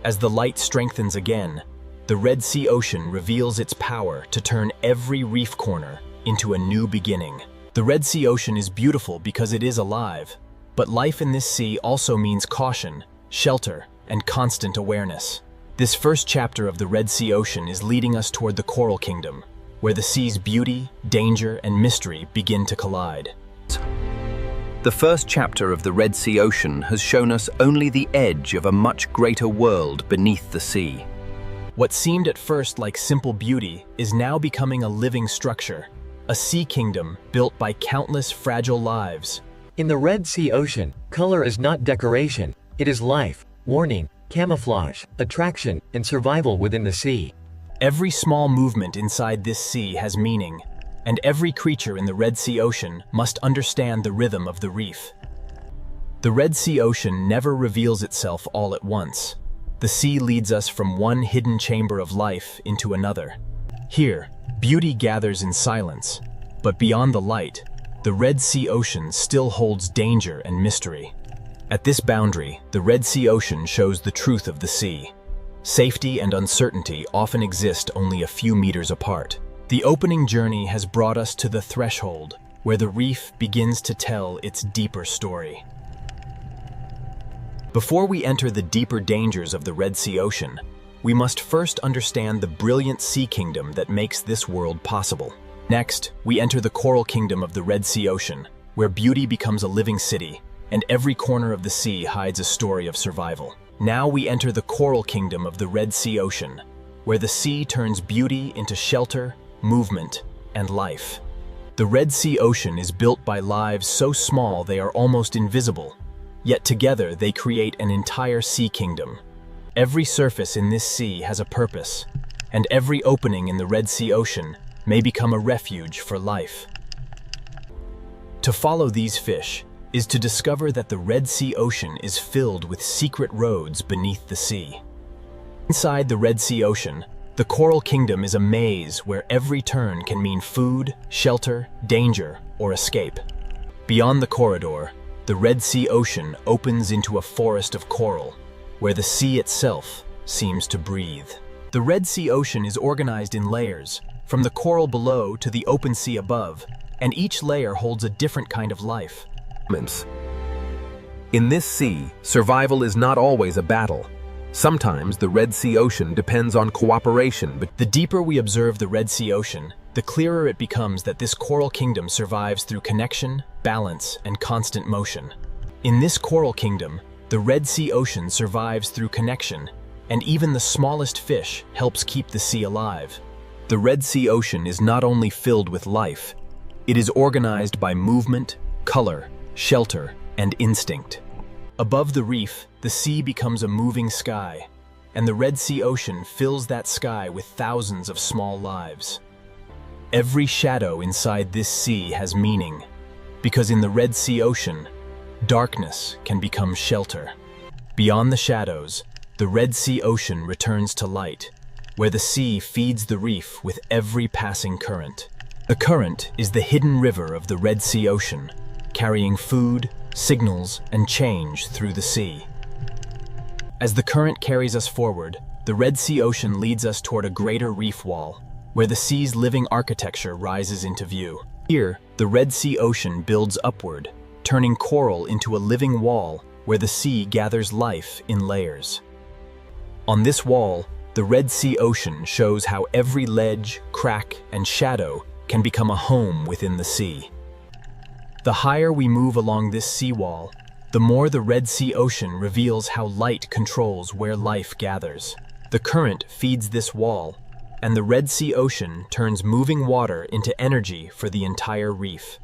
As the light strengthens again, the Red Sea Ocean reveals its power to turn every reef corner into a new beginning. The Red Sea Ocean is beautiful because it is alive, but life in this sea also means caution, shelter, and constant awareness. This first chapter of the Red Sea Ocean is leading us toward the Coral Kingdom, where the sea's beauty, danger, and mystery begin to collide. The first chapter of the Red Sea Ocean has shown us only the edge of a much greater world beneath the sea. What seemed at first like simple beauty is now becoming a living structure, a sea kingdom built by countless fragile lives. In the Red Sea Ocean, color is not decoration, it is life, warning, camouflage, attraction, and survival within the sea. Every small movement inside this sea has meaning, and every creature in the Red Sea Ocean must understand the rhythm of the reef. The Red Sea Ocean never reveals itself all at once. The sea leads us from one hidden chamber of life into another. Here, beauty gathers in silence, but beyond the light, the Red Sea Ocean still holds danger and mystery. At this boundary, the Red Sea Ocean shows the truth of the sea. Safety and uncertainty often exist only a few meters apart. The opening journey has brought us to the threshold, where the reef begins to tell its deeper story. Before we enter the deeper dangers of the Red Sea Ocean, we must first understand the brilliant sea kingdom that makes this world possible. Next, we enter the coral kingdom of the Red Sea Ocean, where beauty becomes a living city, and every corner of the sea hides a story of survival. Now we enter the coral kingdom of the Red Sea Ocean, where the sea turns beauty into shelter, movement, and life. The Red Sea Ocean is built by lives so small they are almost invisible, yet together they create an entire sea kingdom. Every surface in this sea has a purpose, and every opening in the Red Sea Ocean may become a refuge for life. To follow these fish is to discover that the Red Sea Ocean is filled with secret roads beneath the sea. Inside the Red Sea Ocean, the Coral Kingdom is a maze where every turn can mean food, shelter, danger, or escape. Beyond the corridor, the Red Sea Ocean opens into a forest of coral, where the sea itself seems to breathe. The Red Sea Ocean is organized in layers, from the coral below to the open sea above, and each layer holds a different kind of life. In this sea, survival is not always a battle. Sometimes the Red Sea Ocean depends on cooperation, but the deeper we observe the Red Sea Ocean, the clearer it becomes that this coral kingdom survives through connection, balance, and constant motion. In this coral kingdom, the Red Sea Ocean survives through connection, and even the smallest fish helps keep the sea alive. The Red Sea Ocean is not only filled with life, it is organized by movement, color, shelter, and instinct. Above the reef, the sea becomes a moving sky, and the Red Sea Ocean fills that sky with thousands of small lives. Every shadow inside this sea has meaning, because in the Red Sea Ocean, darkness can become shelter. Beyond the shadows, the Red Sea Ocean returns to light, where the sea feeds the reef with every passing current. The current is the hidden river of the Red Sea Ocean, carrying food, signals, and change through the sea. As the current carries us forward, the Red Sea Ocean leads us toward a greater reef wall, where the sea's living architecture rises into view. Here, the Red Sea Ocean builds upward, turning coral into a living wall where the sea gathers life in layers. On this wall, the Red Sea Ocean shows how every ledge, crack, and shadow can become a home within the sea. The higher we move along this seawall, the more the Red Sea Ocean reveals how light controls where life gathers. The current feeds this wall, and the Red Sea Ocean turns moving water into energy for the entire reef.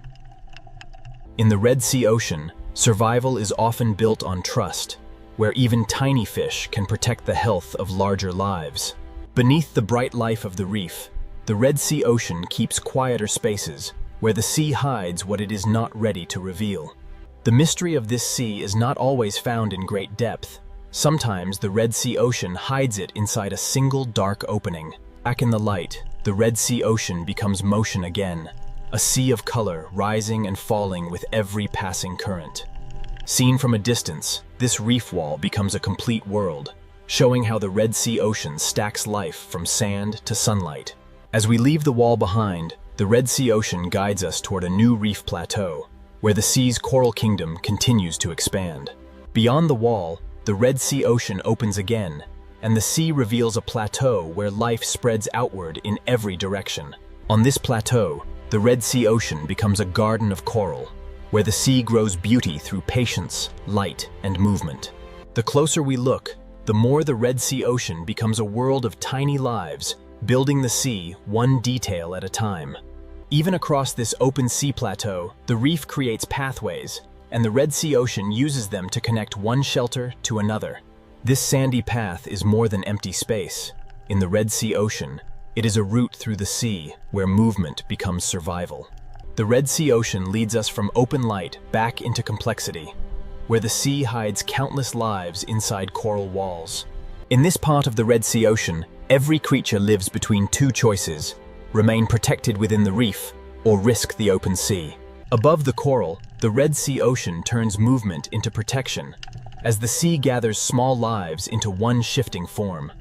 In the Red Sea Ocean, survival is often built on trust, where even tiny fish can protect the health of larger lives. Beneath the bright life of the reef, the Red Sea Ocean keeps quieter spaces, where the sea hides what it is not ready to reveal. The mystery of this sea is not always found in great depth. Sometimes the Red Sea Ocean hides it inside a single dark opening. Back in the light, the Red Sea Ocean becomes motion again, a sea of color rising and falling with every passing current. Seen from a distance, this reef wall becomes a complete world, showing how the Red Sea Ocean stacks life from sand to sunlight. As we leave the wall behind, the Red Sea Ocean guides us toward a new reef plateau, where the sea's coral kingdom continues to expand. Beyond the wall, the Red Sea Ocean opens again, and the sea reveals a plateau where life spreads outward in every direction. On this plateau, the Red Sea Ocean becomes a garden of coral, where the sea grows beauty through patience, light, and movement. The closer we look, the more the Red Sea Ocean becomes a world of tiny lives, building the sea one detail at a time. Even across this open sea plateau, the reef creates pathways, and the Red Sea Ocean uses them to connect one shelter to another. This sandy path is more than empty space. In the Red Sea Ocean, it is a route through the sea where movement becomes survival. The Red Sea Ocean leads us from open light back into complexity, where the sea hides countless lives inside coral walls. In this part of the Red Sea Ocean, every creature lives between two choices: remain protected within the reef or risk the open sea. Above the coral, the Red Sea Ocean turns movement into protection, as the sea gathers small lives into one shifting form.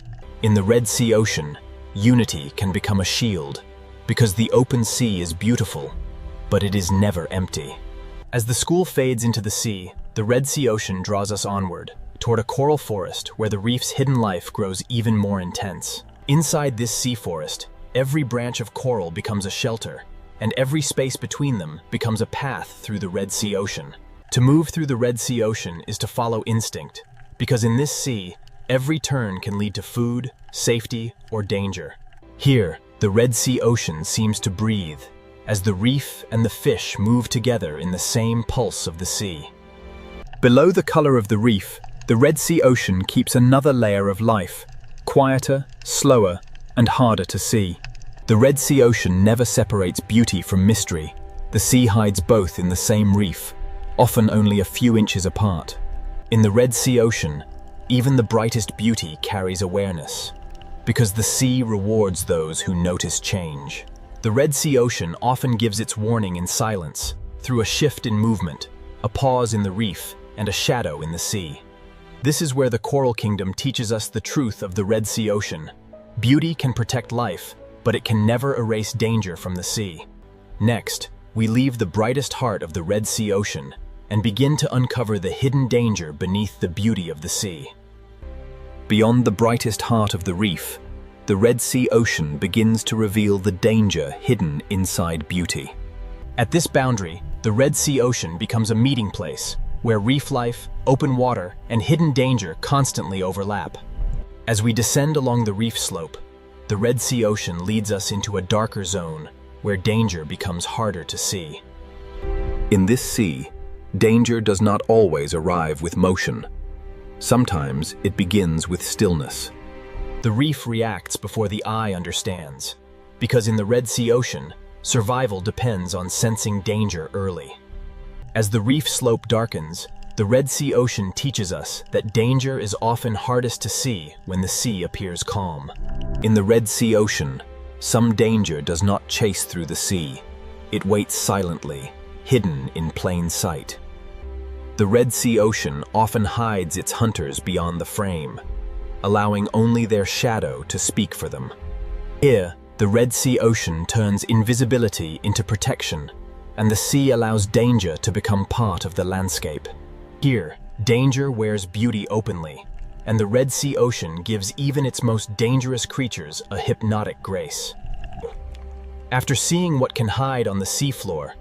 In the Red Sea Ocean, unity can become a shield, because the open sea is beautiful, but it is never empty. As the school fades into the sea, the Red Sea Ocean draws us onward, toward a coral forest where the reef's hidden life grows even more intense. Inside this sea forest, every branch of coral becomes a shelter, and every space between them becomes a path through the Red Sea Ocean. To move through the Red Sea Ocean is to follow instinct, because in this sea, every turn can lead to food, safety, or danger. Here, the Red Sea Ocean seems to breathe, as the reef and the fish move together in the same pulse of the sea. Below the color of the reef, the Red Sea Ocean keeps another layer of life, quieter, slower, and harder to see. The Red Sea Ocean never separates beauty from mystery. The sea hides both in the same reef, often only a few inches apart. In the Red Sea Ocean, even the brightest beauty carries awareness, because the sea rewards those who notice change. The Red Sea Ocean often gives its warning in silence, through a shift in movement, a pause in the reef, and a shadow in the sea. This is where the Coral Kingdom teaches us the truth of the Red Sea Ocean. Beauty can protect life, but it can never erase danger from the sea. Next, we leave the brightest heart of the Red Sea Ocean and begin to uncover the hidden danger beneath the beauty of the sea. Beyond the brightest heart of the reef, the Red Sea Ocean begins to reveal the danger hidden inside beauty. At this boundary, the Red Sea Ocean becomes a meeting place where reef life, open water, and hidden danger constantly overlap. As we descend along the reef slope, the Red Sea Ocean leads us into a darker zone where danger becomes harder to see. In this sea, danger does not always arrive with motion. Sometimes it begins with stillness. The reef reacts before the eye understands, because in the Red Sea Ocean, survival depends on sensing danger early. As the reef slope darkens, the Red Sea Ocean teaches us that danger is often hardest to see when the sea appears calm. In the Red Sea Ocean, some danger does not chase through the sea. It waits silently, hidden in plain sight. The Red Sea Ocean often hides its hunters beyond the frame, allowing only their shadow to speak for them. Here, the Red Sea Ocean turns invisibility into protection, and the sea allows danger to become part of the landscape. Here, danger wears beauty openly, and the Red Sea Ocean gives even its most dangerous creatures a hypnotic grace. After seeing what can hide on the seafloor,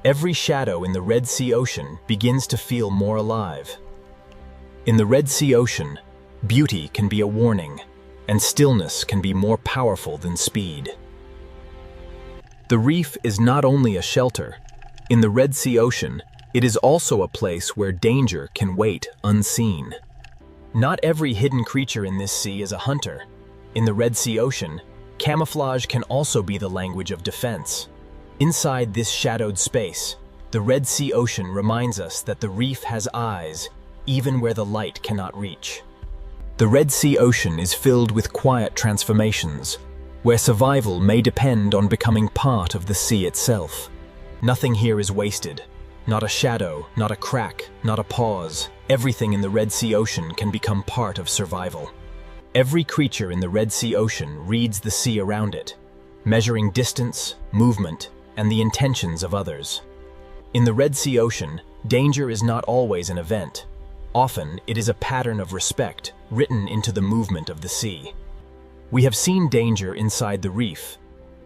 every shadow in the Red Sea Ocean begins to feel more alive. In the Red Sea Ocean, beauty can be a warning, and stillness can be more powerful than speed. The reef is not only a shelter. In the Red Sea Ocean, it is also a place where danger can wait unseen. Not every hidden creature in this sea is a hunter. In the Red Sea Ocean, camouflage can also be the language of defense. Inside this shadowed space, the Red Sea Ocean reminds us that the reef has eyes, even where the light cannot reach. The Red Sea Ocean is filled with quiet transformations, where survival may depend on becoming part of the sea itself. Nothing here is wasted. Not a shadow, not a crack, not a pause. Everything in the Red Sea Ocean can become part of survival. Every creature in the Red Sea Ocean reads the sea around it, measuring distance, movement, and the intentions of others. In the Red Sea Ocean, danger is not always an event. Often, it is a pattern of respect written into the movement of the sea. We have seen danger inside the reef,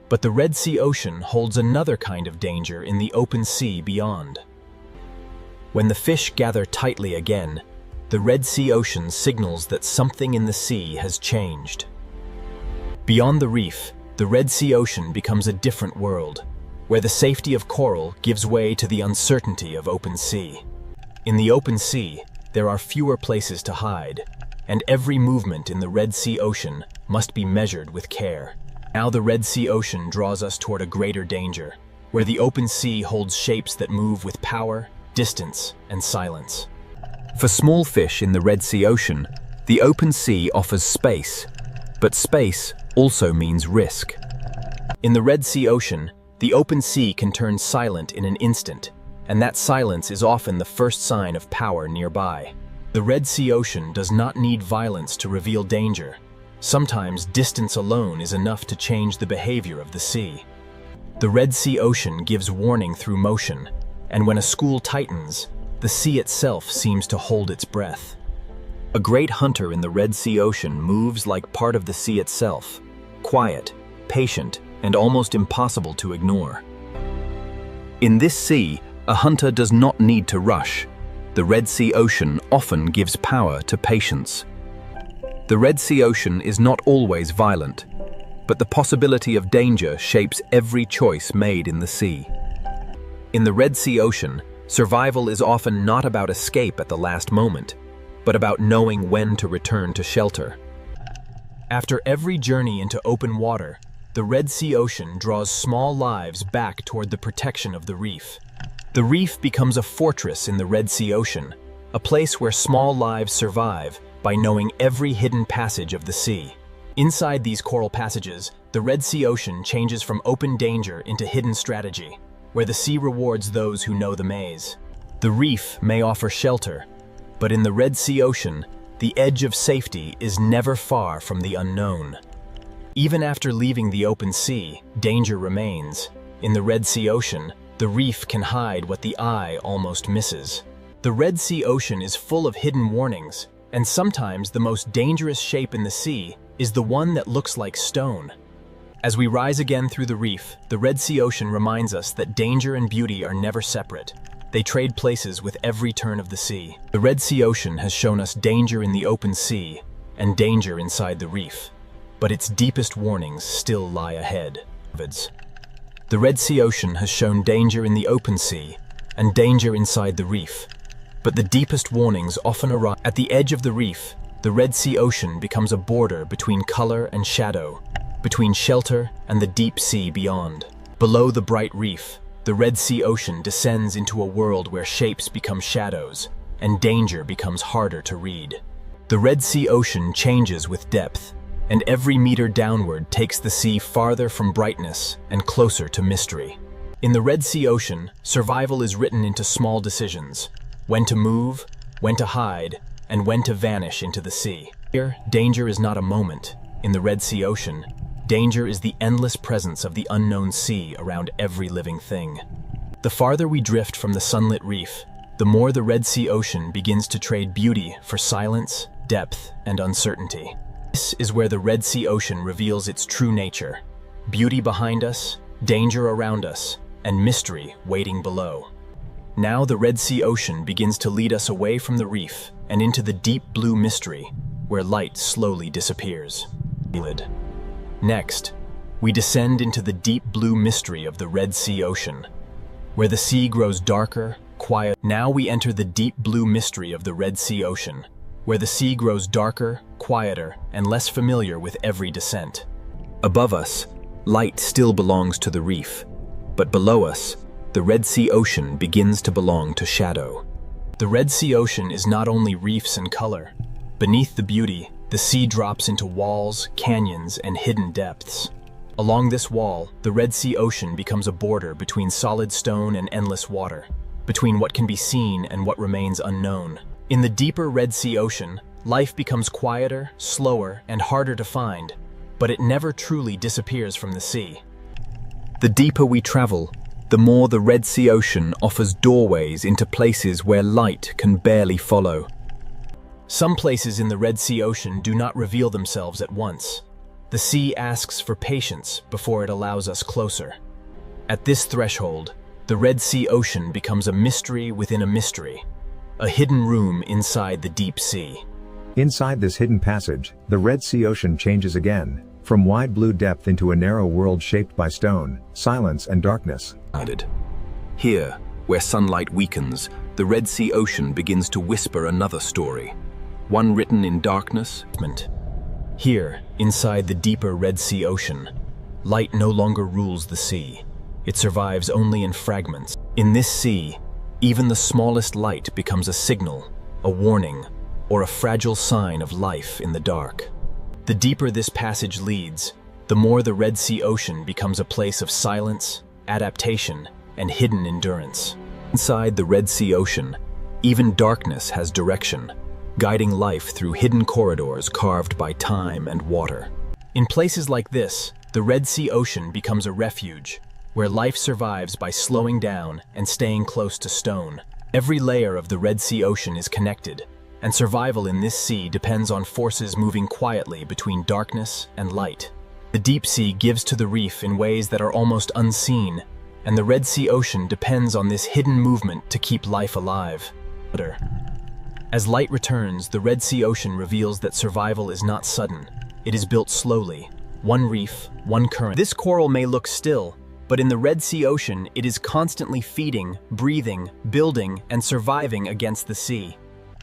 but the Red Sea Ocean holds another kind of danger in the open sea beyond. When the fish gather tightly again, the Red Sea Ocean signals that something in the sea has changed. Beyond the reef, the Red Sea Ocean becomes a different world, where the safety of coral gives way to the uncertainty of open sea. In the open sea, there are fewer places to hide, and every movement in the Red Sea Ocean must be measured with care. Now the Red Sea Ocean draws us toward a greater danger, where the open sea holds shapes that move with power, distance, and silence. For small fish in the Red Sea Ocean, the open sea offers space, but space also means risk. In the Red Sea Ocean, the open sea can turn silent in an instant, and that silence is often the first sign of power nearby. The Red Sea Ocean does not need violence to reveal danger. Sometimes distance alone is enough to change the behavior of the sea. The Red Sea Ocean gives warning through motion, and when a school tightens, the sea itself seems to hold its breath. A great hunter in the Red Sea Ocean moves like part of the sea itself, quiet, patient, and almost impossible to ignore. In this sea, a hunter does not need to rush. The Red Sea Ocean often gives power to patience. The Red Sea Ocean is not always violent, but the possibility of danger shapes every choice made in the sea. In the Red Sea Ocean, survival is often not about escape at the last moment, but about knowing when to return to shelter. After every journey into open water, the Red Sea Ocean draws small lives back toward the protection of the reef. The reef becomes a fortress in the Red Sea Ocean, a place where small lives survive by knowing every hidden passage of the sea. Inside these coral passages, the Red Sea Ocean changes from open danger into hidden strategy, where the sea rewards those who know the maze. The reef may offer shelter, but in the Red Sea Ocean, the edge of safety is never far from the unknown. Even after leaving the open sea, danger remains. In the Red Sea Ocean, the reef can hide what the eye almost misses. The Red Sea Ocean is full of hidden warnings, and sometimes the most dangerous shape in the sea is the one that looks like stone. As we rise again through the reef, the Red Sea Ocean reminds us that danger and beauty are never separate. They trade places with every turn of the sea. The Red Sea Ocean has shown us danger in the open sea and danger inside the reef, but its deepest warnings still lie ahead. The Red Sea Ocean has shown danger in the open sea and danger inside the reef, but the deepest warnings often arrive at the edge of the reef. The Red Sea Ocean becomes a border between color and shadow, between shelter and the deep sea beyond. Below the bright reef, the Red Sea Ocean descends into a world where shapes become shadows and danger becomes harder to read. The Red Sea Ocean changes with depth, and every meter downward takes the sea farther from brightness and closer to mystery. In the Red Sea Ocean, survival is written into small decisions: when to move, when to hide, and when to vanish into the sea. Here, danger is not a moment. In the Red Sea Ocean, danger is the endless presence of the unknown sea around every living thing. The farther we drift from the sunlit reef, the more the Red Sea Ocean begins to trade beauty for silence, depth, and uncertainty. This is where the Red Sea Ocean reveals its true nature: beauty behind us, danger around us, and mystery waiting below. Now the Red Sea Ocean begins to lead us away from the reef and into the deep blue mystery, where light slowly disappears. Next, we descend into the deep blue mystery of the Red Sea Ocean, where the sea grows darker, quiet. Now we enter the deep blue mystery of the Red Sea Ocean, where the sea grows darker, quieter, and less familiar with every descent. Above us, light still belongs to the reef, but below us, the Red Sea Ocean begins to belong to shadow. The Red Sea Ocean is not only reefs and color. Beneath the beauty, the sea drops into walls, canyons, and hidden depths. Along this wall, the Red Sea Ocean becomes a border between solid stone and endless water, between what can be seen and what remains unknown. In the deeper Red Sea Ocean, life becomes quieter, slower, and harder to find, but it never truly disappears from the sea. The deeper we travel, the more the Red Sea Ocean offers doorways into places where light can barely follow. Some places in the Red Sea Ocean do not reveal themselves at once. The sea asks for patience before it allows us closer. At this threshold, the Red Sea Ocean becomes a mystery within a mystery, a hidden room inside the deep sea. Inside this hidden passage, the Red Sea Ocean changes again, From wide blue depth into a narrow world shaped by stone, silence and darkness. Here, where sunlight weakens, the Red Sea Ocean begins to whisper another story, one written in darkness. Here, inside the deeper Red Sea Ocean, light no longer rules the sea. It survives only in fragments. In this sea, even the smallest light becomes a signal, a warning, or a fragile sign of life in the dark. The deeper this passage leads, the more the Red Sea Ocean becomes a place of silence, adaptation, and hidden endurance. Inside the Red Sea Ocean, even darkness has direction, guiding life through hidden corridors carved by time and water. In places like this, the Red Sea Ocean becomes a refuge, where life survives by slowing down and staying close to stone. Every layer of the Red Sea Ocean is connected, and survival in this sea depends on forces moving quietly between darkness and light. The deep sea gives to the reef in ways that are almost unseen, and the Red Sea Ocean depends on this hidden movement to keep life alive. As light returns, the Red Sea Ocean reveals that survival is not sudden. It is built slowly, one reef, one current. This coral may look still, but in the Red Sea Ocean, it is constantly feeding, breathing, building, and surviving against the sea.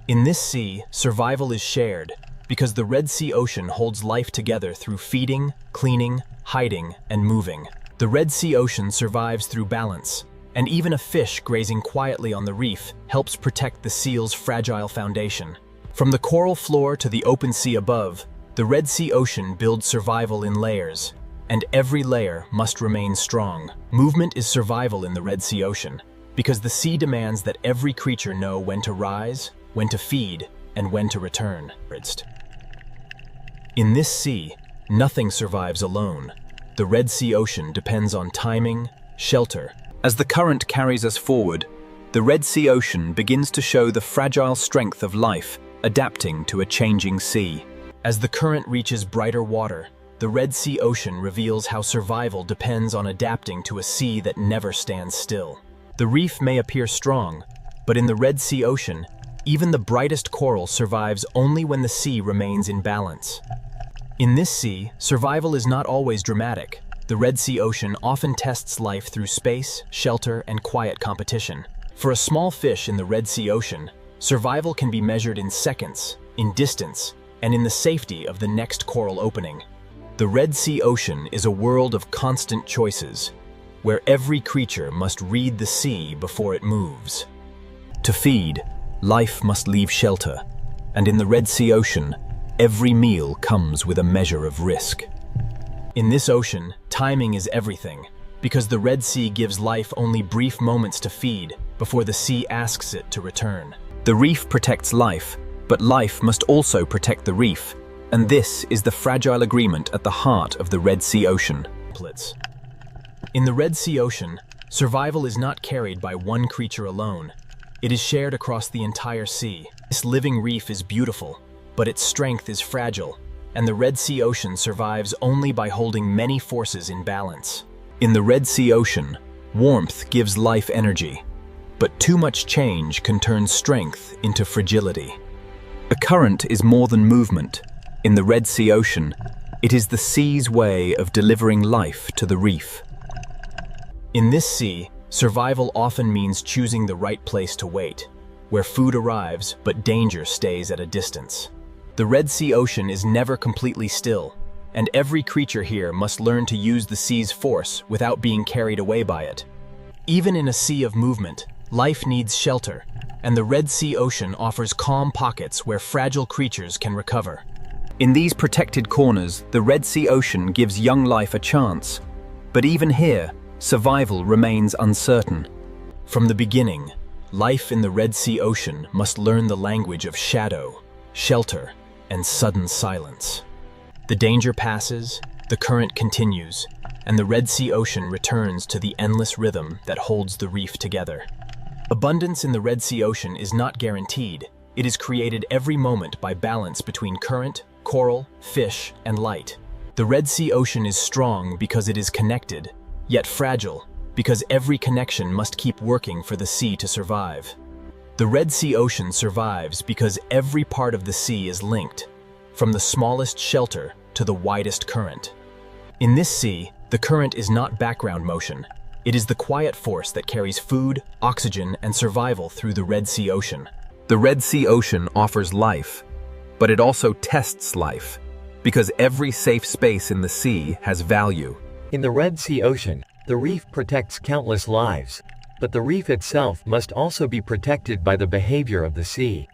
In this sea, survival is shared, because the Red Sea Ocean holds life together through feeding, cleaning, hiding, and moving. The Red Sea Ocean survives through balance, and even a fish grazing quietly on the reef helps protect the seal's fragile foundation. From the coral floor to the open sea above, the Red Sea Ocean builds survival in layers, and every layer must remain strong. Movement is survival in the Red Sea Ocean, because the sea demands that every creature know when to rise, when to feed, and when to return. In this sea, nothing survives alone. The Red Sea Ocean depends on timing, shelter. As the current carries us forward, the Red Sea Ocean begins to show the fragile strength of life, adapting to a changing sea. As the current reaches brighter water, the Red Sea Ocean reveals how survival depends on adapting to a sea that never stands still. The reef may appear strong, but in the Red Sea Ocean, even the brightest coral survives only when the sea remains in balance. In this sea, survival is not always dramatic. The Red Sea Ocean often tests life through space, shelter, and quiet competition. For a small fish in the Red Sea Ocean, survival can be measured in seconds, in distance, and in the safety of the next coral opening. The Red Sea Ocean is a world of constant choices, where every creature must read the sea before it moves. To feed, life must leave shelter, and in the Red Sea Ocean, every meal comes with a measure of risk. In this ocean, timing is everything, because the Red Sea gives life only brief moments to feed before the sea asks it to return. The reef protects life, but life must also protect the reef, and this is the fragile agreement at the heart of the Red Sea Ocean. In the Red Sea Ocean, survival is not carried by one creature alone. It is shared across the entire sea. This living reef is beautiful, but its strength is fragile, and the Red Sea Ocean survives only by holding many forces in balance. In the Red Sea Ocean, warmth gives life energy, but too much change can turn strength into fragility. The current is more than movement. In the Red Sea Ocean, it is the sea's way of delivering life to the reef. In this sea, survival often means choosing the right place to wait, where food arrives but danger stays at a distance. The Red Sea Ocean is never completely still, and every creature here must learn to use the sea's force without being carried away by it. Even in a sea of movement, life needs shelter, and the Red Sea Ocean offers calm pockets where fragile creatures can recover. In these protected corners, the Red Sea Ocean gives young life a chance, but even here, survival remains uncertain. From the beginning, life in the Red Sea Ocean must learn the language of shadow, shelter, and sudden silence. The danger passes, the current continues, and the Red Sea Ocean returns to the endless rhythm that holds the reef together. Abundance in the Red Sea Ocean is not guaranteed. It is created every moment by balance between current, coral, fish, and light. The Red Sea Ocean is strong because it is connected, yet fragile because every connection must keep working for the sea to survive. The Red Sea Ocean survives because every part of the sea is linked, from the smallest shelter to the widest current. In this sea, the current is not background motion. It is the quiet force that carries food, oxygen, and survival through the Red Sea Ocean. The Red Sea Ocean offers life, but it also tests life, because every safe space in the sea has value. In the Red Sea Ocean, the reef protects countless lives, but the reef itself must also be protected by the behavior of the sea.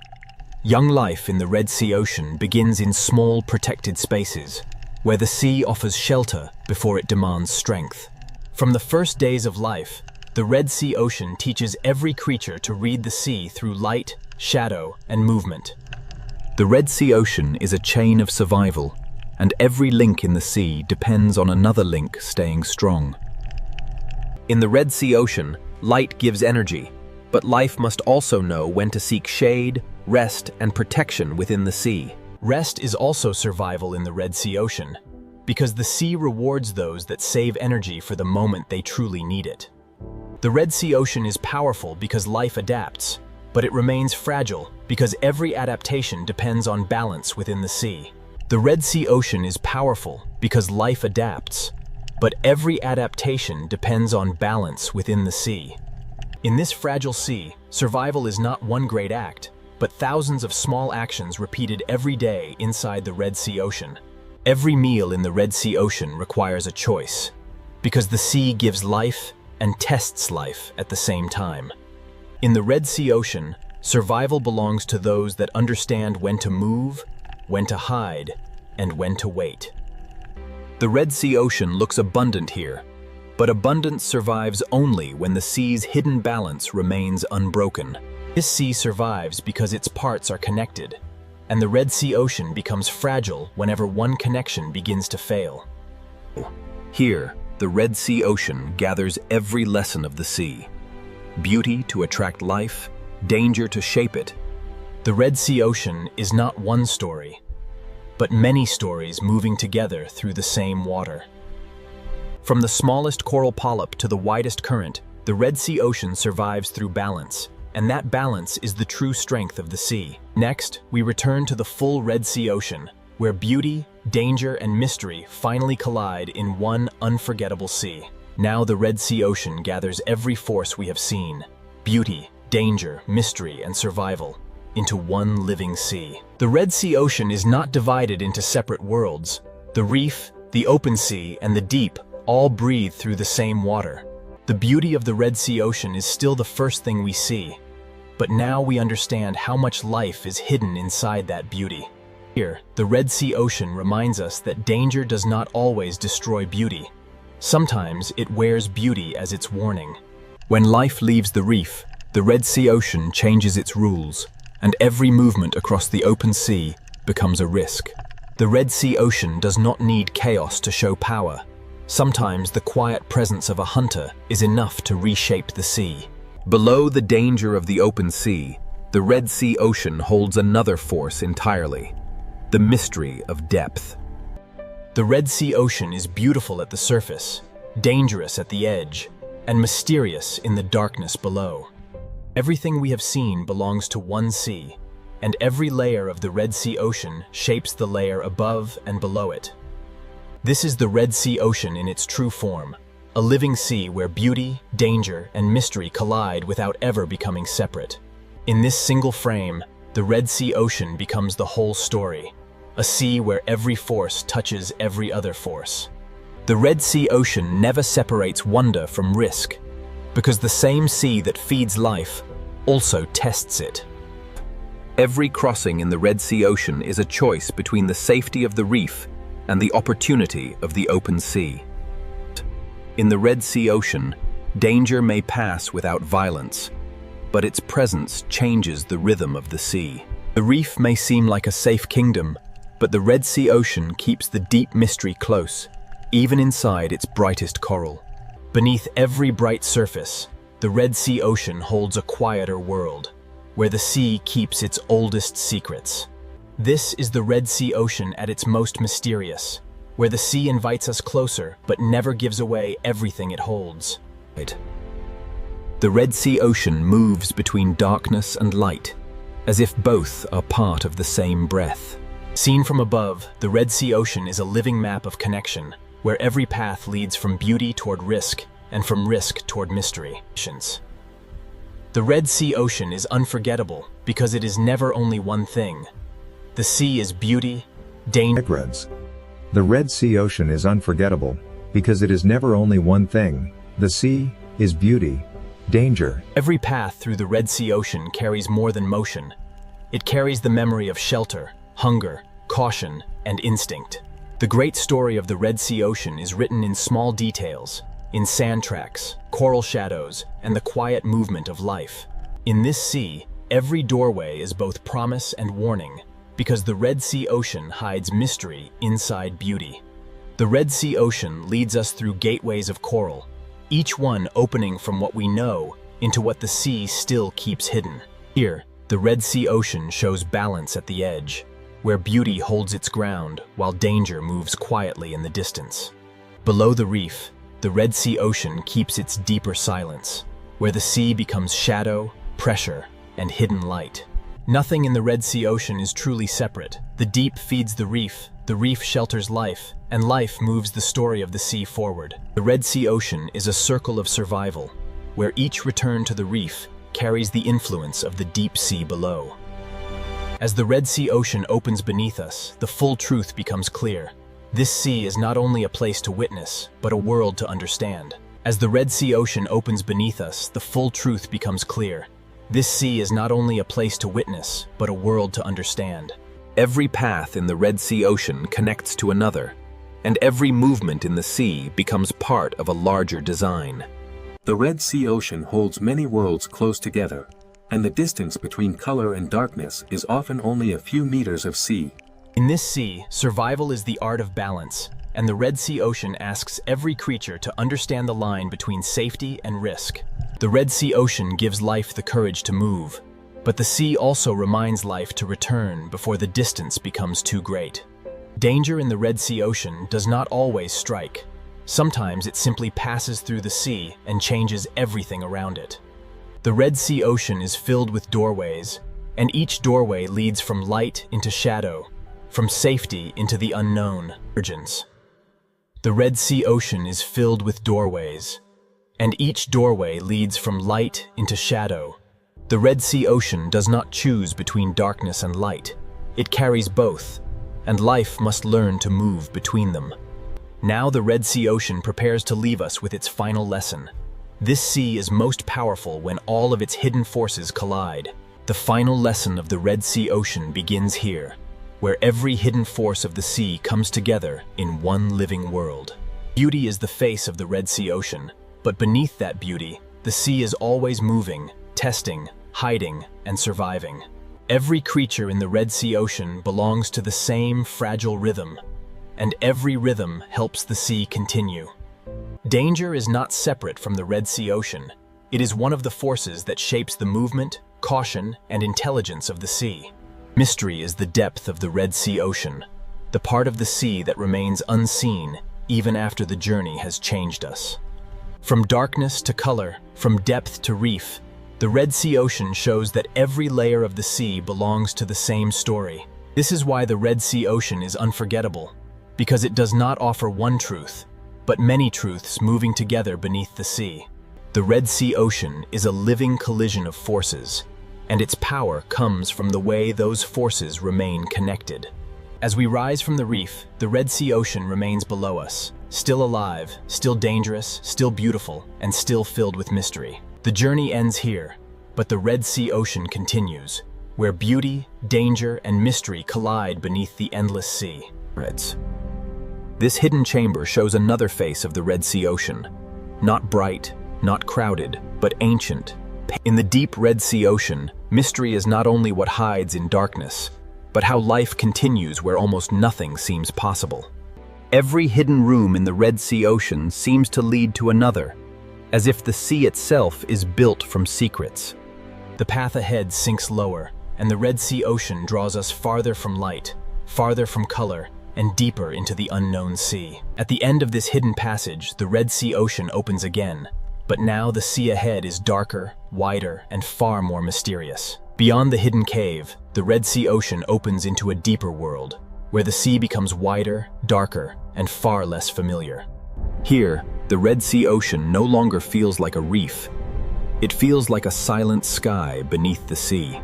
Young life in the Red Sea Ocean begins in small protected spaces, where the sea offers shelter before it demands strength. From the first days of life, the Red Sea Ocean teaches every creature to read the sea through light, shadow, and movement. The Red Sea Ocean is a chain of survival, and every link in the sea depends on another link staying strong. In the Red Sea Ocean, light gives energy, but life must also know when to seek shade, rest, and protection within the sea. Rest is also survival in the Red Sea Ocean, because the sea rewards those that save energy for the moment they truly need it. The Red Sea Ocean is powerful because life adapts, but it remains fragile because every adaptation depends on balance within the sea. The Red Sea Ocean is powerful because life adapts, but every adaptation depends on balance within the sea. In this fragile sea, survival is not one great act, but thousands of small actions repeated every day inside the Red Sea Ocean. Every meal in the Red Sea Ocean requires a choice, because the sea gives life and tests life at the same time. In the Red Sea Ocean, survival belongs to those that understand when to move, when to hide, and when to wait. The Red Sea Ocean looks abundant here, but abundance survives only when the sea's hidden balance remains unbroken. This sea survives because its parts are connected, and the Red Sea Ocean becomes fragile whenever one connection begins to fail. Here, the Red Sea Ocean gathers every lesson of the sea. Beauty to attract life, danger to shape it. The Red Sea Ocean is not one story, but many stories moving together through the same water. From the smallest coral polyp to the widest current, the Red Sea Ocean survives through balance, and that balance is the true strength of the sea. Next, we return to the full Red Sea Ocean, where beauty, danger, and mystery finally collide in one unforgettable sea. Now the Red Sea Ocean gathers every force we have seen, beauty, danger, mystery, and survival, into one living sea. The Red Sea Ocean is not divided into separate worlds. The reef, the open sea, and the deep all breathe through the same water. The beauty of the Red Sea Ocean is still the first thing we see, but now we understand how much life is hidden inside that beauty. Here, the Red Sea Ocean reminds us that danger does not always destroy beauty. Sometimes it wears beauty as its warning. When life leaves the reef, the Red Sea Ocean changes its rules, and every movement across the open sea becomes a risk. The Red Sea Ocean does not need chaos to show power. Sometimes the quiet presence of a hunter is enough to reshape the sea. Below the danger of the open sea, the Red Sea Ocean holds another force entirely: the mystery of depth. The Red Sea Ocean is beautiful at the surface, dangerous at the edge, and mysterious in the darkness below. Everything we have seen belongs to one sea, and every layer of the Red Sea Ocean shapes the layer above and below it. This is the Red Sea Ocean in its true form, a living sea where beauty, danger, and mystery collide without ever becoming separate. In this single frame, the Red Sea Ocean becomes the whole story, a sea where every force touches every other force. The Red Sea Ocean never separates wonder from risk, because the same sea that feeds life also tests it. Every crossing in the Red Sea Ocean is a choice between the safety of the reef and the opportunity of the open sea. In the Red Sea Ocean, danger may pass without violence, but its presence changes the rhythm of the sea. The reef may seem like a safe kingdom, but the Red Sea Ocean keeps the deep mystery close, even inside its brightest coral. Beneath every bright surface, the Red Sea Ocean holds a quieter world, where the sea keeps its oldest secrets. This is the Red Sea Ocean at its most mysterious, where the sea invites us closer but never gives away everything it holds. The Red Sea Ocean moves between darkness and light, as if both are part of the same breath. Seen from above, the Red Sea Ocean is a living map of connection, where every path leads from beauty toward risk and from risk toward mystery. The Red Sea Ocean is unforgettable because it is never only one thing. The sea is beauty, danger. The Red Sea Ocean is unforgettable because it is never only one thing. The sea is beauty, danger. Every path through the Red Sea Ocean carries more than motion. It carries the memory of shelter, hunger, caution, and instinct. The great story of the Red Sea Ocean is written in small details, in sand tracks, coral shadows, and the quiet movement of life. In this sea, every doorway is both promise and warning, because the Red Sea Ocean hides mystery inside beauty. The Red Sea Ocean leads us through gateways of coral, each one opening from what we know into what the sea still keeps hidden. Here, the Red Sea Ocean shows balance at the edge, where beauty holds its ground while danger moves quietly in the distance. Below the reef, the Red Sea Ocean keeps its deeper silence, where the sea becomes shadow, pressure, and hidden light. Nothing in the Red Sea Ocean is truly separate. The deep feeds the reef shelters life, and life moves the story of the sea forward. The Red Sea Ocean is a circle of survival, where each return to the reef carries the influence of the deep sea below. As the Red Sea Ocean opens beneath us, the full truth becomes clear. This sea is not only a place to witness, but a world to understand. As the Red Sea Ocean opens beneath us, the full truth becomes clear. This sea is not only a place to witness, but a world to understand. Every path in the Red Sea Ocean connects to another, and every movement in the sea becomes part of a larger design. The Red Sea Ocean holds many worlds close together, and the distance between color and darkness is often only a few meters of sea. In this sea, survival is the art of balance, and the Red Sea Ocean asks every creature to understand the line between safety and risk. The Red Sea Ocean gives life the courage to move, but the sea also reminds life to return before the distance becomes too great. Danger in the Red Sea Ocean does not always strike. Sometimes it simply passes through the sea and changes everything around it. The Red Sea Ocean is filled with doorways, and each doorway leads from light into shadow, from safety into the unknown. The Red Sea Ocean is filled with doorways, and each doorway leads from light into shadow. The Red Sea Ocean does not choose between darkness and light. It carries both, and life must learn to move between them. Now the Red Sea Ocean prepares to leave us with its final lesson. This sea is most powerful when all of its hidden forces collide. The final lesson of the Red Sea Ocean begins here, where every hidden force of the sea comes together in one living world. Beauty is the face of the Red Sea Ocean, but beneath that beauty, the sea is always moving, testing, hiding, and surviving. Every creature in the Red Sea Ocean belongs to the same fragile rhythm, and every rhythm helps the sea continue. Danger is not separate from the Red Sea Ocean. It is one of the forces that shapes the movement, caution, and intelligence of the sea. Mystery is the depth of the Red Sea Ocean, the part of the sea that remains unseen even after the journey has changed us. From darkness to color, from depth to reef, the Red Sea Ocean shows that every layer of the sea belongs to the same story. This is why the Red Sea Ocean is unforgettable, because it does not offer one truth, but many truths moving together beneath the sea. The Red Sea Ocean is a living collision of forces, and its power comes from the way those forces remain connected. As we rise from the reef, the Red Sea Ocean remains below us, still alive, still dangerous, still beautiful, and still filled with mystery. The journey ends here, but the Red Sea Ocean continues, where beauty, danger, and mystery collide beneath the endless sea. This hidden chamber shows another face of the Red Sea Ocean. Not bright, not crowded, but ancient. In the deep Red Sea Ocean, mystery is not only what hides in darkness, but how life continues where almost nothing seems possible. Every hidden room in the Red Sea Ocean seems to lead to another, as if the sea itself is built from secrets. The path ahead sinks lower, and the Red Sea Ocean draws us farther from light, farther from color, and deeper into the unknown sea. At the end of this hidden passage, the Red Sea Ocean opens again, but now the sea ahead is darker, wider, and far more mysterious. Beyond the hidden cave, the Red Sea Ocean opens into a deeper world, where the sea becomes wider, darker, and far less familiar. Here, the Red Sea Ocean no longer feels like a reef. It feels like a silent sky beneath the sea.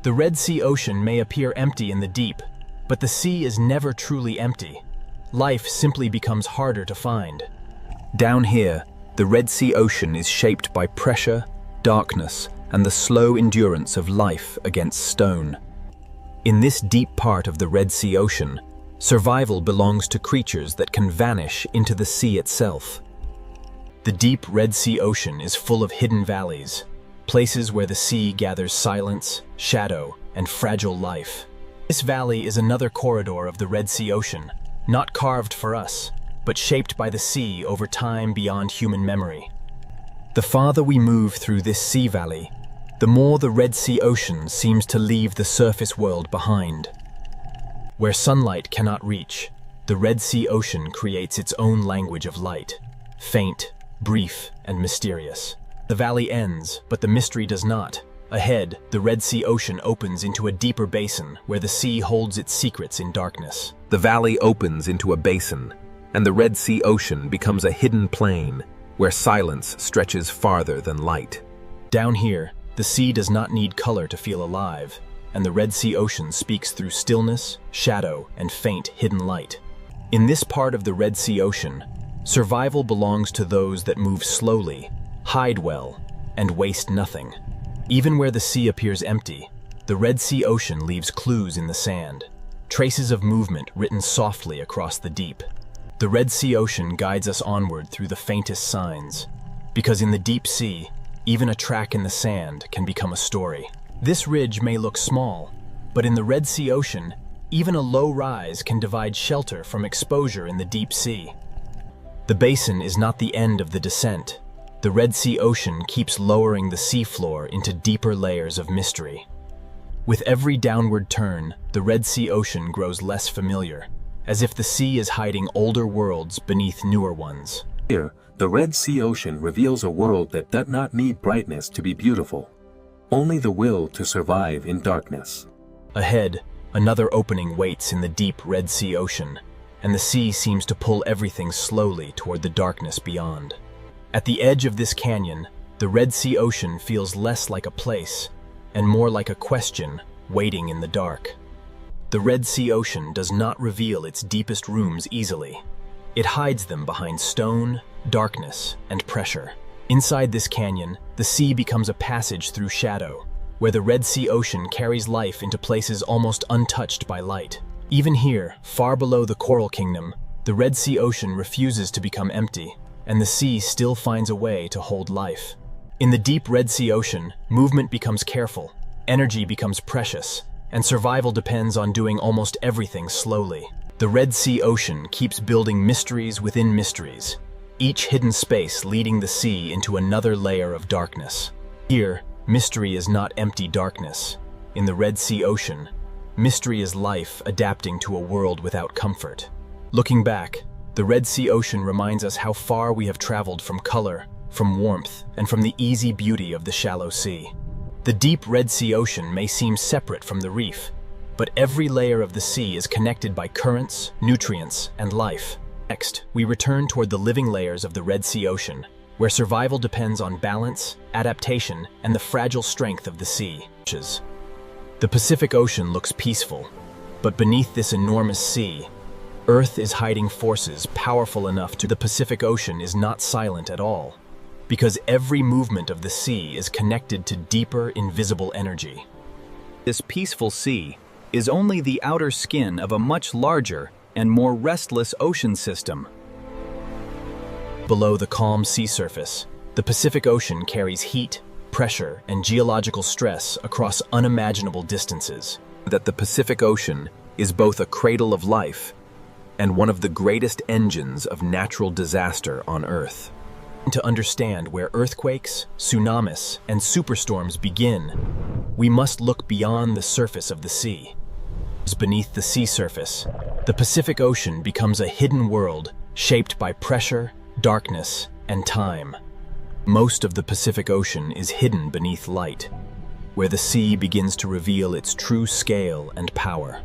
The Red Sea Ocean may appear empty in the deep, but the sea is never truly empty. Life simply becomes harder to find. Down here, the Red Sea Ocean is shaped by pressure, darkness, and the slow endurance of life against stone. In this deep part of the Red Sea Ocean, survival belongs to creatures that can vanish into the sea itself. The deep Red Sea Ocean is full of hidden valleys, places where the sea gathers silence, shadow, and fragile life. This valley is another corridor of the Red Sea Ocean, not carved for us, but shaped by the sea over time beyond human memory. The farther we move through this sea valley, the more the Red Sea Ocean seems to leave the surface world behind. Where sunlight cannot reach, the Red Sea Ocean creates its own language of light, faint, brief, and mysterious. The valley ends, but the mystery does not. Ahead, the Red Sea Ocean opens into a deeper basin where the sea holds its secrets in darkness. The valley opens into a basin, and the Red Sea Ocean becomes a hidden plain where silence stretches farther than light. Down here, the sea does not need color to feel alive, and the Red Sea Ocean speaks through stillness, shadow, and faint hidden light. In this part of the Red Sea Ocean, survival belongs to those that move slowly, hide well, and waste nothing. Even where the sea appears empty, the Red Sea Ocean leaves clues in the sand, traces of movement written softly across the deep. The Red Sea Ocean guides us onward through the faintest signs, because in the deep sea, even a track in the sand can become a story. This ridge may look small, but in the Red Sea Ocean, even a low rise can divide shelter from exposure in the deep sea. The basin is not the end of the descent. The Red Sea Ocean keeps lowering the seafloor into deeper layers of mystery. With every downward turn, the Red Sea Ocean grows less familiar, as if the sea is hiding older worlds beneath newer ones. Here, the Red Sea Ocean reveals a world that does not need brightness to be beautiful, only the will to survive in darkness. Ahead, another opening waits in the deep Red Sea Ocean, and the sea seems to pull everything slowly toward the darkness beyond. At the edge of this canyon, the Red Sea Ocean feels less like a place and more like a question waiting in the dark. The Red Sea Ocean does not reveal its deepest rooms easily. It hides them behind stone, darkness, and pressure. Inside this canyon, the sea becomes a passage through shadow, where the Red Sea Ocean carries life into places almost untouched by light. Even here, far below the Coral Kingdom, the Red Sea Ocean refuses to become empty, and the sea still finds a way to hold life. In the deep Red Sea Ocean, movement becomes careful, energy becomes precious, and survival depends on doing almost everything slowly. The Red Sea Ocean keeps building mysteries within mysteries, each hidden space leading the sea into another layer of darkness. Here, mystery is not empty darkness. In the Red Sea Ocean, mystery is life adapting to a world without comfort. Looking back, the Red Sea Ocean reminds us how far we have traveled from color, from warmth, and from the easy beauty of the shallow sea. The deep Red Sea Ocean may seem separate from the reef, but every layer of the sea is connected by currents, nutrients, and life. Next, we return toward the living layers of the Red Sea Ocean, where survival depends on balance, adaptation, and the fragile strength of the sea. The Pacific Ocean looks peaceful, but beneath this enormous sea, Earth is hiding forces powerful enough to. The Pacific Ocean is not silent at all, because every movement of the sea is connected to deeper, invisible energy. This peaceful sea is only the outer skin of a much larger and more restless ocean system. Below the calm sea surface, the Pacific Ocean carries heat, pressure, and geological stress across unimaginable distances. That the Pacific Ocean is both a cradle of life and one of the greatest engines of natural disaster on Earth. To understand where earthquakes, tsunamis, and superstorms begin, we must look beyond the surface of the sea. Beneath the sea surface, the Pacific Ocean becomes a hidden world shaped by pressure, darkness, and time. Most of the Pacific Ocean is hidden beneath light. where the sea begins to reveal its true scale and power.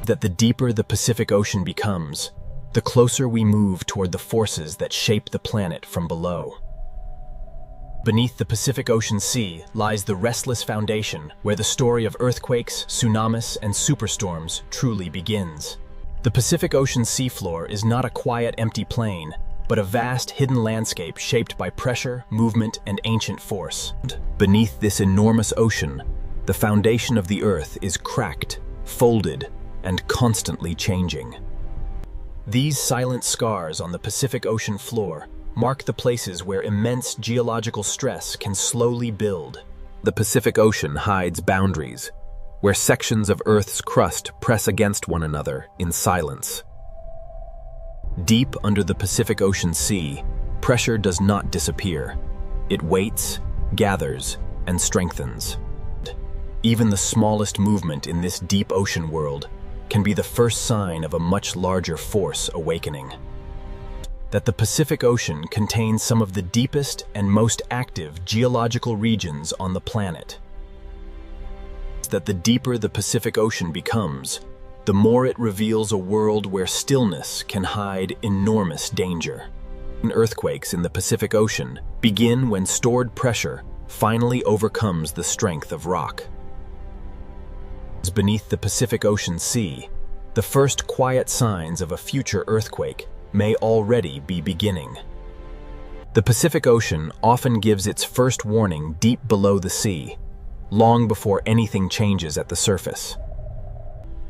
That the deeper the Pacific Ocean becomes, the closer we move toward the forces that shape the planet from below. Beneath the Pacific Ocean Sea lies the restless foundation where the story of earthquakes, tsunamis, and superstorms truly begins. The Pacific Ocean seafloor is not a quiet, empty plain, but a vast, hidden landscape shaped by pressure, movement, and ancient force. Beneath this enormous ocean, the foundation of the Earth is cracked, folded, and constantly changing. These silent scars on the Pacific Ocean floor mark the places where immense geological stress can slowly build. The Pacific Ocean hides boundaries, where sections of Earth's crust press against one another in silence. Deep under the Pacific Ocean Sea, pressure does not disappear. It waits, gathers, and strengthens. Even the smallest movement in this deep ocean world can be the first sign of a much larger force awakening. That the Pacific Ocean contains some of the deepest and most active geological regions on the planet. That the deeper the Pacific Ocean becomes, the more it reveals a world where stillness can hide enormous danger. Earthquakes in the Pacific Ocean begin when stored pressure finally overcomes the strength of rock. Beneath the Pacific Ocean Sea, the first quiet signs of a future earthquake may already be beginning. The Pacific Ocean often gives its first warning deep below the sea, long before anything changes at the surface.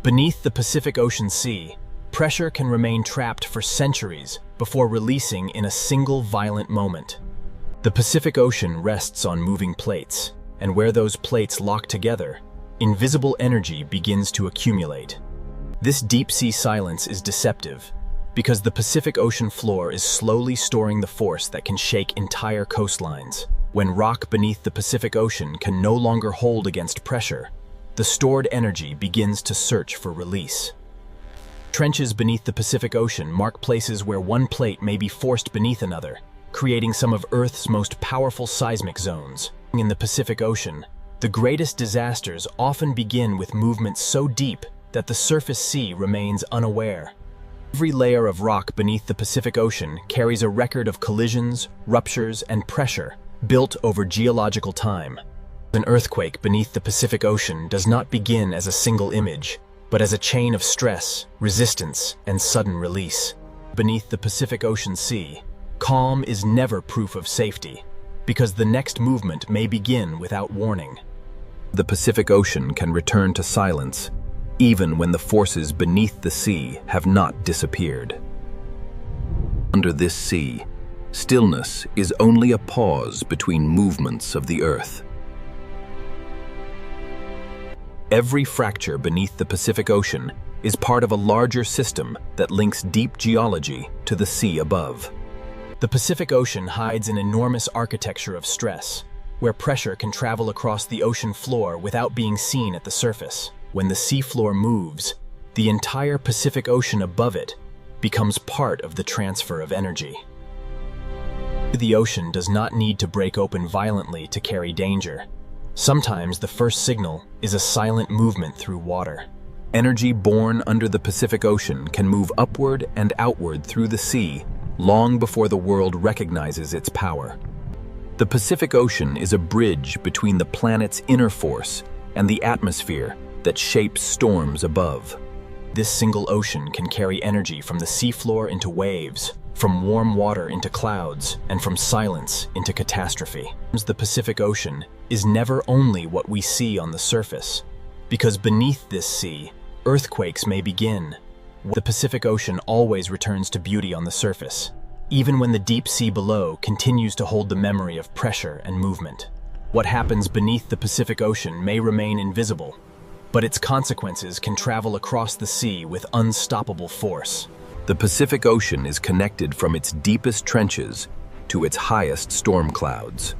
Beneath the Pacific Ocean Sea, pressure can remain trapped for centuries before releasing in a single violent moment. The Pacific Ocean rests on moving plates, and where those plates lock together, invisible energy begins to accumulate. This deep-sea silence is deceptive, because the Pacific Ocean floor is slowly storing the force that can shake entire coastlines. When rock beneath the Pacific Ocean can no longer hold against pressure, the stored energy begins to search for release. Trenches beneath the Pacific Ocean mark places where one plate may be forced beneath another, creating some of Earth's most powerful seismic zones. In the Pacific Ocean, the greatest disasters often begin with movements so deep that the surface sea remains unaware. Every layer of rock beneath the Pacific Ocean carries a record of collisions, ruptures, and pressure built over geological time. An earthquake beneath the Pacific Ocean does not begin as a single image, but as a chain of stress, resistance, and sudden release. Beneath the Pacific Ocean Sea, calm is never proof of safety, because the next movement may begin without warning. The Pacific Ocean can return to silence, even when the forces beneath the sea have not disappeared. Under this sea, stillness is only a pause between movements of the Earth. Every fracture beneath the Pacific Ocean is part of a larger system that links deep geology to the sea above. The Pacific Ocean hides an enormous architecture of stress, where pressure can travel across the ocean floor without being seen at the surface. When the seafloor moves, the entire Pacific Ocean above it becomes part of the transfer of energy. The ocean does not need to break open violently to carry danger. Sometimes the first signal is a silent movement through water. Energy born under the Pacific Ocean can move upward and outward through the sea long before the world recognizes its power. The Pacific Ocean is a bridge between the planet's inner force and the atmosphere that shapes storms above. This single ocean can carry energy from the seafloor into waves, from warm water into clouds, and from silence into catastrophe. The Pacific Ocean is never only what we see on the surface, because beneath this sea, earthquakes may begin. The Pacific Ocean always returns to beauty on the surface, even when the deep sea below continues to hold the memory of pressure and movement. What happens beneath the Pacific Ocean may remain invisible, but its consequences can travel across the sea with unstoppable force. The Pacific Ocean is connected from its deepest trenches to its highest storm clouds.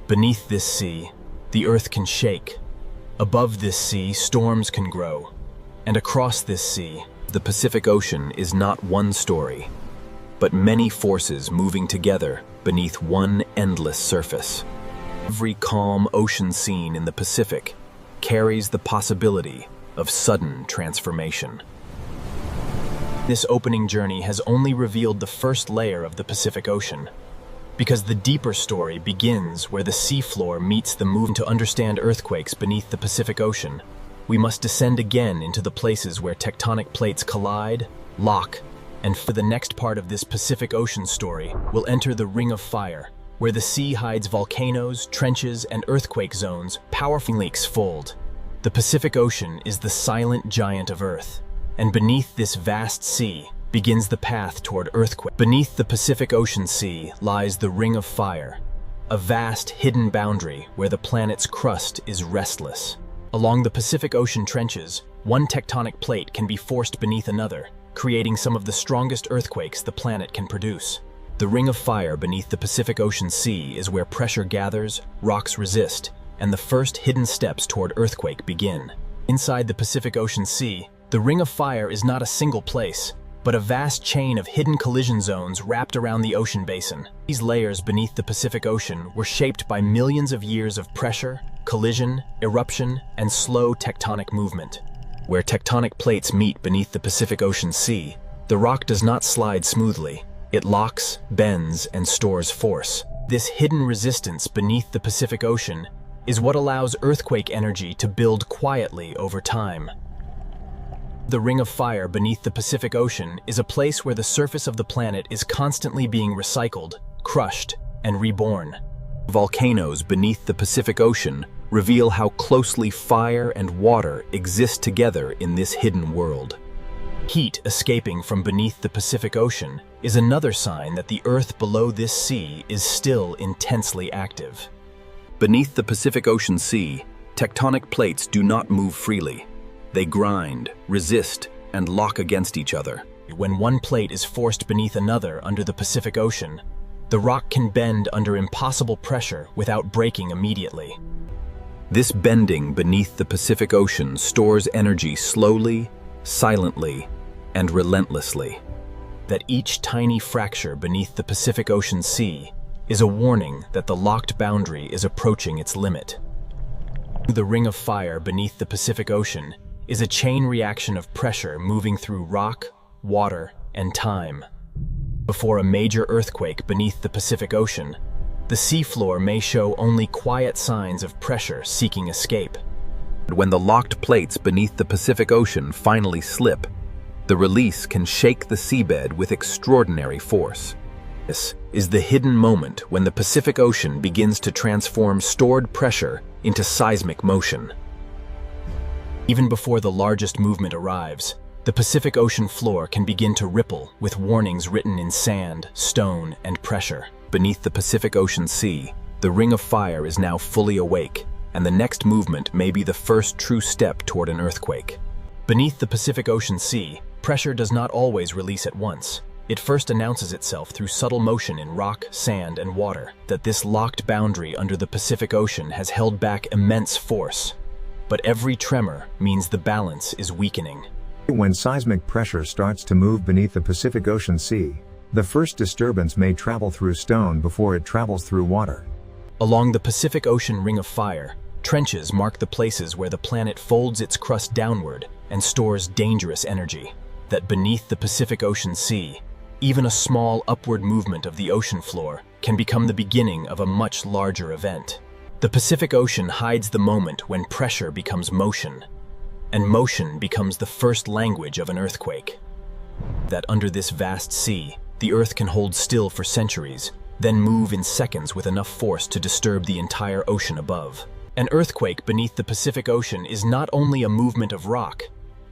Beneath this sea, the earth can shake. Above this sea, storms can grow. And across this sea, the Pacific Ocean is not one story, but many forces moving together beneath one endless surface. Every calm ocean scene in the Pacific carries the possibility of sudden transformation. This opening journey has only revealed the first layer of the Pacific Ocean, because the deeper story begins where the seafloor meets the movement. To understand earthquakes beneath the Pacific Ocean, we must descend again into the places where tectonic plates collide, lock, and for the next part of this Pacific Ocean story, we'll enter the Ring of Fire, where the sea hides volcanoes, trenches, and earthquake zones. Powerful leaks fold. The Pacific Ocean is the silent giant of Earth, and beneath this vast sea begins the path toward earthquake. Beneath the Pacific Ocean Sea lies the Ring of Fire, a vast hidden boundary where the planet's crust is restless. Along the Pacific Ocean trenches, one tectonic plate can be forced beneath another, creating some of the strongest earthquakes the planet can produce. The Ring of Fire beneath the Pacific Ocean Sea is where pressure gathers, rocks resist, and the first hidden steps toward earthquake begin. Inside the Pacific Ocean Sea, the Ring of Fire is not a single place, but a vast chain of hidden collision zones wrapped around the ocean basin. These layers beneath the Pacific Ocean were shaped by millions of years of pressure, collision, eruption, and slow tectonic movement. Where tectonic plates meet beneath the Pacific Ocean Sea, the rock does not slide smoothly. It locks, bends, and stores force. This hidden resistance beneath the Pacific Ocean is what allows earthquake energy to build quietly over time. The Ring of Fire beneath the Pacific Ocean is a place where the surface of the planet is constantly being recycled, crushed, and reborn. Volcanoes beneath the Pacific Ocean reveal how closely fire and water exist together in this hidden world. Heat escaping from beneath the Pacific Ocean is another sign that the Earth below this sea is still intensely active. Beneath the Pacific Ocean Sea, tectonic plates do not move freely. They grind, resist, and lock against each other. When one plate is forced beneath another under the Pacific Ocean, the rock can bend under impossible pressure without breaking immediately. This bending beneath the Pacific Ocean stores energy slowly, silently, and relentlessly. That each tiny fracture beneath the Pacific Ocean Sea is a warning that the locked boundary is approaching its limit. The Ring of Fire beneath the Pacific Ocean is a chain reaction of pressure moving through rock, water, and time. Before a major earthquake beneath the Pacific Ocean, the seafloor may show only quiet signs of pressure seeking escape. When the locked plates beneath the Pacific Ocean finally slip, the release can shake the seabed with extraordinary force. This is the hidden moment when the Pacific Ocean begins to transform stored pressure into seismic motion. Even before the largest movement arrives, the Pacific Ocean floor can begin to ripple with warnings written in sand, stone, and pressure. Beneath the Pacific Ocean Sea, the Ring of Fire is now fully awake, and the next movement may be the first true step toward an earthquake. Beneath the Pacific Ocean Sea, pressure does not always release at once. It first announces itself through subtle motion in rock, sand, and water. That this locked boundary under the Pacific Ocean has held back immense force. But every tremor means the balance is weakening. When seismic pressure starts to move beneath the Pacific Ocean Sea, the first disturbance may travel through stone before it travels through water. Along the Pacific Ocean Ring of Fire, trenches mark the places where the planet folds its crust downward and stores dangerous energy. That beneath the Pacific Ocean Sea, even a small upward movement of the ocean floor can become the beginning of a much larger event. The Pacific Ocean hides the moment when pressure becomes motion, and motion becomes the first language of an earthquake. That under this vast sea, the Earth can hold still for centuries, then move in seconds with enough force to disturb the entire ocean above. An earthquake beneath the Pacific Ocean is not only a movement of rock,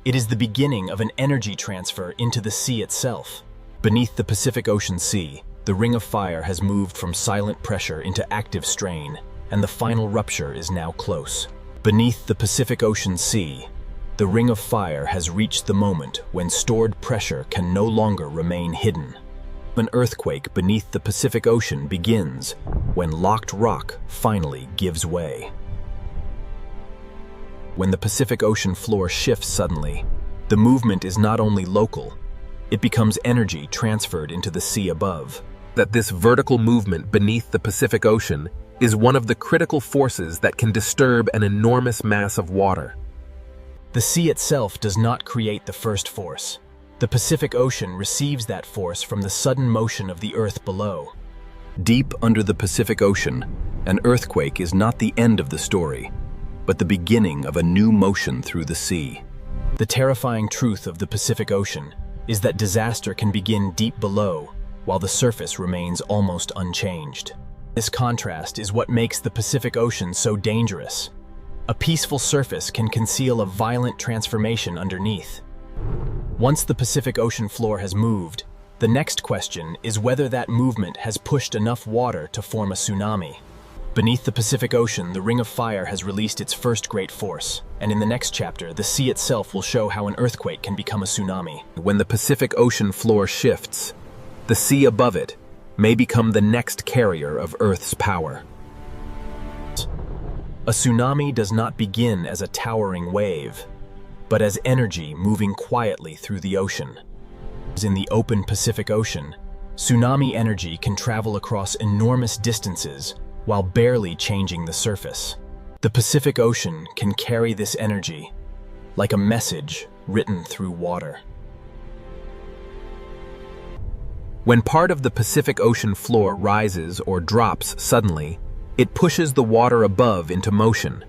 it is the beginning of an energy transfer into the sea itself. Beneath the Pacific Ocean Sea, the Ring of Fire has moved from silent pressure into active strain, and the final rupture is now close. Beneath the Pacific Ocean Sea, the Ring of Fire has reached the moment when stored pressure can no longer remain hidden. An earthquake beneath the Pacific Ocean begins when locked rock finally gives way. When the Pacific Ocean floor shifts suddenly, the movement is not only local, It becomes energy transferred into the sea above. That this vertical movement beneath the Pacific Ocean is one of the critical forces that can disturb an enormous mass of water. The sea itself does not create the first force. The Pacific Ocean receives that force from the sudden motion of the Earth below. Deep under the Pacific Ocean, an earthquake is not the end of the story, but the beginning of a new motion through the sea. The terrifying truth of the Pacific Ocean is that disaster can begin deep below, while the surface remains almost unchanged. This contrast is what makes the Pacific Ocean so dangerous. A peaceful surface can conceal a violent transformation underneath. Once the Pacific Ocean floor has moved, the next question is whether that movement has pushed enough water to form a tsunami. Beneath the Pacific Ocean, the Ring of Fire has released its first great force, and in the next chapter, the sea itself will show how an earthquake can become a tsunami. When the Pacific Ocean floor shifts, the sea above it may become the next carrier of Earth's power. A tsunami does not begin as a towering wave, but as energy moving quietly through the ocean. In the open Pacific Ocean, tsunami energy can travel across enormous distances while barely changing the surface. The Pacific Ocean can carry this energy like a message written through water. When part of the Pacific Ocean floor rises or drops suddenly, it pushes the water above into motion.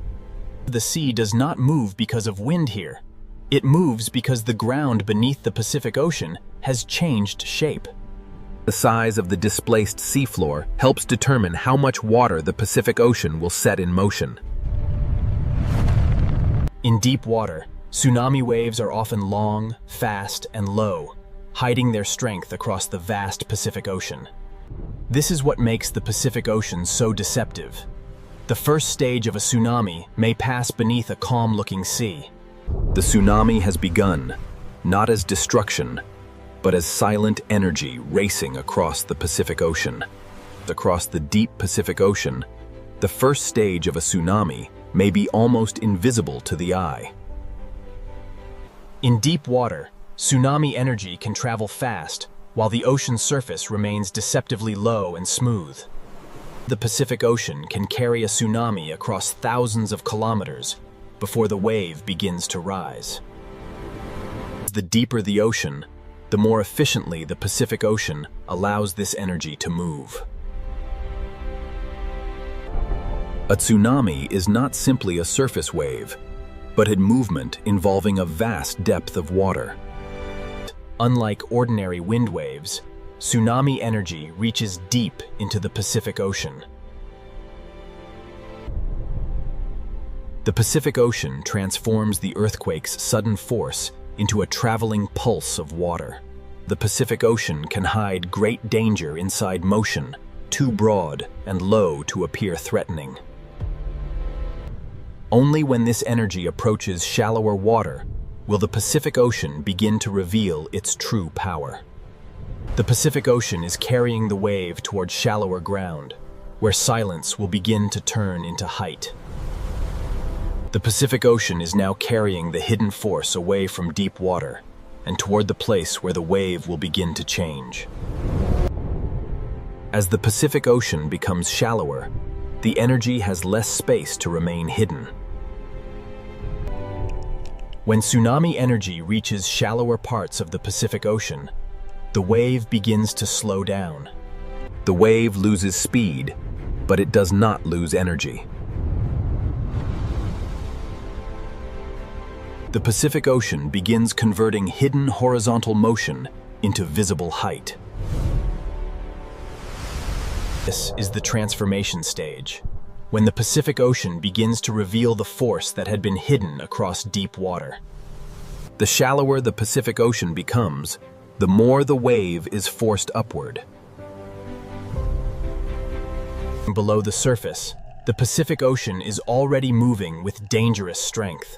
The sea does not move because of wind here. It moves because the ground beneath the Pacific Ocean has changed shape. The size of the displaced seafloor helps determine how much water the Pacific Ocean will set in motion. In deep water, tsunami waves are often long, fast, and low, hiding their strength across the vast Pacific Ocean. This is what makes the Pacific Ocean so deceptive. The first stage of a tsunami may pass beneath a calm-looking sea. The tsunami has begun, not as destruction, but as silent energy racing across the Pacific Ocean. Across the deep Pacific Ocean, the first stage of a tsunami may be almost invisible to the eye. In deep water, tsunami energy can travel fast, while the ocean surface remains deceptively low and smooth. The Pacific Ocean can carry a tsunami across thousands of kilometers before the wave begins to rise. The deeper the ocean, the more efficiently the Pacific Ocean allows this energy to move. A tsunami is not simply a surface wave, but a movement involving a vast depth of water. Unlike ordinary wind waves, tsunami energy reaches deep into the Pacific Ocean. The Pacific Ocean transforms the earthquake's sudden force into a traveling pulse of water. The Pacific Ocean can hide great danger inside motion, too broad and low to appear threatening. Only when this energy approaches shallower water will the Pacific Ocean begin to reveal its true power. The Pacific Ocean is carrying the wave toward shallower ground, where silence will begin to turn into height. The Pacific Ocean is now carrying the hidden force away from deep water and toward the place where the wave will begin to change. As the Pacific Ocean becomes shallower, the energy has less space to remain hidden. When tsunami energy reaches shallower parts of the Pacific Ocean, the wave begins to slow down. The wave loses speed, but it does not lose energy. The Pacific Ocean begins converting hidden horizontal motion into visible height. This is the transformation stage, when the Pacific Ocean begins to reveal the force that had been hidden across deep water. The shallower the Pacific Ocean becomes, the more the wave is forced upward. Below the surface, the Pacific Ocean is already moving with dangerous strength.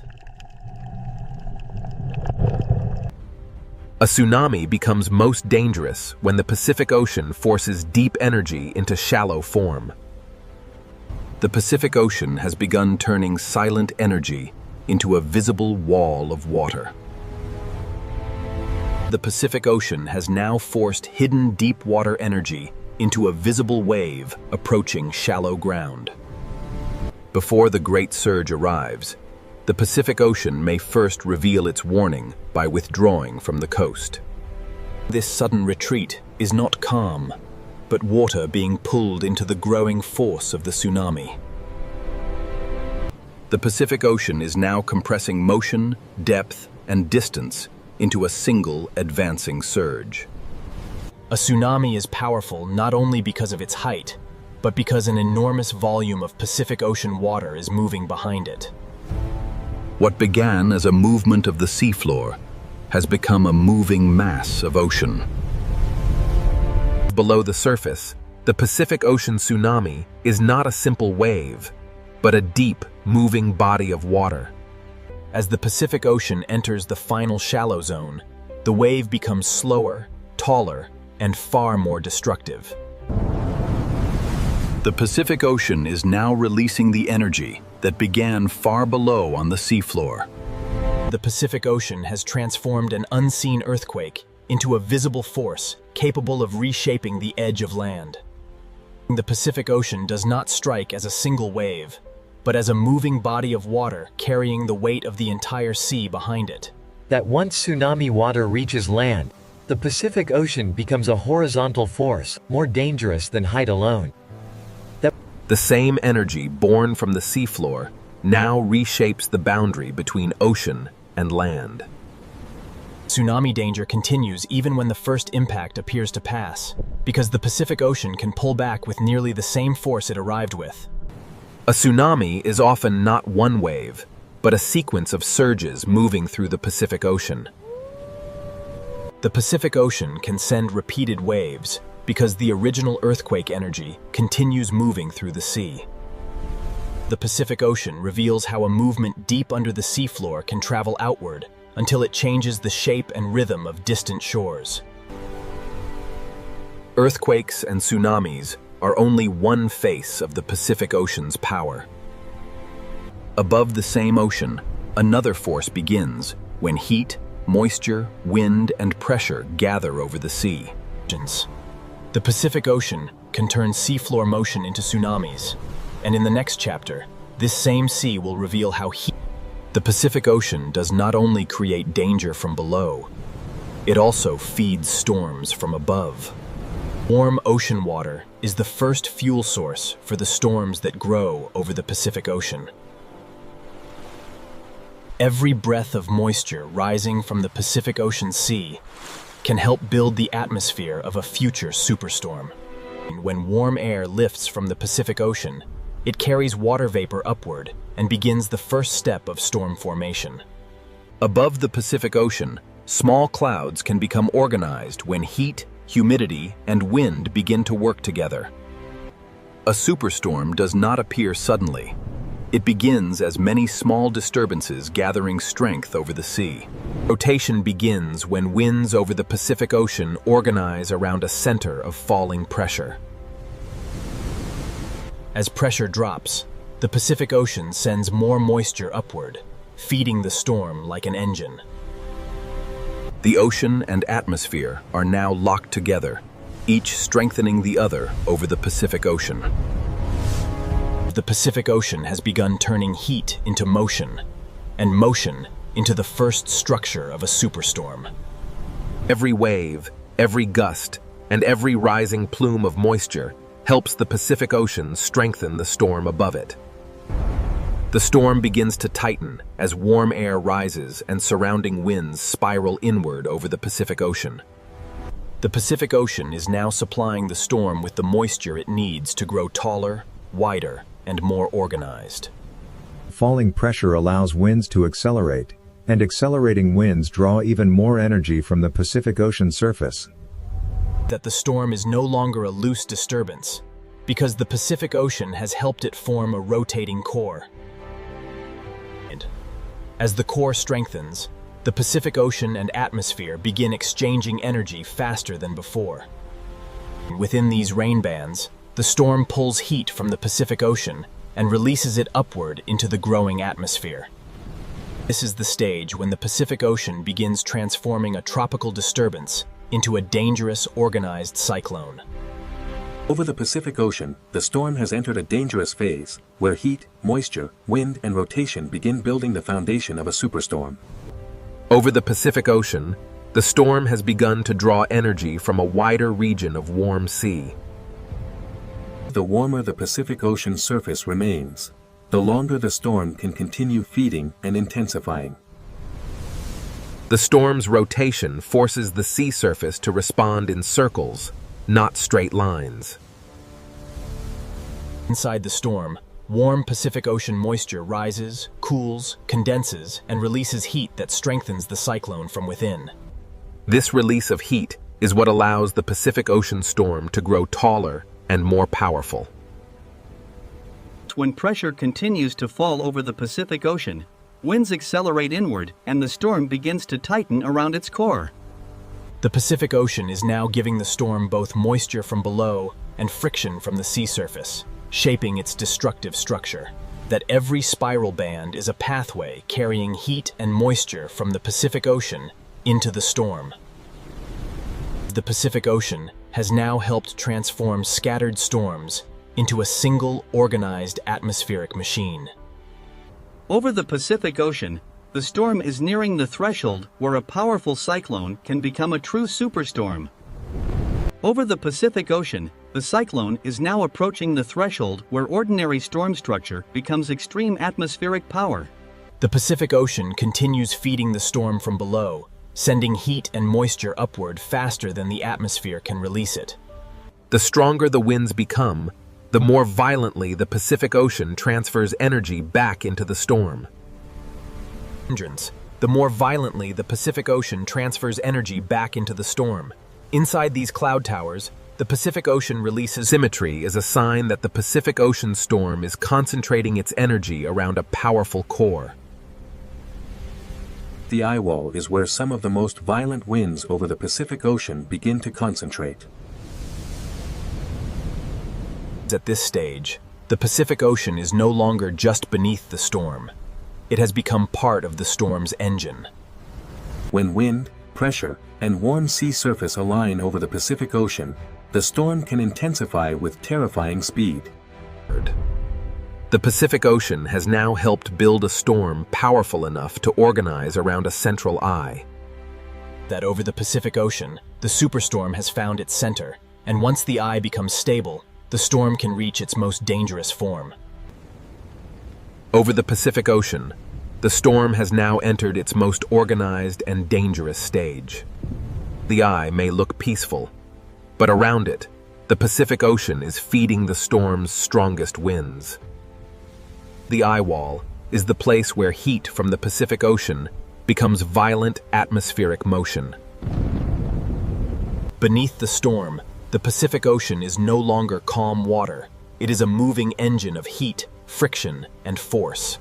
A tsunami becomes most dangerous when the Pacific Ocean forces deep energy into shallow form. The Pacific Ocean has begun turning silent energy into a visible wall of water. The Pacific Ocean has now forced hidden deep water energy into a visible wave approaching shallow ground. Before the great surge arrives, the Pacific Ocean may first reveal its warning by withdrawing from the coast. This sudden retreat is not calm, but water being pulled into the growing force of the tsunami. The Pacific Ocean is now compressing motion, depth, and distance into a single advancing surge. A tsunami is powerful not only because of its height, but because an enormous volume of Pacific Ocean water is moving behind it. What began as a movement of the seafloor has become a moving mass of ocean. Below the surface, the Pacific Ocean tsunami is not a simple wave, but a deep, moving body of water. As the Pacific Ocean enters the final shallow zone, the wave becomes slower, taller, and far more destructive. The Pacific Ocean is now releasing the energy that began far below on the seafloor. The Pacific Ocean has transformed an unseen earthquake into a visible force capable of reshaping the edge of land. The Pacific Ocean does not strike as a single wave, but as a moving body of water carrying the weight of the entire sea behind it. That once tsunami water reaches land, the Pacific Ocean becomes a horizontal force, more dangerous than height alone. The same energy born from the seafloor now reshapes the boundary between ocean and land. Tsunami danger continues even when the first impact appears to pass, because the Pacific Ocean can pull back with nearly the same force it arrived with. A tsunami is often not one wave, but a sequence of surges moving through the Pacific Ocean. The Pacific Ocean can send repeated waves because the original earthquake energy continues moving through the sea. The Pacific Ocean reveals how a movement deep under the seafloor can travel outward until it changes the shape and rhythm of distant shores. Earthquakes and tsunamis are only one face of the Pacific Ocean's power. Above the same ocean, another force begins when heat, moisture, wind, and pressure gather over the sea. The Pacific Ocean can turn seafloor motion into tsunamis, and in the next chapter, this same sea will reveal how the Pacific Ocean does not only create danger from below, it also feeds storms from above. Warm ocean water is the first fuel source for the storms that grow over the Pacific Ocean. Every breath of moisture rising from the Pacific Ocean sea can help build the atmosphere of a future superstorm. When warm air lifts from the Pacific Ocean, it carries water vapor upward and begins the first step of storm formation. Above the Pacific Ocean, small clouds can become organized when heat, humidity, and wind begin to work together. A superstorm does not appear suddenly. It begins as many small disturbances gathering strength over the sea. Rotation begins when winds over the Pacific Ocean organize around a center of falling pressure. As pressure drops, the Pacific Ocean sends more moisture upward, feeding the storm like an engine. The ocean and atmosphere are now locked together, each strengthening the other over the Pacific Ocean. The Pacific Ocean has begun turning heat into motion, and motion into the first structure of a superstorm. Every wave, every gust, and every rising plume of moisture helps the Pacific Ocean strengthen the storm above it. The storm begins to tighten as warm air rises and surrounding winds spiral inward over the Pacific Ocean. The Pacific Ocean is now supplying the storm with the moisture it needs to grow taller, wider, and more organized. Falling pressure allows winds to accelerate, and accelerating winds draw even more energy from the Pacific Ocean surface. That the storm is no longer a loose disturbance, because the Pacific Ocean has helped it form a rotating core. As the core strengthens, the Pacific Ocean and atmosphere begin exchanging energy faster than before. Within these rain bands, the storm pulls heat from the Pacific Ocean and releases it upward into the growing atmosphere. This is the stage when the Pacific Ocean begins transforming a tropical disturbance into a dangerous, organized cyclone. Over the Pacific Ocean, the storm has entered a dangerous phase, where heat, moisture, wind, and rotation begin building the foundation of a superstorm. Over the Pacific Ocean, the storm has begun to draw energy from a wider region of warm sea. The warmer the Pacific Ocean surface remains, the longer the storm can continue feeding and intensifying. The storm's rotation forces the sea surface to respond in circles, not straight lines. Inside the storm, warm Pacific Ocean moisture rises, cools, condenses, and releases heat that strengthens the cyclone from within. This release of heat is what allows the Pacific Ocean storm to grow taller and more powerful. When pressure continues to fall over the Pacific Ocean, winds accelerate inward and the storm begins to tighten around its core. The Pacific Ocean is now giving the storm both moisture from below and friction from the sea surface, shaping its destructive structure. That every spiral band is a pathway carrying heat and moisture from the Pacific Ocean into the storm. The Pacific Ocean has now helped transform scattered storms into a single organized atmospheric machine. Over the Pacific Ocean, the storm is nearing the threshold where a powerful cyclone can become a true superstorm. Over the Pacific Ocean, the cyclone is now approaching the threshold where ordinary storm structure becomes extreme atmospheric power. The Pacific Ocean continues feeding the storm from below, sending heat and moisture upward faster than the atmosphere can release it. The stronger the winds become, the more violently the Pacific Ocean transfers energy back into the storm. The more violently the Pacific Ocean transfers energy back into the storm. Inside these cloud towers, the Pacific Ocean releases symmetry is a sign that the Pacific Ocean storm is concentrating its energy around a powerful core. The eye wall is where some of the most violent winds over the Pacific Ocean begin to concentrate. At this stage, the Pacific Ocean is no longer just beneath the storm. It has become part of the storm's engine. When wind, pressure, and warm sea surface align over the Pacific Ocean, the storm can intensify with terrifying speed. The Pacific Ocean has now helped build a storm powerful enough to organize around a central eye. That over the Pacific Ocean, the superstorm has found its center, and once the eye becomes stable, the storm can reach its most dangerous form. Over the Pacific Ocean, the storm has now entered its most organized and dangerous stage. The eye may look peaceful, but around it, the Pacific Ocean is feeding the storm's strongest winds. The eye wall is the place where heat from the Pacific Ocean becomes violent atmospheric motion. Beneath the storm, the Pacific Ocean is no longer calm water. It is a moving engine of heat, friction, and force.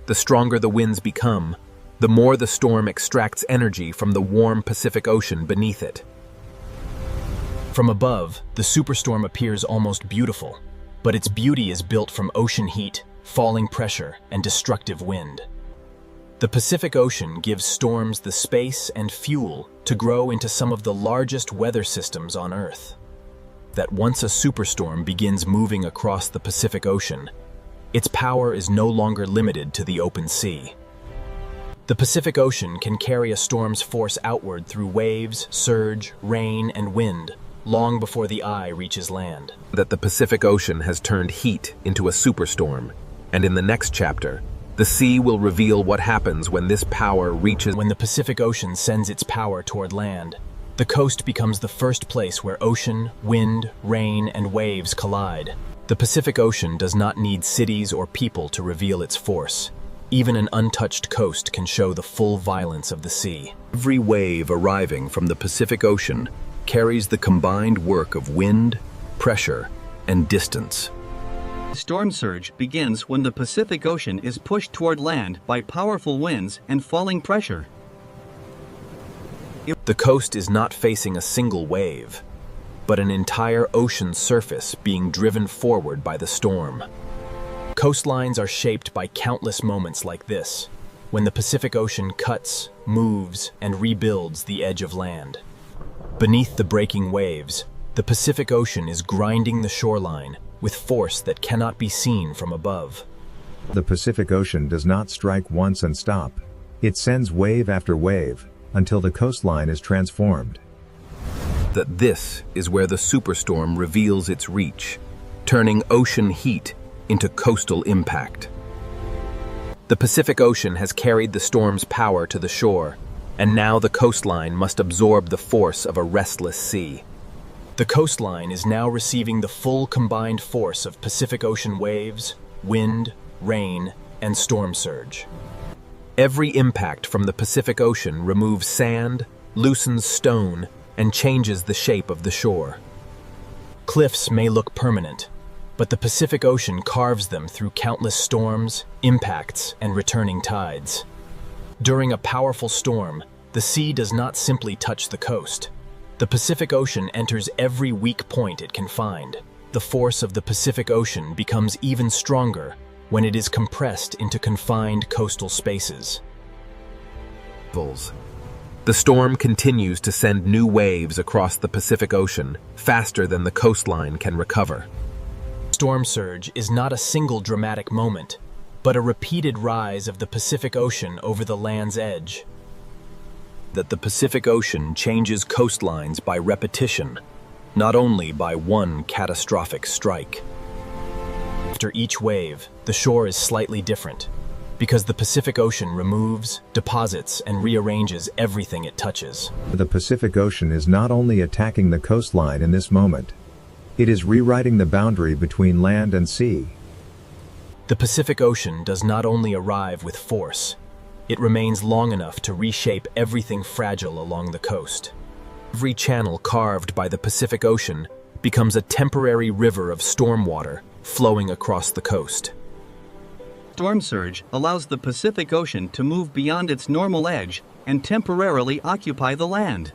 The stronger the winds become, the more the storm extracts energy from the warm Pacific Ocean beneath it. From above, the superstorm appears almost beautiful, but its beauty is built from ocean heat, falling pressure, and destructive wind. The Pacific Ocean gives storms the space and fuel to grow into some of the largest weather systems on Earth. That once a superstorm begins moving across the Pacific Ocean, its power is no longer limited to the open sea. The Pacific Ocean can carry a storm's force outward through waves, surge, rain, and wind, long before the eye reaches land. That the Pacific Ocean has turned heat into a superstorm, and in the next chapter, the sea will reveal what happens when this power reaches. When the Pacific Ocean sends its power toward land, the coast becomes the first place where ocean, wind, rain, and waves collide. The Pacific Ocean does not need cities or people to reveal its force. Even an untouched coast can show the full violence of the sea. Every wave arriving from the Pacific Ocean carries the combined work of wind, pressure, and distance. Storm surge begins when the Pacific Ocean is pushed toward land by powerful winds and falling pressure. The coast is not facing a single wave, but an entire ocean surface being driven forward by the storm. Coastlines are shaped by countless moments like this, when the Pacific Ocean cuts, moves, and rebuilds the edge of land. Beneath the breaking waves, the Pacific Ocean is grinding the shoreline with force that cannot be seen from above. The Pacific Ocean does not strike once and stop. It sends wave after wave, until the coastline is transformed. That this is where the superstorm reveals its reach, turning ocean heat into coastal impact. The Pacific Ocean has carried the storm's power to the shore, and now the coastline must absorb the force of a restless sea. The coastline is now receiving the full combined force of Pacific Ocean waves, wind, rain, and storm surge. Every impact from the Pacific Ocean removes sand, loosens stone, and changes the shape of the shore. Cliffs may look permanent, but the Pacific Ocean carves them through countless storms, impacts, and returning tides. During a powerful storm, the sea does not simply touch the coast. The Pacific Ocean enters every weak point it can find. The force of the Pacific Ocean becomes even stronger when it is compressed into confined coastal spaces. The storm continues to send new waves across the Pacific Ocean faster than the coastline can recover. Storm surge is not a single dramatic moment, but a repeated rise of the Pacific Ocean over the land's edge. That the Pacific Ocean changes coastlines by repetition, not only by one catastrophic strike. After each wave, the shore is slightly different, because the Pacific Ocean removes, deposits, and rearranges everything it touches. The Pacific Ocean is not only attacking the coastline in this moment, it is rewriting the boundary between land and sea. The Pacific Ocean does not only arrive with force, it remains long enough to reshape everything fragile along the coast. Every channel carved by the Pacific Ocean becomes a temporary river of storm water flowing across the coast. Storm surge allows the Pacific Ocean to move beyond its normal edge and temporarily occupy the land.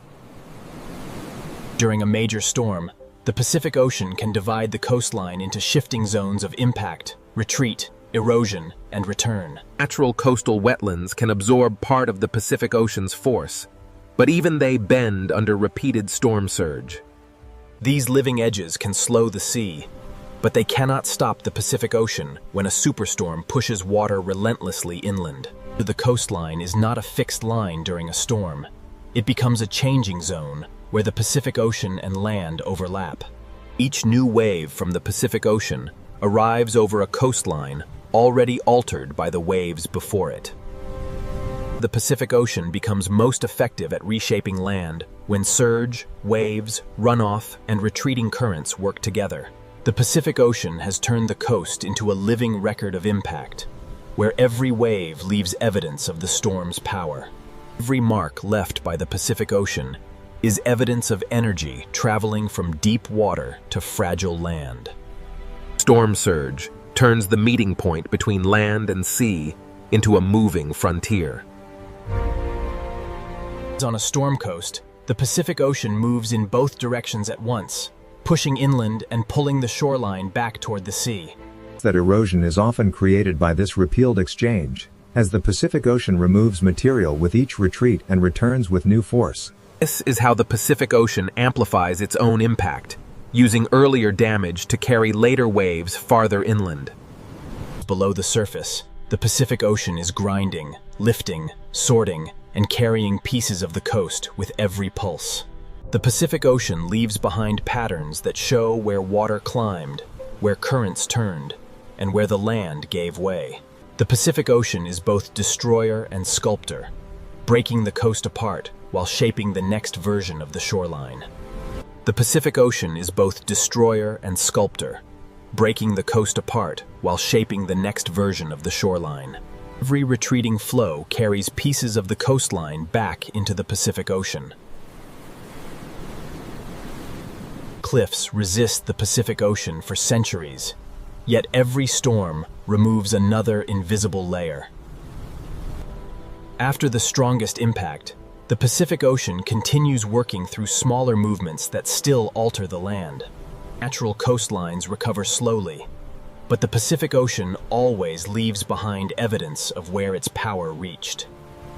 During a major storm, the Pacific Ocean can divide the coastline into shifting zones of impact, retreat, erosion, and return. Natural coastal wetlands can absorb part of the Pacific Ocean's force, but even they bend under repeated storm surge. These living edges can slow the sea, but they cannot stop the Pacific Ocean when a superstorm pushes water relentlessly inland. The coastline is not a fixed line during a storm. It becomes a changing zone where the Pacific Ocean and land overlap. Each new wave from the Pacific Ocean arrives over a coastline already altered by the waves before it. The Pacific Ocean becomes most effective at reshaping land when surge, waves, runoff, and retreating currents work together. The Pacific Ocean has turned the coast into a living record of impact, where every wave leaves evidence of the storm's power. Every mark left by the Pacific Ocean is evidence of energy traveling from deep water to fragile land. Storm surge turns the meeting point between land and sea into a moving frontier. On a storm coast, the Pacific Ocean moves in both directions at once, pushing inland and pulling the shoreline back toward the sea. That erosion is often created by this repealed exchange, as the Pacific Ocean removes material with each retreat and returns with new force. This is how the Pacific Ocean amplifies its own impact, using earlier damage to carry later waves farther inland. Below the surface, the Pacific Ocean is grinding, lifting, sorting, and carrying pieces of the coast with every pulse. The Pacific Ocean leaves behind patterns that show where water climbed, where currents turned, and where the land gave way. The Pacific Ocean is both destroyer and sculptor, breaking the coast apart while shaping the next version of the shoreline. The Pacific Ocean is both destroyer and sculptor, breaking the coast apart while shaping the next version of the shoreline. Every retreating flow carries pieces of the coastline back into the Pacific Ocean. Cliffs resist the Pacific Ocean for centuries, yet every storm removes another invisible layer. After the strongest impact, the Pacific Ocean continues working through smaller movements that still alter the land. Natural coastlines recover slowly, But the Pacific Ocean always leaves behind evidence of where its power reached.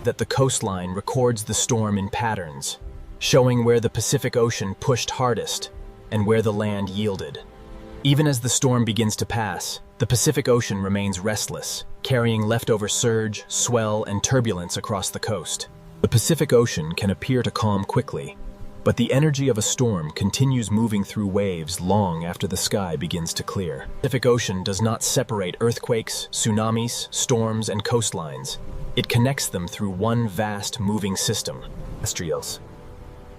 That the coastline records the storm in patterns, showing where the Pacific Ocean pushed hardest and where the land yielded. Even as the storm begins to pass, the Pacific Ocean remains restless, carrying leftover surge, swell, and turbulence across the coast. The Pacific Ocean can appear to calm quickly, but the energy of a storm continues moving through waves long after the sky begins to clear. The Pacific Ocean does not separate earthquakes, tsunamis, storms, and coastlines. It connects them through one vast moving system. Terrestrials.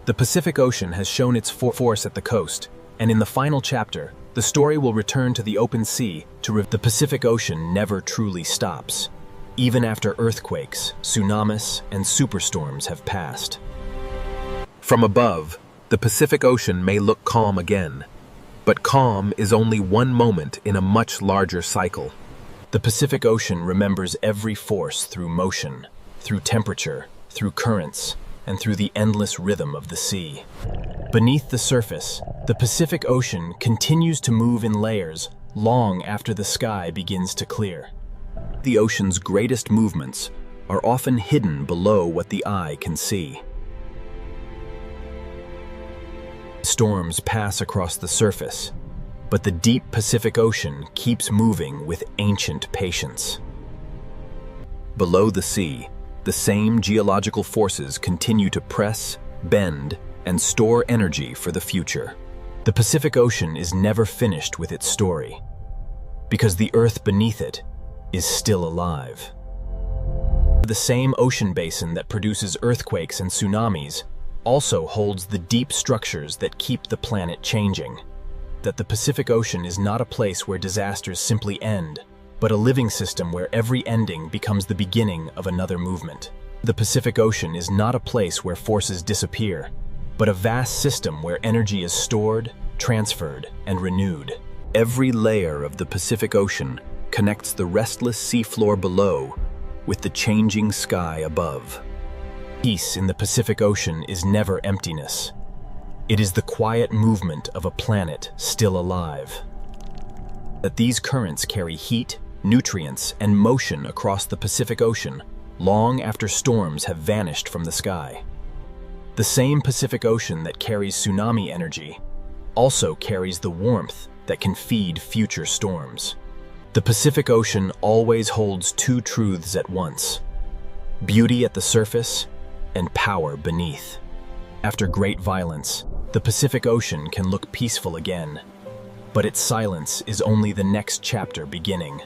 The Pacific Ocean has shown its force at the coast, and in the final chapter, the story will return to the open sea to the Pacific Ocean never truly stops, even after earthquakes, tsunamis, and superstorms have passed. From above, the Pacific Ocean may look calm again, but calm is only one moment in a much larger cycle. The Pacific Ocean remembers every force through motion, through temperature, through currents, and through the endless rhythm of the sea. Beneath the surface, the Pacific Ocean continues to move in layers long after the sky begins to clear. The ocean's greatest movements are often hidden below what the eye can see. Storms pass across the surface, but the deep Pacific Ocean keeps moving with ancient patience. Below the sea, the same geological forces continue to press, bend, and store energy for the future. The Pacific Ocean is never finished with its story, because the earth beneath it is still alive. The same ocean basin that produces earthquakes and tsunamis also holds the deep structures that keep the planet changing. That the Pacific Ocean is not a place where disasters simply end, but a living system where every ending becomes the beginning of another movement. The Pacific Ocean is not a place where forces disappear, but a vast system where energy is stored, transferred, and renewed. Every layer of the Pacific Ocean connects the restless seafloor below with the changing sky above. Peace in the Pacific Ocean is never emptiness. It is the quiet movement of a planet still alive. That these currents carry heat, nutrients, and motion across the Pacific Ocean long after storms have vanished from the sky. The same Pacific Ocean that carries tsunami energy also carries the warmth that can feed future storms. The Pacific Ocean always holds two truths at once: beauty at the surface and power beneath. After great violence, the Pacific Ocean can look peaceful again, but its silence is only the next chapter beginning.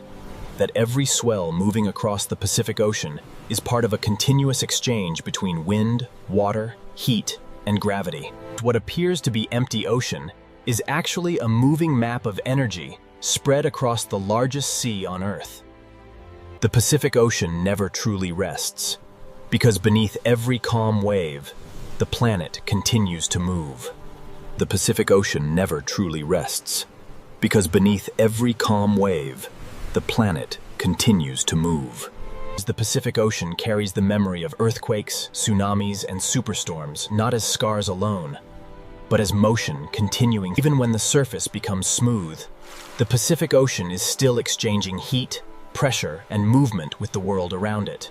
That every swell moving across the Pacific Ocean is part of a continuous exchange between wind, water, heat, and gravity. What appears to be empty ocean is actually a moving map of energy spread across the largest sea on Earth. The Pacific Ocean never truly rests, because beneath every calm wave, the planet continues to move. The Pacific Ocean never truly rests, because beneath every calm wave, the planet continues to move. The Pacific Ocean carries the memory of earthquakes, tsunamis, and superstorms not as scars alone, but as motion continuing. Even when the surface becomes smooth, the Pacific Ocean is still exchanging heat, pressure, and movement with the world around it.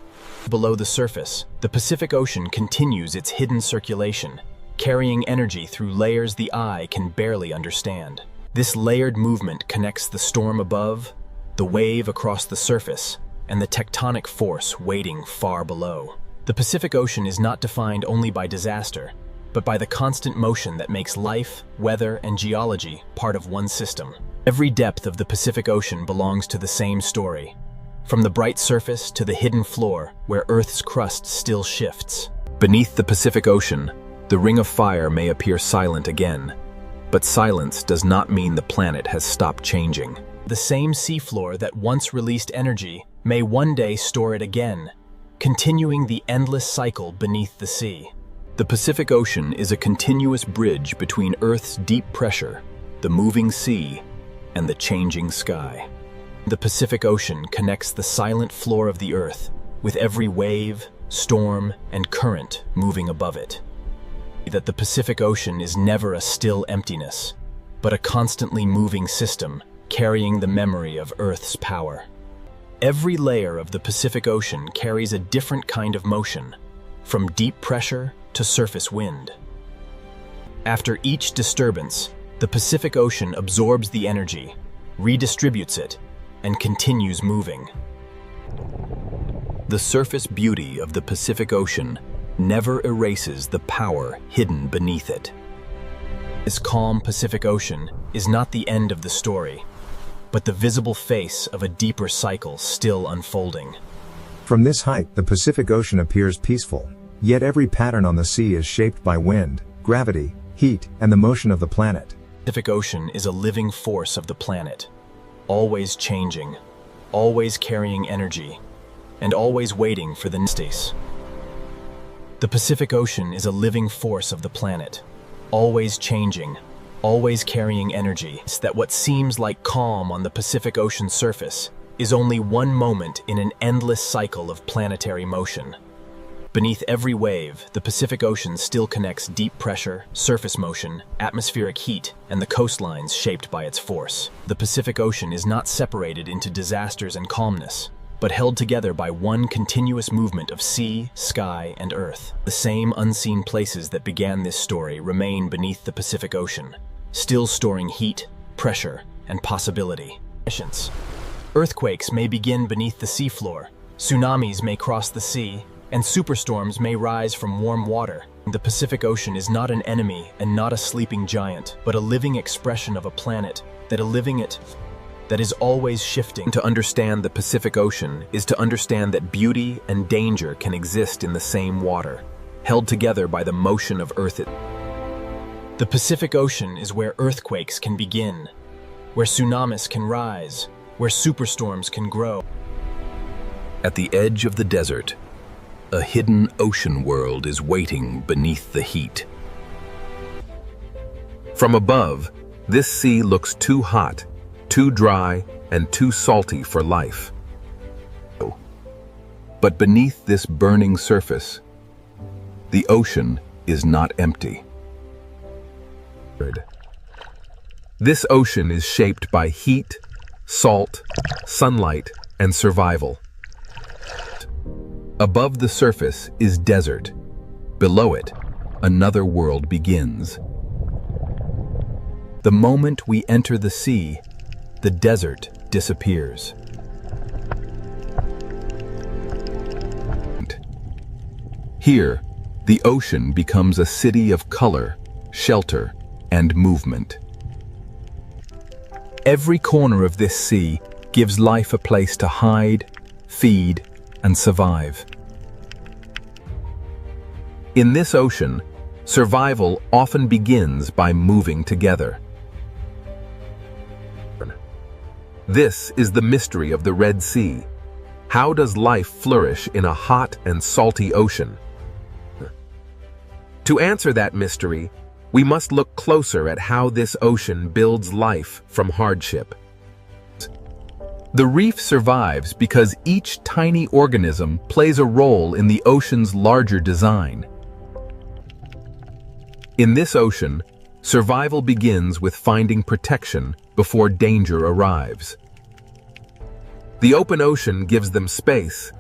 Below the surface, the Pacific Ocean continues its hidden circulation, carrying energy through layers the eye can barely understand. This layered movement connects the storm above, the wave across the surface, and the tectonic force waiting far below. The Pacific Ocean is not defined only by disaster, but by the constant motion that makes life, weather, and geology part of one system. Every depth of the Pacific Ocean belongs to the same story, from the bright surface to the hidden floor where Earth's crust still shifts. Beneath the Pacific Ocean, the ring of fire may appear silent again, but silence does not mean the planet has stopped changing. The same seafloor that once released energy may one day store it again, continuing the endless cycle beneath the sea. The Pacific Ocean is a continuous bridge between Earth's deep pressure, the moving sea, and the changing sky. The Pacific Ocean connects the silent floor of the Earth with every wave, storm, and current moving above it. That the Pacific Ocean is never a still emptiness, but a constantly moving system carrying the memory of Earth's power. Every layer of the Pacific Ocean carries a different kind of motion, from deep pressure to surface wind. After each disturbance, the Pacific Ocean absorbs the energy, redistributes it, and continues moving. The surface beauty of the Pacific Ocean never erases the power hidden beneath it. This calm Pacific Ocean is not the end of the story, but the visible face of a deeper cycle still unfolding. From this height, the Pacific Ocean appears peaceful, yet every pattern on the sea is shaped by wind, gravity, heat, and the motion of the planet. The Pacific Ocean is a living force of the planet, always changing, always carrying energy, and always waiting for the next stage. The Pacific Ocean is a living force of the planet, always changing, always carrying energy. It's that what seems like calm on the Pacific Ocean surface is only one moment in an endless cycle of planetary motion. Beneath every wave, the Pacific Ocean still connects deep pressure, surface motion, atmospheric heat, and the coastlines shaped by its force. The Pacific Ocean is not separated into disasters and calmness, but held together by one continuous movement of sea, sky, and earth. The same unseen places that began this story remain beneath the Pacific Ocean, still storing heat, pressure, and possibility. Earthquakes may begin beneath the seafloor, tsunamis may cross the sea, and superstorms may rise from warm water. The Pacific Ocean is not an enemy and not a sleeping giant, but a living expression of a planet that is always shifting. To understand the Pacific Ocean is to understand that beauty and danger can exist in the same water, held together by the motion of Earth. The Pacific Ocean is where earthquakes can begin, where tsunamis can rise, where superstorms can grow. At the edge of the desert, a hidden ocean world is waiting beneath the heat. From above, this sea looks too hot, too dry, and too salty for life. But beneath this burning surface, the ocean is not empty. This ocean is shaped by heat, salt, sunlight, and survival. Above the surface is desert. Below it, another world begins. The moment we enter the sea, the desert disappears. Here, the ocean becomes a city of color, shelter, and movement. Every corner of this sea gives life a place to hide, feed, and survive. In this ocean, survival often begins by moving together. This is the mystery of the Red Sea. How does life flourish in a hot and salty ocean? To answer that mystery, we must look closer at how this ocean builds life from hardship. The reef survives because each tiny organism plays a role in the ocean's larger design. In this ocean, survival begins with finding protection before danger arrives. The open ocean gives them space,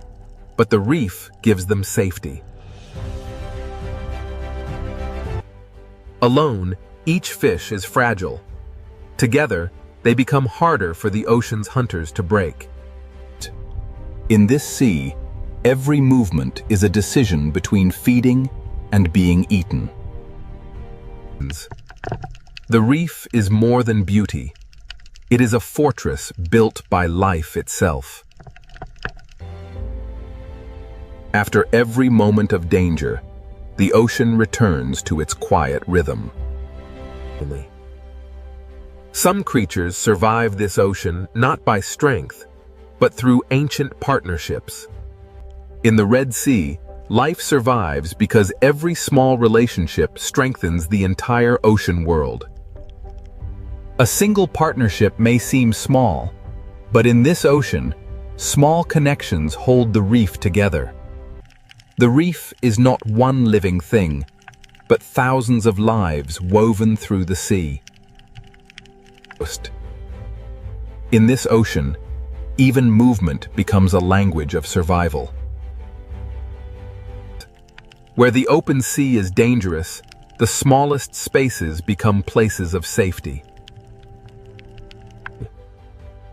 but the reef gives them safety. Alone, each fish is fragile. Together, they become harder for the ocean's hunters to break. In this sea, every movement is a decision between feeding and being eaten. The reef is more than beauty. It is a fortress built by life itself. After every moment of danger, the ocean returns to its quiet rhythm. Some creatures survive this ocean not by strength, but through ancient partnerships. In the Red Sea, life survives because every small relationship strengthens the entire ocean world. A single partnership may seem small, but in this ocean, small connections hold the reef together. The reef is not one living thing, but thousands of lives woven through the sea. In this ocean, even movement becomes a language of survival. Where the open sea is dangerous, the smallest spaces become places of safety.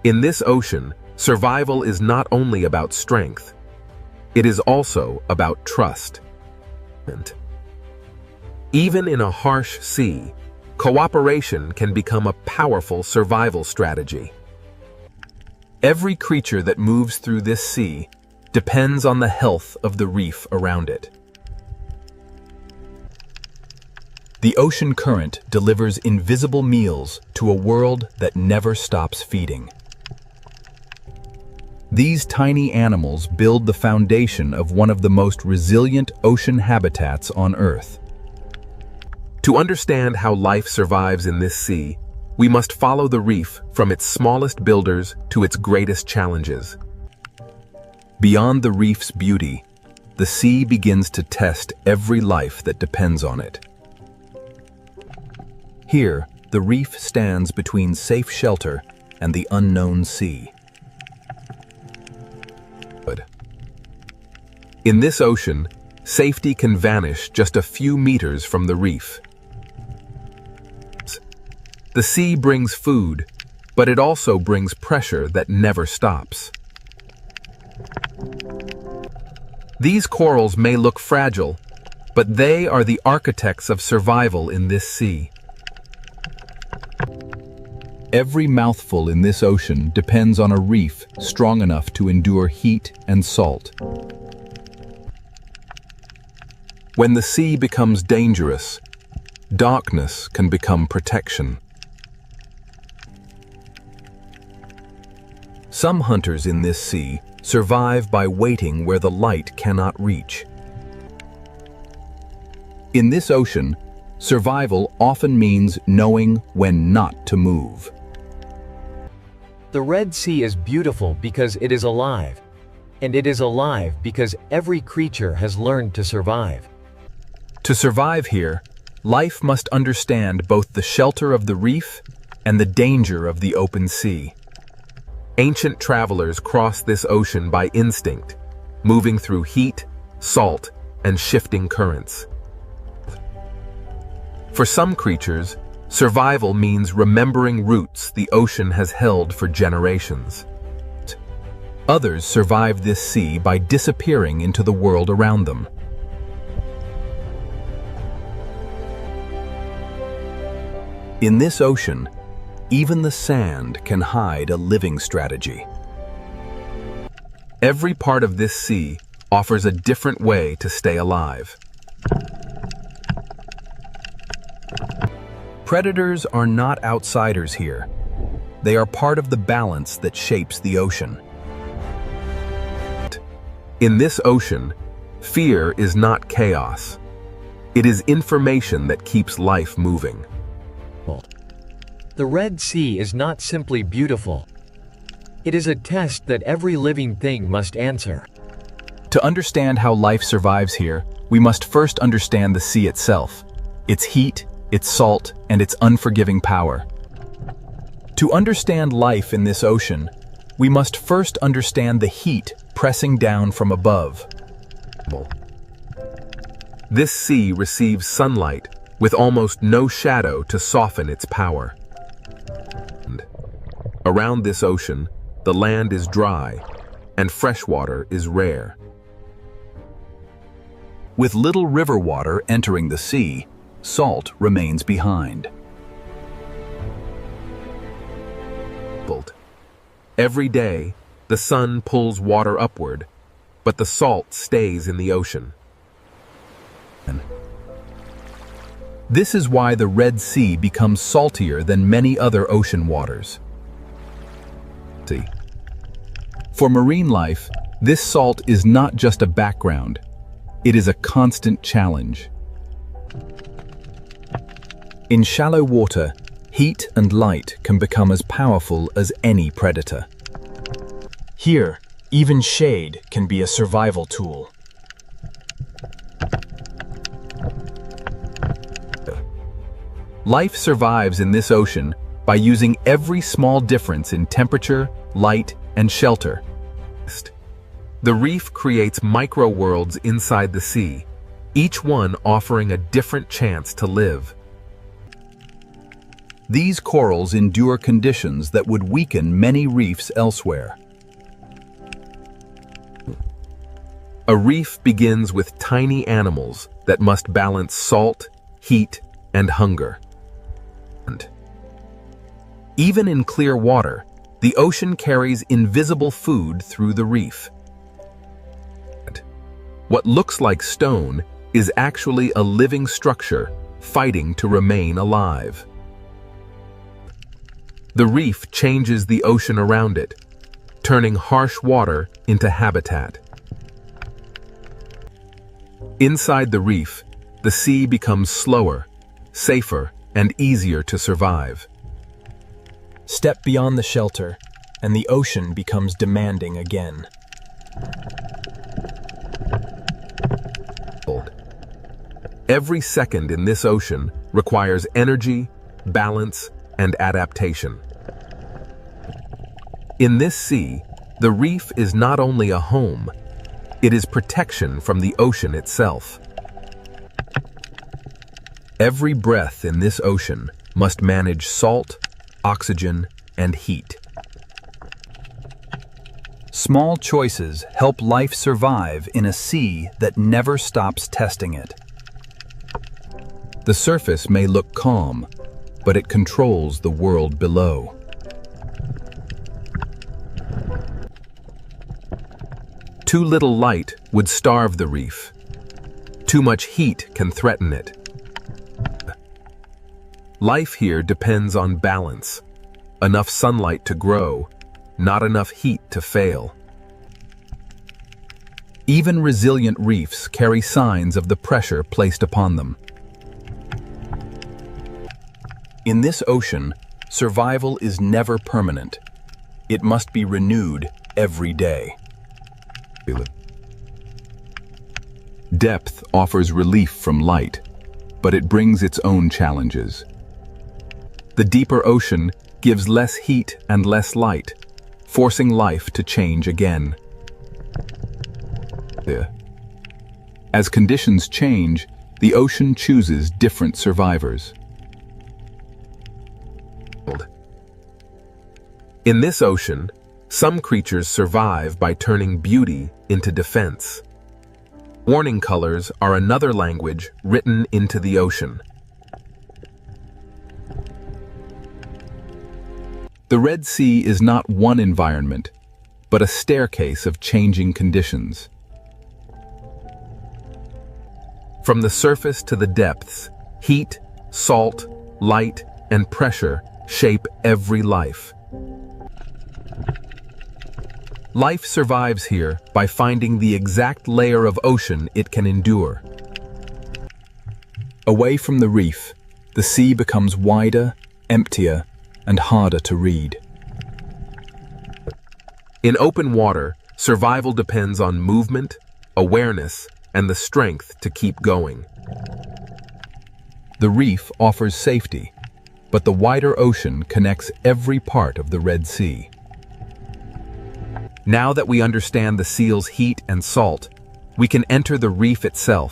In this ocean, survival is not only about strength, it is also about trust. Even in a harsh sea, cooperation can become a powerful survival strategy. Every creature that moves through this sea depends on the health of the reef around it. The ocean current delivers invisible meals to a world that never stops feeding. These tiny animals build the foundation of one of the most resilient ocean habitats on Earth. To understand how life survives in this sea, we must follow the reef from its smallest builders to its greatest challenges. Beyond the reef's beauty, the sea begins to test every life that depends on it. Here, the reef stands between safe shelter and the unknown sea. In this ocean, safety can vanish just a few meters from the reef. The sea brings food, but it also brings pressure that never stops. These corals may look fragile, but they are the architects of survival in this sea. Every mouthful in this ocean depends on a reef strong enough to endure heat and salt. When the sea becomes dangerous, darkness can become protection. Some hunters in this sea survive by waiting where the light cannot reach. In this ocean, survival often means knowing when not to move. The Red Sea is beautiful because it is alive. And it is alive because every creature has learned to survive. To survive here, life must understand both the shelter of the reef and the danger of the open sea. Ancient travelers crossed this ocean by instinct, moving through heat, salt, and shifting currents. For some creatures, survival means remembering roots the ocean has held for generations. Others survive this sea by disappearing into the world around them. In this ocean, even the sand can hide a living strategy. Every part of this sea offers a different way to stay alive. Predators are not outsiders here. They are part of the balance that shapes the ocean. In this ocean, fear is not chaos. It is information that keeps life moving. The Red Sea is not simply beautiful. It is a test that every living thing must answer. To understand how life survives here, we must first understand the sea itself, its heat, its salt, and its unforgiving power. To understand life in this ocean, we must first understand the heat pressing down from above. This sea receives sunlight with almost no shadow to soften its power. Around this ocean, the land is dry, and fresh water is rare. With little river water entering the sea, salt remains behind. Every day, the sun pulls water upward, but the salt stays in the ocean. This is why the Red Sea becomes saltier than many other ocean waters. For marine life, this salt is not just a background, it is a constant challenge. In shallow water, heat and light can become as powerful as any predator. Here, even shade can be a survival tool. Life survives in this ocean by using every small difference in temperature, light, and shelter. The reef creates micro-worlds inside the sea, each one offering a different chance to live. These corals endure conditions that would weaken many reefs elsewhere. A reef begins with tiny animals that must balance salt, heat, and hunger. Even in clear water, the ocean carries invisible food through the reef. What looks like stone is actually a living structure fighting to remain alive. The reef changes the ocean around it, turning harsh water into habitat. Inside the reef, the sea becomes slower, safer, and easier to survive. Step beyond the shelter, and the ocean becomes demanding again. Every second in this ocean requires energy, balance, and adaptation. In this sea, the reef is not only a home, it is protection from the ocean itself. Every breath in this ocean must manage salt, oxygen, and heat. Small choices help life survive in a sea that never stops testing it. The surface may look calm, but it controls the world below. Too little light would starve the reef. Too much heat can threaten it. Life here depends on balance. Enough sunlight to grow, not enough heat to fail. Even resilient reefs carry signs of the pressure placed upon them. In this ocean, survival is never permanent. It must be renewed every day. Depth offers relief from light, but it brings its own challenges. The deeper ocean gives less heat and less light, forcing life to change again. As conditions change, the ocean chooses different survivors. In this ocean, some creatures survive by turning beauty into defense. Warning colors are another language written into the ocean. The Red Sea is not one environment, but a staircase of changing conditions. From the surface to the depths, heat, salt, light, and pressure shape every life. Life survives here by finding the exact layer of ocean it can endure. Away from the reef, the sea becomes wider, emptier, and harder to read. In open water, survival depends on movement, awareness, and the strength to keep going. The reef offers safety, but the wider ocean connects every part of the Red Sea. Now that we understand the seal's heat and salt, we can enter the reef itself